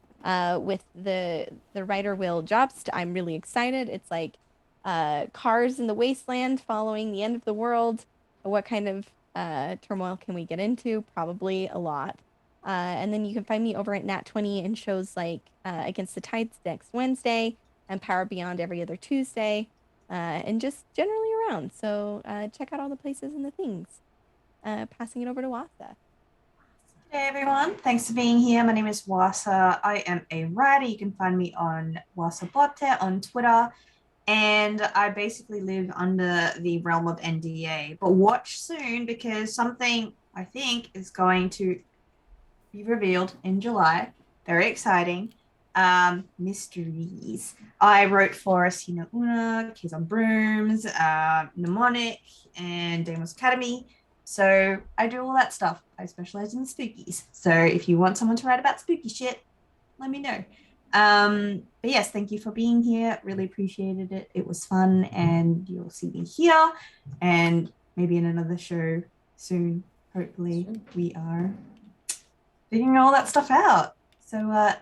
with the writer Will Jobst. I'm really excited. It's like cars in the wasteland following the end of the world. What kind of turmoil can we get into? Probably a lot. And then you can find me over at Nat20 and shows like Against the Tides next Wednesday and Power Beyond every other Tuesday, and just generally around. So check out all the places and the things. Passing it over to Wasa. Hey everyone, thanks for being here. My name is Wasa. I am a writer. You can find me on Wasa Botte on Twitter. And I basically live under the realm of NDA. But watch soon, because something I think is going to be revealed in July. Very exciting. Mysteries. I wrote for Sina Una, Kids on Brooms, Mnemonic, and Demos Academy. So I do all that stuff. I specialize in the spookies. So if you want someone to write about spooky shit, let me know. But yes, thank you for being here. Really appreciated it. It was fun, and you'll see me here and maybe in another show soon. Hopefully we are figuring all that stuff out. So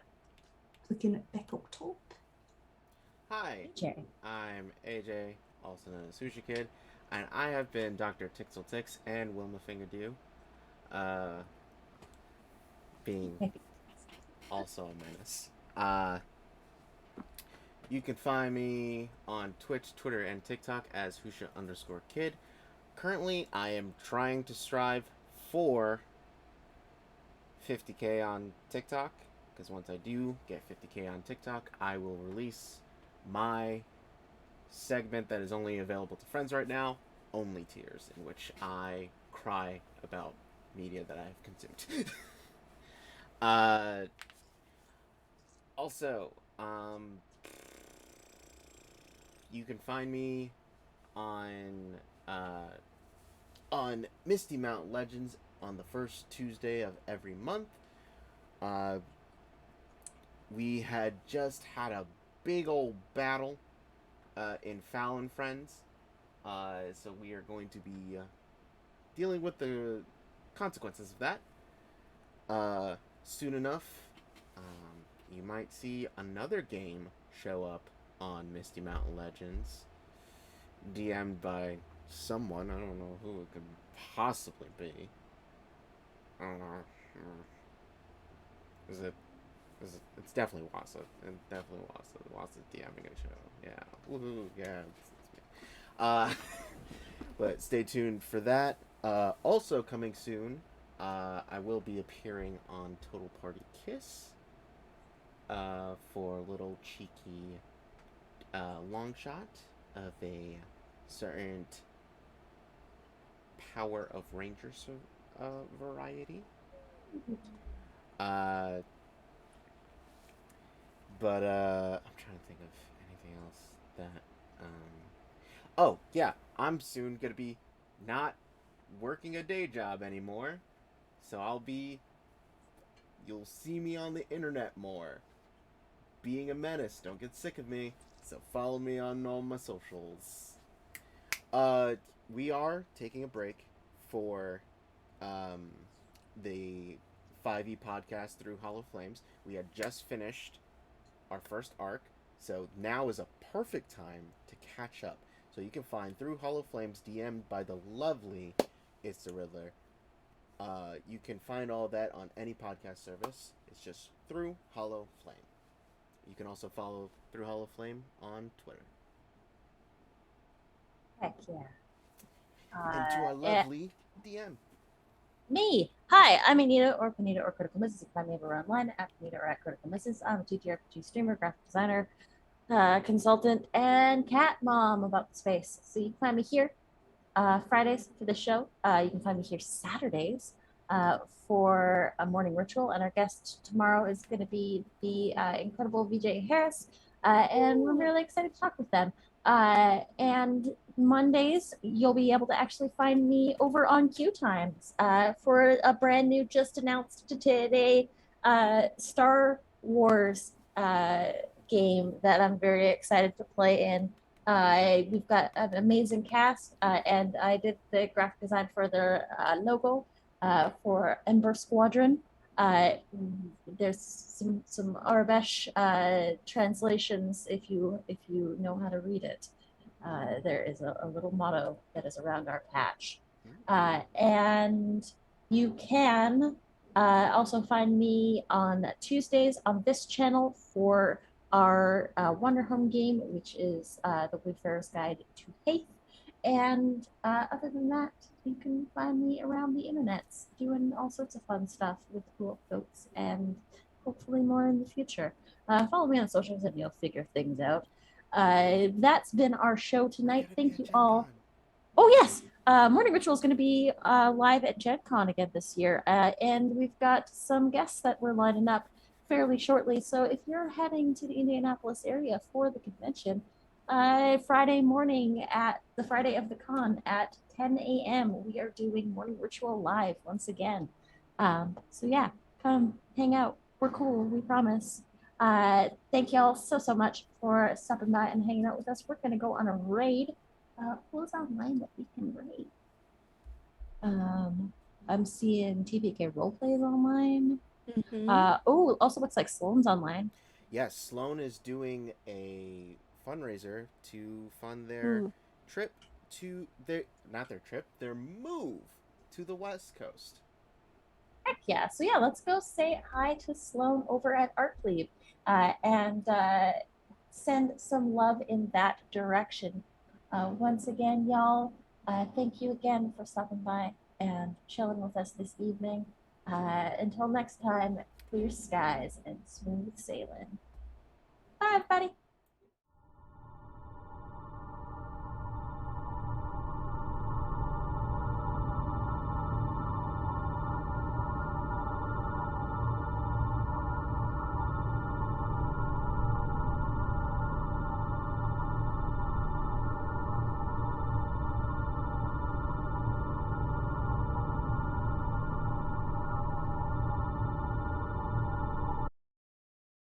clicking back up top. Hi, AJ. I'm AJ, also known as Sushi Kid, and I have been Dr. Tixel Tix and Wilma Fingerdew, being also a menace. You can find me on Twitch, Twitter, and TikTok as Husha_Kid. Currently, I am trying to strive for 50k on TikTok. because once I do get 50K on TikTok, I will release my segment that is only available to friends right now, Only Tears, in which I cry about media that I've consumed. Also, you can find me on Misty Mountain Legends on the first Tuesday of every month. We had just had a big old battle in Fallon Friends, so we are going to be dealing with the consequences of that soon enough. You might see another game show up on Misty Mountain Legends, DM'd by someone. I don't know who it could possibly be. I don't know. It's definitely Wassa. It's definitely Wassa. Wassa's DMing a show. Yeah. Woohoo. Yeah. It's me. But stay tuned for that. Also coming soon, I will be appearing on Total Party Kiss for a little cheeky long shot of a certain Power of Rangers variety. But I'm trying to think of anything else that oh yeah, I'm soon gonna be not working a day job anymore, so you'll see me on the internet more, being a menace. Don't get sick of me, so follow me on all my socials. We are taking a break for the 5e podcast through Hollow Flames. We had just finished our first arc, so now is a perfect time to catch up. So you can find Through Hollow Flames, DM'd by the lovely It's the Riddler. You can find all that on any podcast service. It's just Through Hollow Flame. You can also follow Through Hollow Flame on Twitter. Heck yeah. And to our lovely DM. Me. Hi, I'm Anita or Panita or Critical Mrs. You can find me everywhere online at Panita or at Critical Mrs. I'm a TTRPG streamer, graphic designer, consultant, and cat mom about the space. So you can find me here Fridays for the show. You can find me here Saturdays for a morning ritual. And our guest tomorrow is going to be the incredible VJ Harris. And we're really excited to talk with them. And Mondays, you'll be able to actually find me over on Q Times for a brand new, just announced today, Star Wars game that I'm very excited to play in. We've got an amazing cast, and I did the graphic design for their logo for Ember Squadron. There's some Arabesh translations if you know how to read it. There is a little motto that is around our patch. And you can also find me on Tuesdays on this channel for our Wonder Home game, which is the Wayfarer's Guide to Faith. And other than that, you can find me around the internet doing all sorts of fun stuff with cool folks, and hopefully more in the future. Follow me on socials and you'll figure things out. That's been our show tonight. Thank you all. Oh yes, Morning Ritual is going to be live at Gen Con again this year, and we've got some guests that we're lining up fairly shortly. So if you're heading to the Indianapolis area for the convention, Friday morning at the Friday of the con at 10 a.m. we are doing Morning Ritual live once again. So yeah, come hang out. We're cool, we promise. Thank y'all so much for stopping by and hanging out with us. We're gonna go on a raid. Who's online that we can raid? I'm seeing TBK Roleplays online. Oh, also looks like Sloan's online. Yes, Sloan is doing a fundraiser to fund their trip to their move to the West Coast. Heck yeah. So yeah, let's go say hi to Sloan over at Artleap and send some love in that direction. Once again, y'all, thank you again for stopping by and chilling with us this evening. Until next time, clear skies and smooth sailing. Bye, everybody.